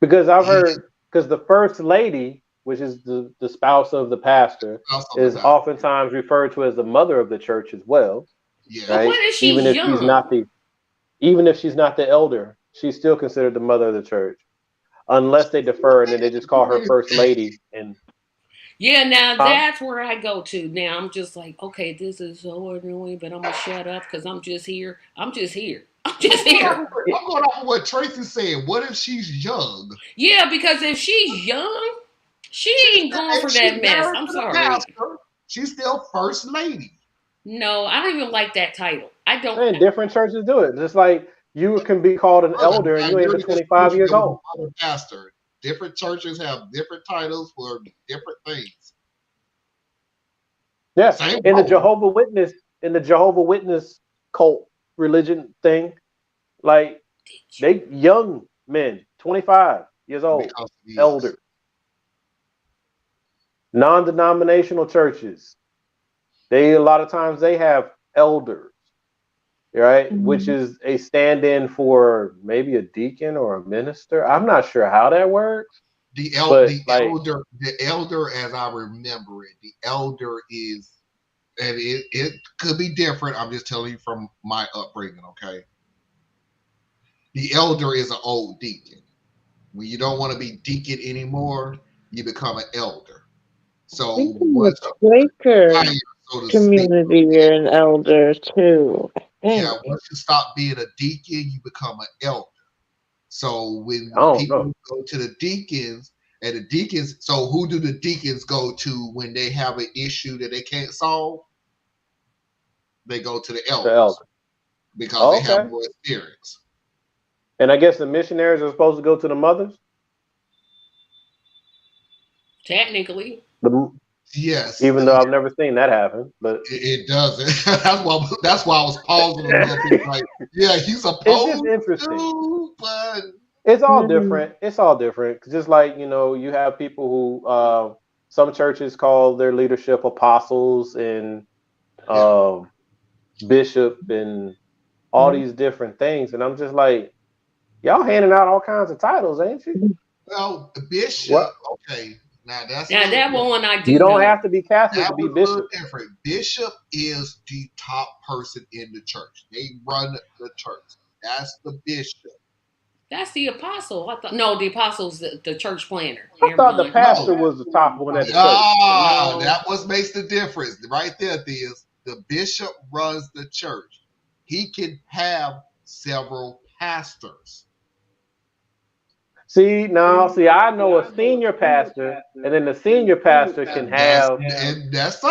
Speaker 6: Because I've heard, because the first lady, which is the spouse of the pastor, is oftentimes referred to as the mother of the church as well.
Speaker 2: Yeah.
Speaker 4: But
Speaker 6: Right?
Speaker 4: what if she's
Speaker 6: even if
Speaker 4: young?
Speaker 6: she's not the elder, she's still considered the mother of the church. Unless they defer and then they just call her first lady. And
Speaker 4: yeah, now that's where I go to. Now I'm just like, okay, this is so annoying, but I'm gonna shut up because I'm just here. I'm just here. I'm
Speaker 2: going off of what Tracy said. What if she's young?
Speaker 4: Yeah, because if she's young, she ain't going for that mess. I'm sorry.
Speaker 2: Pastor, she's still first lady.
Speaker 4: No, I don't even like that title. I don't.
Speaker 6: And different churches do it. Just like you can be called an elder and you ain't even 25 years old.
Speaker 2: Pastor. Different churches have different titles for different things.
Speaker 6: Yeah, in the Jehovah Witness cult religion thing, like they young men, 25 years old, elders. Non-denominational churches, a lot of times they have elders, right? Mm-hmm. Which is a stand-in for maybe a deacon or a minister. I'm not sure how that works.
Speaker 2: The elder, as I remember it, the elder is, and it could be different. I'm just telling you from my upbringing, okay? The elder is an old deacon. When you don't want to be deacon anymore, you become an elder. So
Speaker 3: what's Quaker community, you're an elder too.
Speaker 2: Yeah, once you stop being a deacon, you become an elder. So when people go to the deacons, and the deacons, so who do the deacons go to when they have an issue that they can't solve? They go to the elders because they have more experience.
Speaker 6: And I guess the missionaries are supposed to go to the mothers?
Speaker 4: Technically.
Speaker 2: Yes.
Speaker 6: Even though I've never seen that happen, but
Speaker 2: it doesn't. that's why I was pausing a little bit. Like, yeah, he's supposed
Speaker 6: it's just interesting.
Speaker 2: to, but
Speaker 6: it's all different. It's all different. Just like, you have people who some churches call their leadership apostles and bishop and all these different things, and I'm just like, y'all handing out all kinds of titles, ain't you?
Speaker 2: Well, bishop. Okay. Now
Speaker 4: that one I do.
Speaker 6: You don't have to be Catholic to be bishop.
Speaker 2: Different. Bishop is the top person in the church. They run the church. That's the bishop.
Speaker 4: That's the apostle. I thought the apostle's the church planner.
Speaker 6: I thought the pastor was the top one at the church.
Speaker 2: That what makes the difference right there. Is the bishop runs the church. He can have several pastors.
Speaker 6: I know a senior pastor, and then the senior pastor can have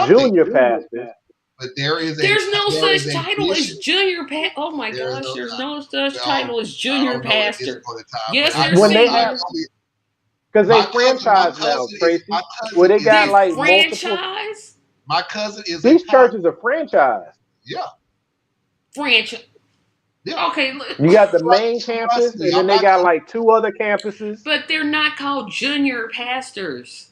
Speaker 6: junior pastors.
Speaker 2: But there's
Speaker 4: no such title as junior pastor. Oh my gosh, there's no such title as junior pastor. Yes, there's
Speaker 6: because they franchise now, Tracy. Where they got like multiple.
Speaker 2: My cousin is.
Speaker 6: These churches are franchised.
Speaker 2: Yeah.
Speaker 4: Franchise. Yeah. Okay.
Speaker 6: You got the main campus, and then they got like 2 other campuses.
Speaker 4: But they're not called junior pastors.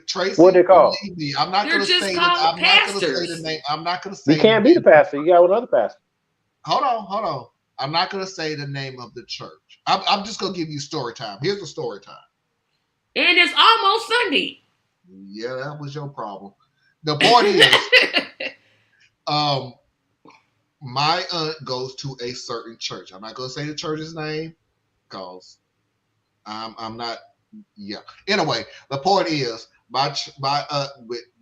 Speaker 2: Tracy,
Speaker 6: what they call?
Speaker 2: Me, I'm not going to say that. I'm not going to say the name. I'm not going to say.
Speaker 6: You can't be the pastor. You got another pastor.
Speaker 2: Hold on. I'm not going to say the name of the church. I'm just going to give you story time. Here's the story time.
Speaker 4: And it's almost Sunday.
Speaker 2: Yeah, that was your problem. The point is, my aunt goes to a certain church. I'm not going to say the church's name because I'm not. Yeah. Anyway, the point is, my aunt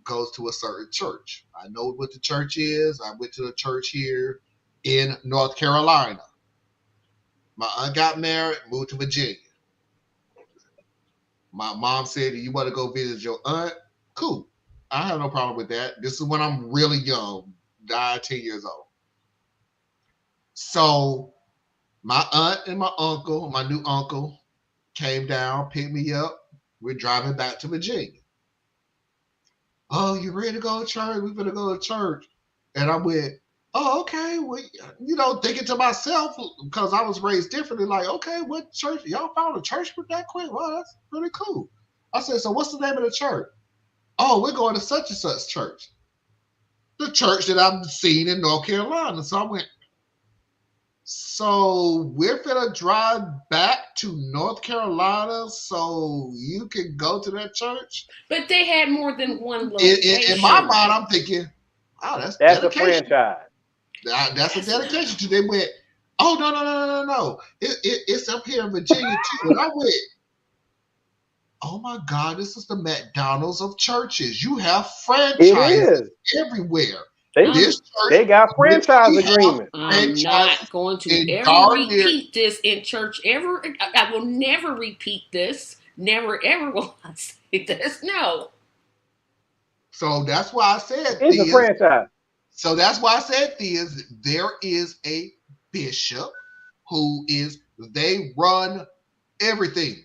Speaker 2: goes to a certain church. I know what the church is. I went to the church here in North Carolina. My aunt got married, moved to Virginia. My mom said, "You want to go visit your aunt? Cool. I have no problem with that. This is when I'm really young, 10 years old." So my aunt and my uncle, my new uncle, came down, picked me up. We're driving back to Virginia. Oh, you ready to go to church? We're gonna go to church. And I went, oh, okay. Well, thinking to myself, because I was raised differently, like, okay, what church? Y'all found a church with that quick? Well, that's really cool. I said, so what's the name of the church? Oh, we're going to such and such church. The church that I've seen in North Carolina. So I went, so we're gonna drive back to North Carolina so you can go to that church?
Speaker 4: But they had more than one location.
Speaker 2: In my mind, I'm thinking, oh, that's
Speaker 6: a franchise.
Speaker 2: That's a dedication to. They went, oh, no. It's up here in Virginia too. And I went, oh my God, this is the McDonald's of churches. You have franchises everywhere.
Speaker 6: They got franchise agreements.
Speaker 4: I'm not going to ever repeat this in church ever. I will never repeat this. Never ever will I say this. No.
Speaker 2: So that's why I said
Speaker 6: it's a franchise.
Speaker 2: So that's why I said there is a bishop they run everything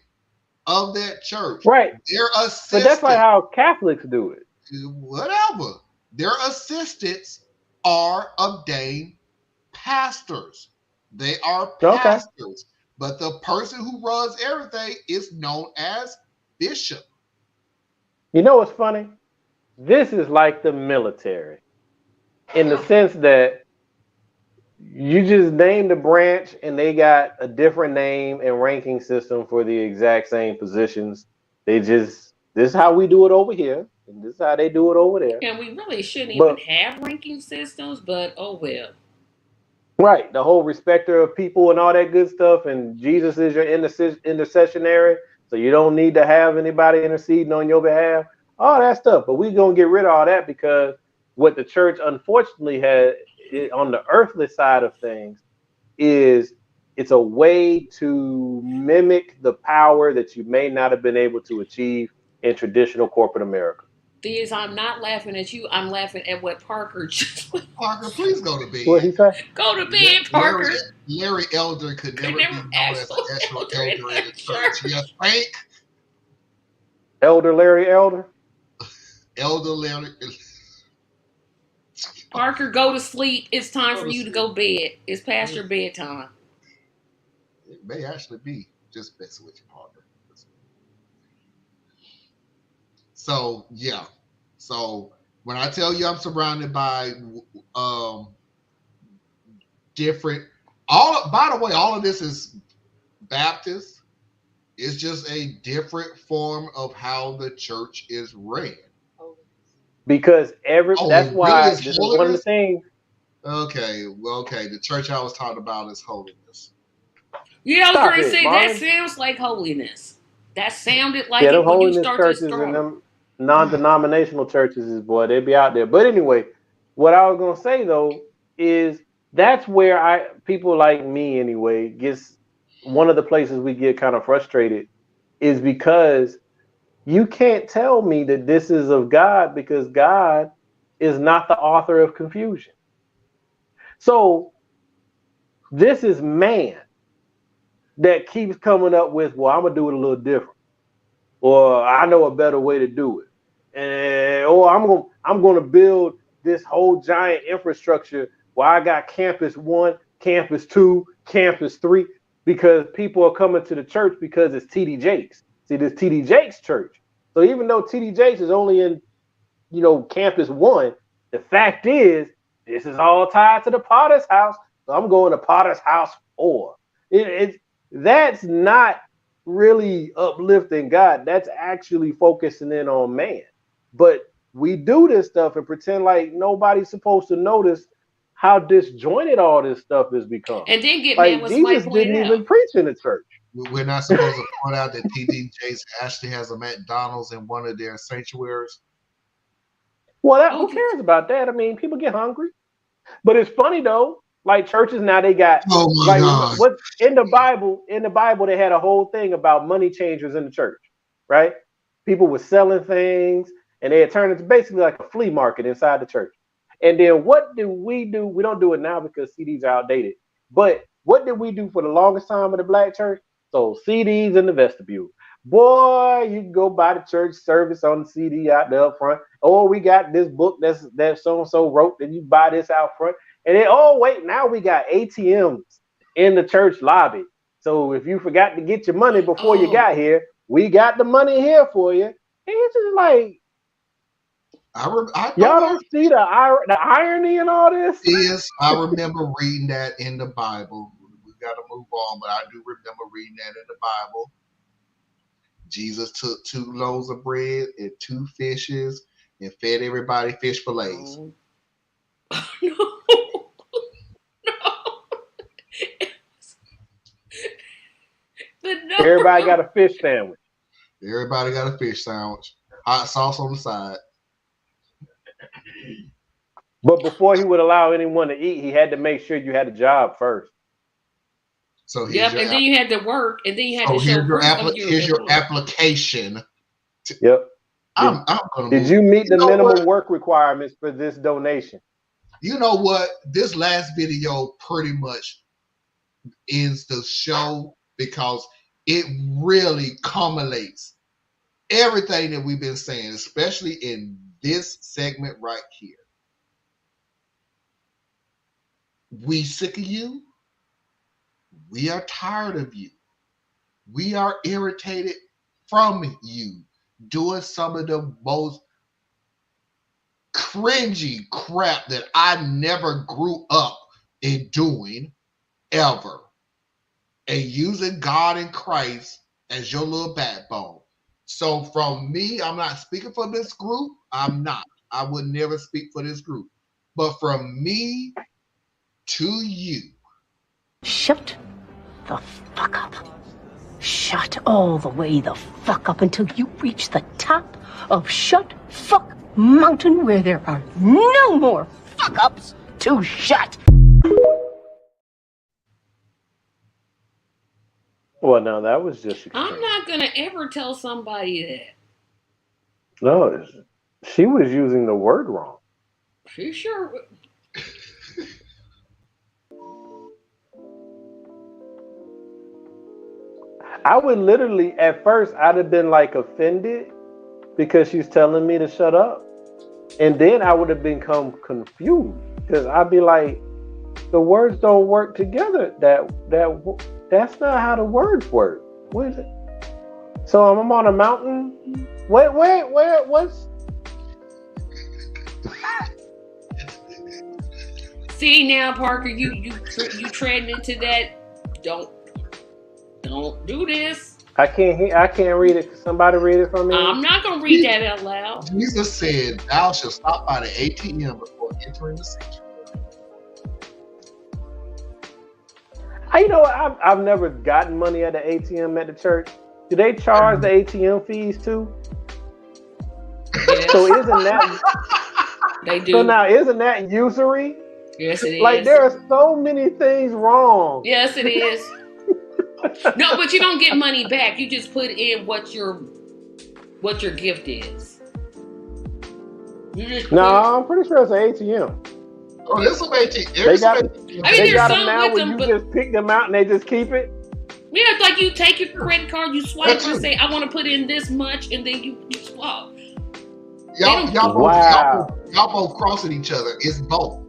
Speaker 2: of that church.
Speaker 6: Right.
Speaker 2: Their assistants.
Speaker 6: But that's like how Catholics do it.
Speaker 2: Whatever. Their assistants are ordained pastors. They are pastors. Okay. But the person who runs everything is known as bishop.
Speaker 6: You know what's funny? This is like the military in the sense that you just named a branch and they got a different name and ranking system for the exact same positions. This is how we do it over here. And this is how they do it over there.
Speaker 4: And we really shouldn't even have ranking systems, but oh well.
Speaker 6: Right. The whole respecter of people and all that good stuff. And Jesus is your intercessionary. So you don't need to have anybody interceding on your behalf. All that stuff. But we're going to get rid of all that because what the church unfortunately had on the earthly side of things is it's a way to mimic the power that you may not have been able to achieve in traditional corporate America.
Speaker 4: I'm not laughing at you. I'm laughing at what Parker just
Speaker 2: Parker, please go to bed.
Speaker 6: What he say?
Speaker 4: Go to bed, Parker.
Speaker 2: Larry Elder could never be known as an actual elder in the church. Yes, Frank.
Speaker 6: Elder Larry Elder?
Speaker 2: Elder Larry.
Speaker 4: Parker, go to sleep. It's time for you to go to bed. It's past your bedtime.
Speaker 2: It may actually be just messing with you, Parker. So, yeah. So, when I tell you I'm surrounded by different... by the way, all of this is Baptist. It's just a different form of how the church is ran.
Speaker 6: Because that's why this is one of the things.
Speaker 2: Okay, well, okay. The church I was talking about is holiness.
Speaker 4: Yeah, I was going to say that sounds like holiness. That sounded like it when you started to
Speaker 6: and them non-denominational churches boy, they be out there. But anyway, what I was going to say though is that's where people like me anyway gets one of the places we get kind of frustrated is because you can't tell me that this is of God because God is not the author of confusion. So this is man that keeps coming up with, well, I'm going to do it a little different. Or I know a better way to do it. Or I'm going to build this whole giant infrastructure where I got campus 1, campus 2, campus 3, because people are coming to the church because it's TD Jakes. See, this TD Jakes church. So even though TD Jakes is only in, campus 1, the fact is this is all tied to the Potter's house. So I'm going to Potter's house 4. That's not really uplifting God. That's actually focusing in on man. But we do this stuff and pretend like nobody's supposed to notice how disjointed all this stuff has become.
Speaker 4: And then get mad when somebody
Speaker 6: Jesus didn't even preach in the church.
Speaker 2: We're not supposed to point out that TD Jakes actually has a McDonald's in one of their sanctuaries.
Speaker 6: Well, who cares about that? I mean, people get hungry. But it's funny though, like churches now they got
Speaker 2: God.
Speaker 6: What in the Bible, they had a whole thing about money changers in the church, right? People were selling things and they had turned into basically like a flea market inside the church. And then what do? We don't do it now because CDs are outdated. But what did we do for the longest time in the black church? sold CDs in the vestibule. Boy, you can go buy the church service on the CD out there up front. Oh, we got this book that so and so wrote. Then you buy this out front. And then, oh wait, now we got ATMs in the church lobby. So if you forgot to get your money before you got here, we got the money here for you. And it's just like, y'all don't see the irony in all this?
Speaker 2: Yes, I remember reading that in the Bible. We got to move on, but I do remember reading that in the Bible. Jesus took 2 loaves of bread and 2 fishes and fed everybody fish fillets.
Speaker 4: No. But no.
Speaker 6: Everybody got a fish sandwich.
Speaker 2: Everybody got a fish sandwich. Hot sauce on the side.
Speaker 6: But before he would allow anyone to eat, he had to make sure you had a job first.
Speaker 2: So
Speaker 4: and then you had to work, and then you had to show
Speaker 2: here's your application.
Speaker 6: Yep.
Speaker 2: Did
Speaker 6: you meet the minimum work requirements for this donation?
Speaker 2: You know what? This last video pretty much ends the show because it really culminates everything that we've been saying, especially in this segment right here. We sick of you. We are tired of you. We are irritated from you doing some of the most cringy crap that I never grew up in doing ever, and using God and Christ as your little backbone. So from me, I'm not speaking for this group. I'm not. I would never speak for this group. But from me to you.
Speaker 14: Shut the fuck up. Shut all the way the fuck up until you reach the top of Shut Fuck Mountain, where there are no more fuck ups to shut.
Speaker 6: Well, no, that was just extreme.
Speaker 4: I'm not gonna ever tell somebody that.
Speaker 6: No, she was using the word wrong.
Speaker 4: She sure.
Speaker 6: I would literally, at first, I'd have been like offended because she's telling me to shut up. And then I would have become confused because I'd be like, the words don't work together. That's not how the words work. What is it? So I'm on a mountain. Wait, what's?
Speaker 4: See now, Parker, you treading into that. Don't do this.
Speaker 6: I can't read it. Can somebody read it for me?
Speaker 4: I'm not gonna read that out loud.
Speaker 2: Jesus said, "Thou shalt stop by the ATM before entering the sanctuary."
Speaker 6: You know what? I've never gotten money at the ATM at the church. Do they charge the ATM fees too?
Speaker 4: Yes.
Speaker 6: So isn't that
Speaker 4: they do?
Speaker 6: So now isn't that usury?
Speaker 4: Yes, it is.
Speaker 6: Like there are so many things wrong.
Speaker 4: Yes, it is. No, but you don't get money back. You just put in what your gift is.
Speaker 6: I'm pretty sure it's an ATM.
Speaker 2: Oh, there's some ATM.
Speaker 6: They got
Speaker 4: there's
Speaker 6: them now where you just pick them out and they just keep it.
Speaker 4: Yeah, it's like you take your credit card, you swipe and say, I want to put in this much, and then you swap.
Speaker 2: Y'all both crossing each other. It's both.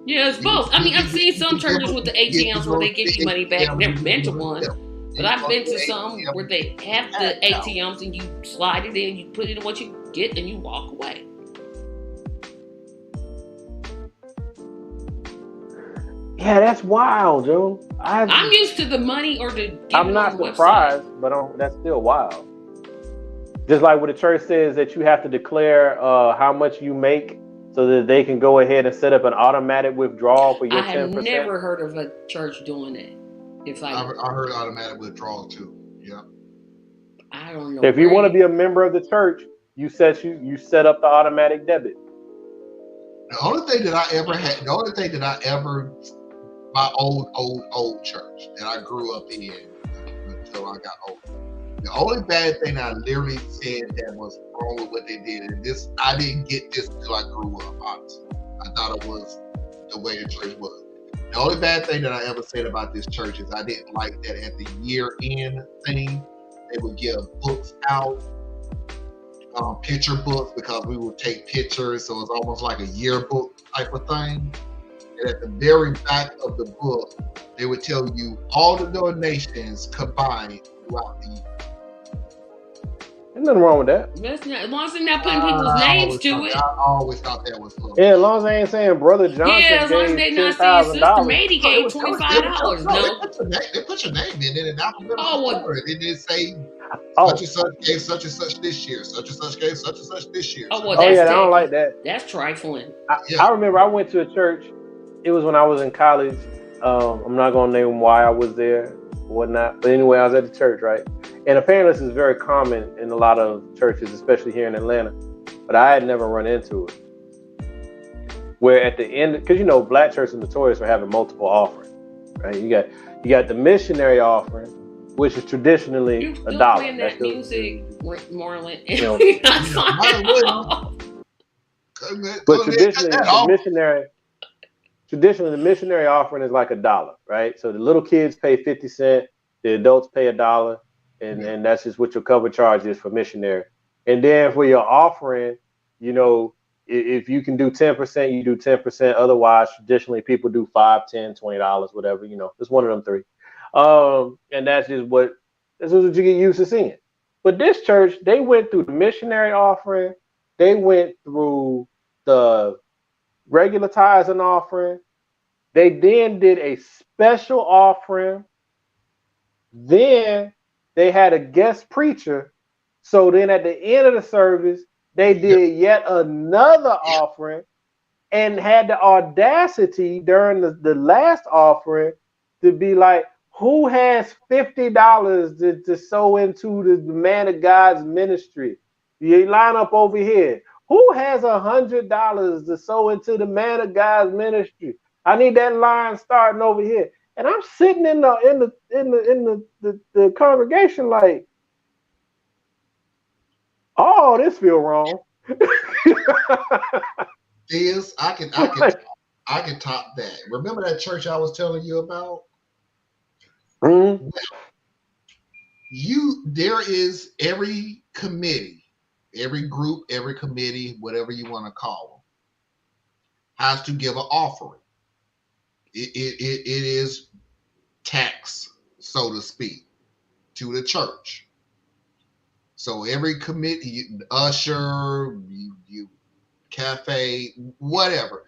Speaker 4: Yeah, it's both. I mean, I've seen some churches with the ATMs where they give you money back. I've never been to one. But I've been to some where they have the ATMs and you slide it in, you put it in what you get, and you walk away.
Speaker 6: Yeah, that's wild, Joe.
Speaker 4: I'm used to the money or the.
Speaker 6: I'm not surprised, but that's still wild. Just like what the church says that you have to declare how much you make so that they can go ahead and set up an automatic withdrawal for your 10%. I have
Speaker 4: never heard of a church doing that. I
Speaker 2: heard automatic withdrawal too. Yeah.
Speaker 4: I don't know.
Speaker 6: If you want to be a member of the church, you set up the automatic debit.
Speaker 2: The only thing that I ever my old church that I grew up in until I got older. The only bad thing I literally said that was wrong with what they did, and I didn't get this until I grew up, honestly. I thought it was the way the church was. The only bad thing that I ever said about this church is I didn't like that at the year-end thing, they would give books out, picture books, because we would take pictures, so it's almost like a yearbook type of thing. And at the very back of the book, they would tell you all the donations combined throughout the year.
Speaker 6: There's nothing wrong with that.
Speaker 4: That's not, as long as they're not putting people's names to it.
Speaker 2: I always thought that was cool.
Speaker 6: Yeah, as long as they ain't saying Brother Johnson
Speaker 4: Yeah, as long as
Speaker 6: gave
Speaker 4: they're not saying Sister
Speaker 6: $10,000.
Speaker 4: Mady gave $25. No.
Speaker 2: They put your name in it in alphabetical order. They did say such and such gave such and such this year, such and such gave such and such this year.
Speaker 4: Oh, well, that's
Speaker 6: I don't like that.
Speaker 4: That's trifling.
Speaker 6: I remember I went to a church. It was when I was in college. I'm not going to name why I was there or whatnot. But anyway, I was at the church, right? And apparently this is very common in a lot of churches, especially here in Atlanta. But I had never run into it. Where at the end, because you know, black churches are notorious for having multiple offerings, right? You got the missionary offering, which is traditionally $1.
Speaker 4: Playing that
Speaker 6: That's
Speaker 4: music, Marlon.
Speaker 6: You know,
Speaker 2: But
Speaker 6: traditionally, the missionary offering is like $1, right? So the little kids pay 50 cents, the adults pay $1, and that's just what your cover charge is for missionary. And then for your offering, you know, if you can do 10%, you do 10%. Otherwise, traditionally, people do $5, $10, $20, whatever. You know, it's one of them three. And that's what you get used to seeing. But this church, they went through the missionary offering, they went through the regular tithes and offering. They then did a special offering. Then they had a guest preacher. So then at the end of the service, they did yet another offering and had the audacity during the last offering to be like, who has $50 to sow into the man of God's ministry? You line up over here. Who has $100 to sow into the man of God's ministry? I need that line starting over here. And I'm sitting in the congregation like, oh, this feel wrong.
Speaker 2: I can top that. Remember that church I was telling you about?
Speaker 6: Mm-hmm.
Speaker 2: There is every committee, every group, every committee, whatever you want to call them, has to give an offering. It is tax, so to speak, to the church. So every committee, usher, you cafe, whatever,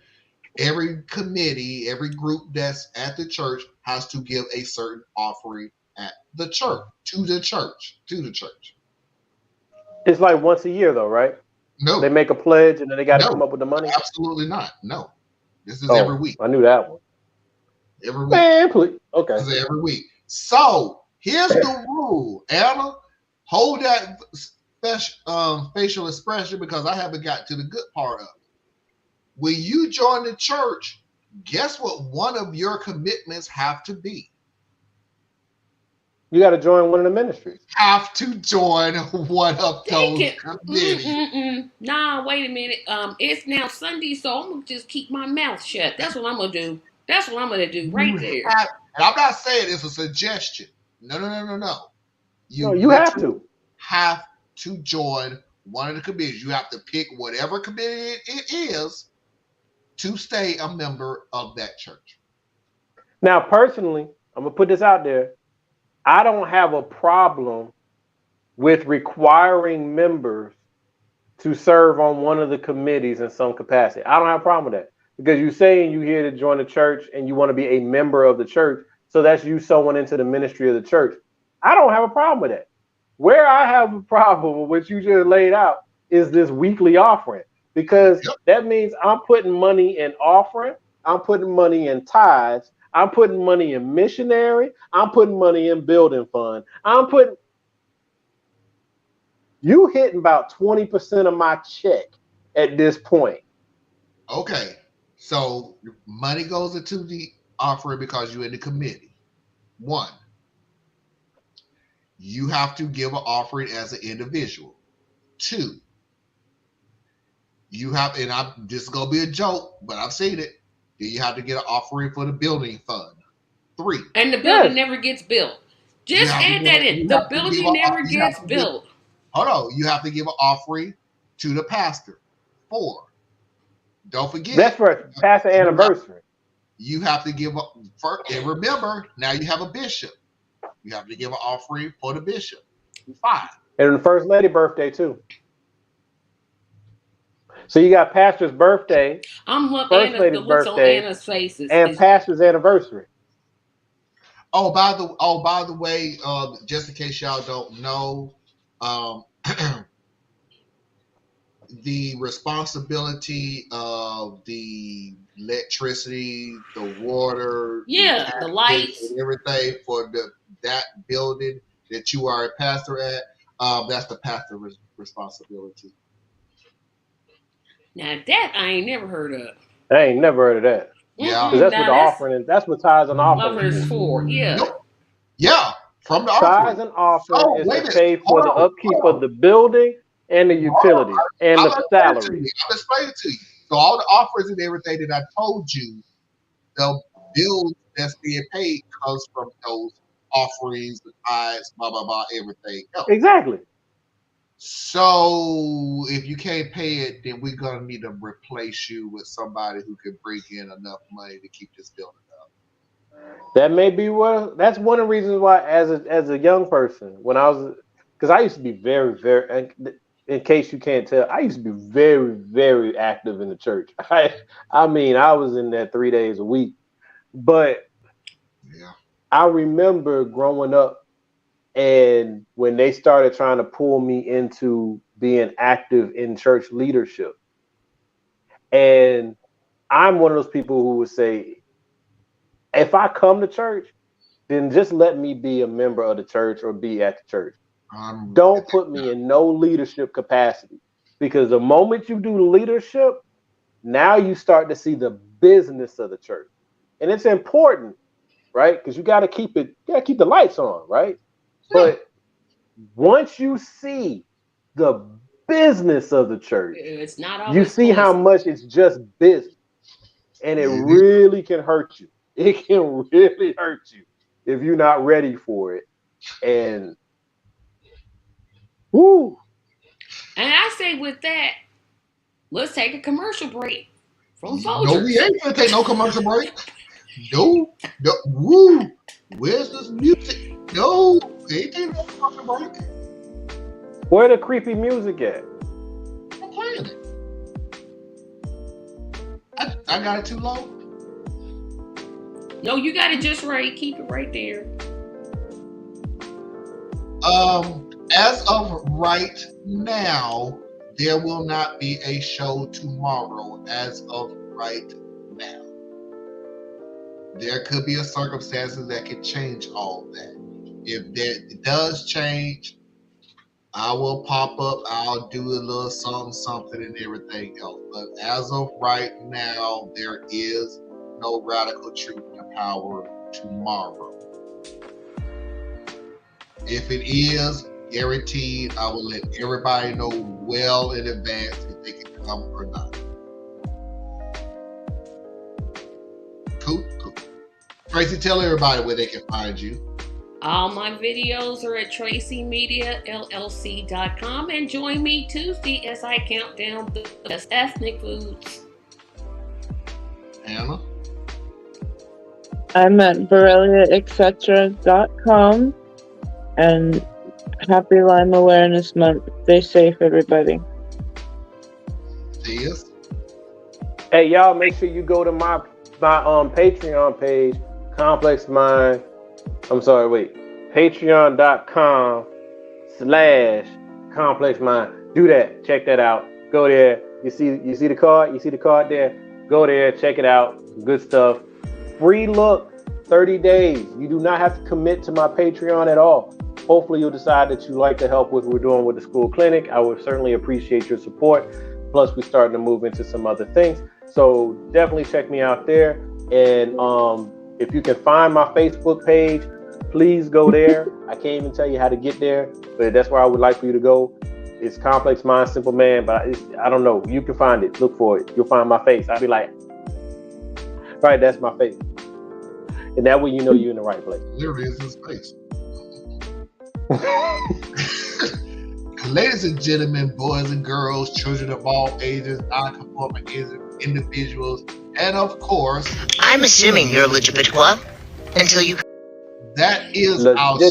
Speaker 2: every committee, every group that's at the church has to give a certain offering at the church, to the church.
Speaker 6: It's like once a year though, right?
Speaker 2: No.
Speaker 6: They make a pledge and then they got to come up with the money?
Speaker 2: Absolutely not. No. This is every week.
Speaker 6: I knew that one.
Speaker 2: Every week.
Speaker 6: Man, please. Okay.
Speaker 2: This is every week. So here's the rule, Anna. Hold that facial expression because I haven't got to the good part of it. When you join the church, guess what one of your commitments have to be?
Speaker 6: You got to join one of the ministries.
Speaker 2: Have to join one of those committees.
Speaker 4: Nah, wait a minute. It's now Sunday, so I'm gonna just keep my mouth shut. That's what I'm gonna do. That's what I'm gonna do right there.
Speaker 2: And I'm not saying it's a suggestion. No.
Speaker 6: You have to.
Speaker 2: Have to join one of the committees. You have to pick whatever committee it is to stay a member of that church.
Speaker 6: Now, personally, I'm gonna put this out there. I don't have a problem with requiring members to serve on one of the committees in some capacity. I don't have a problem with that because you're saying you're here to join the church and you want to be a member of the church. So that's you sowing into the ministry of the church. I don't have a problem with that. Where I have a problem with what you just laid out is this weekly offering, because that means I'm putting money in offering, I'm putting money in tithes, I'm putting money in missionary, I'm putting money in building fund. You hitting about 20% of my check at this point.
Speaker 2: Okay, so money goes into the offering because you're in the committee. 1, you have to give an offering as an individual. 2, you have, and this is gonna be a joke, but I've seen it. Then you have to get an offering for the building fund. 3.
Speaker 4: And the building never gets built. Just add that in. The building never gets built.
Speaker 2: Hold on. You have to give an offering to the pastor. 4. Don't forget.
Speaker 6: That's for pastor anniversary.
Speaker 2: You have to give and remember, now you have a bishop. You have to give an offering for the bishop. 5.
Speaker 6: And the first lady birthday too. So you got pastor's birthday, first lady's birthday,
Speaker 4: Anna's faces,
Speaker 6: and pastor's anniversary.
Speaker 2: Oh, by the way, just in case y'all don't know, the responsibility of the electricity, the water,
Speaker 4: the lights,
Speaker 2: and everything for that building that you are a pastor at, that's the pastor's responsibility.
Speaker 4: Now that I ain't never heard of.
Speaker 6: I ain't never heard of that.
Speaker 2: Yeah,
Speaker 6: because that's what the offering is. That's what tithes and offerings
Speaker 4: is for. Yeah.
Speaker 2: Yeah, from the
Speaker 6: tithes and offering is to pay for the upkeep of the building and the utilities and the salary.
Speaker 2: I'll explain it to you. So all the offers and everything that I told you, the bills that's being paid comes from those offerings, the tithes, blah blah blah, everything else.
Speaker 6: Exactly.
Speaker 2: So if you can't pay it, then we're gonna need to replace you with somebody who can bring in enough money to keep this building up.
Speaker 6: That may be that's one of the reasons why, as a young person, when I was, because I used to be very, in case you can't tell, I used to be very, very active in the church. I mean, I was in there 3 days a week. But I remember growing up, and when they started trying to pull me into being active in church leadership, and I'm one of those people who would say, if I come to church, then just let me be a member of the church or be at the church. Don't put me in no leadership capacity, because the moment you do leadership, now you start to see the business of the church, and it's important, right? Because you got to keep the lights on, right? But once you see the business of the church,
Speaker 4: it's not
Speaker 6: you see how much it's just business, and it really can hurt you. It can really hurt you if you're not ready for it. And woo.
Speaker 4: And I say with that, let's take a commercial break from Folgers.
Speaker 2: No, we ain't gonna take no commercial break. No. Woo. Where's this music? No, ain't taking no commercial break.
Speaker 6: Where the creepy music at?
Speaker 2: I'm playing it. I got it too low.
Speaker 4: No, you got it just right. Keep it right there.
Speaker 2: As of right now, there will not be a show tomorrow. As of right now, there could be a circumstances that could change all that. If it does change, I will pop up. I'll do a little something and everything else. But as of right now, there is no Radical Truth to Power tomorrow. If it is, guaranteed, I will let everybody know well in advance if they can come or not. Cool. Tracy, tell everybody where they can find you.
Speaker 4: All my videos are at TracyMediaLLC.com, and join me Tuesday as I count down the best ethnic foods.
Speaker 2: Anna?
Speaker 3: I'm at BoreliaEtc.com, and happy Lyme Awareness Month. Stay safe, everybody.
Speaker 2: Yes.
Speaker 6: Hey, y'all, make sure you go to my Patreon page, patreon.com/ComplexMind. Do that. Check that out. Go there. You see the card? You see the card there? Go there. Check it out. Good stuff. Free look. 30 days. You do not have to commit to my Patreon at all. Hopefully you'll decide that you like the help with what we're doing with the school clinic. I would certainly appreciate your support. Plus, we're starting to move into some other things. So definitely check me out there. And if you can find my Facebook page, please go there. I can't even tell you how to get there, but that's where I would like for you to go. It's Complex Mind, Simple Man, but I don't know. You can find it. Look for it. You'll find my face. I'll be like, Right, that's my face. And that way you know you're in the right place.
Speaker 2: Literally is his face. Ladies and gentlemen, boys and girls, children of all ages, non-conforming individuals, and of course,
Speaker 15: I'm assuming you're legitimate until you.
Speaker 2: That is our show.
Speaker 6: The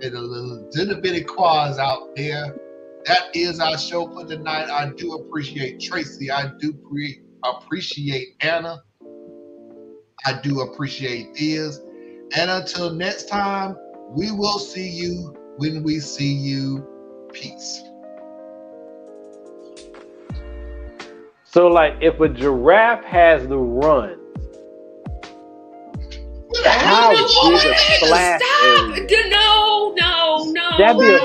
Speaker 2: legitimate quas out there. That is our show for tonight. I do appreciate Tracy. I do appreciate Anna. I do appreciate Diaz. And until next time, we will see you when we see you. Peace.
Speaker 6: So, like, if a giraffe has the run, how big a splash area?
Speaker 4: No.
Speaker 6: That'd be a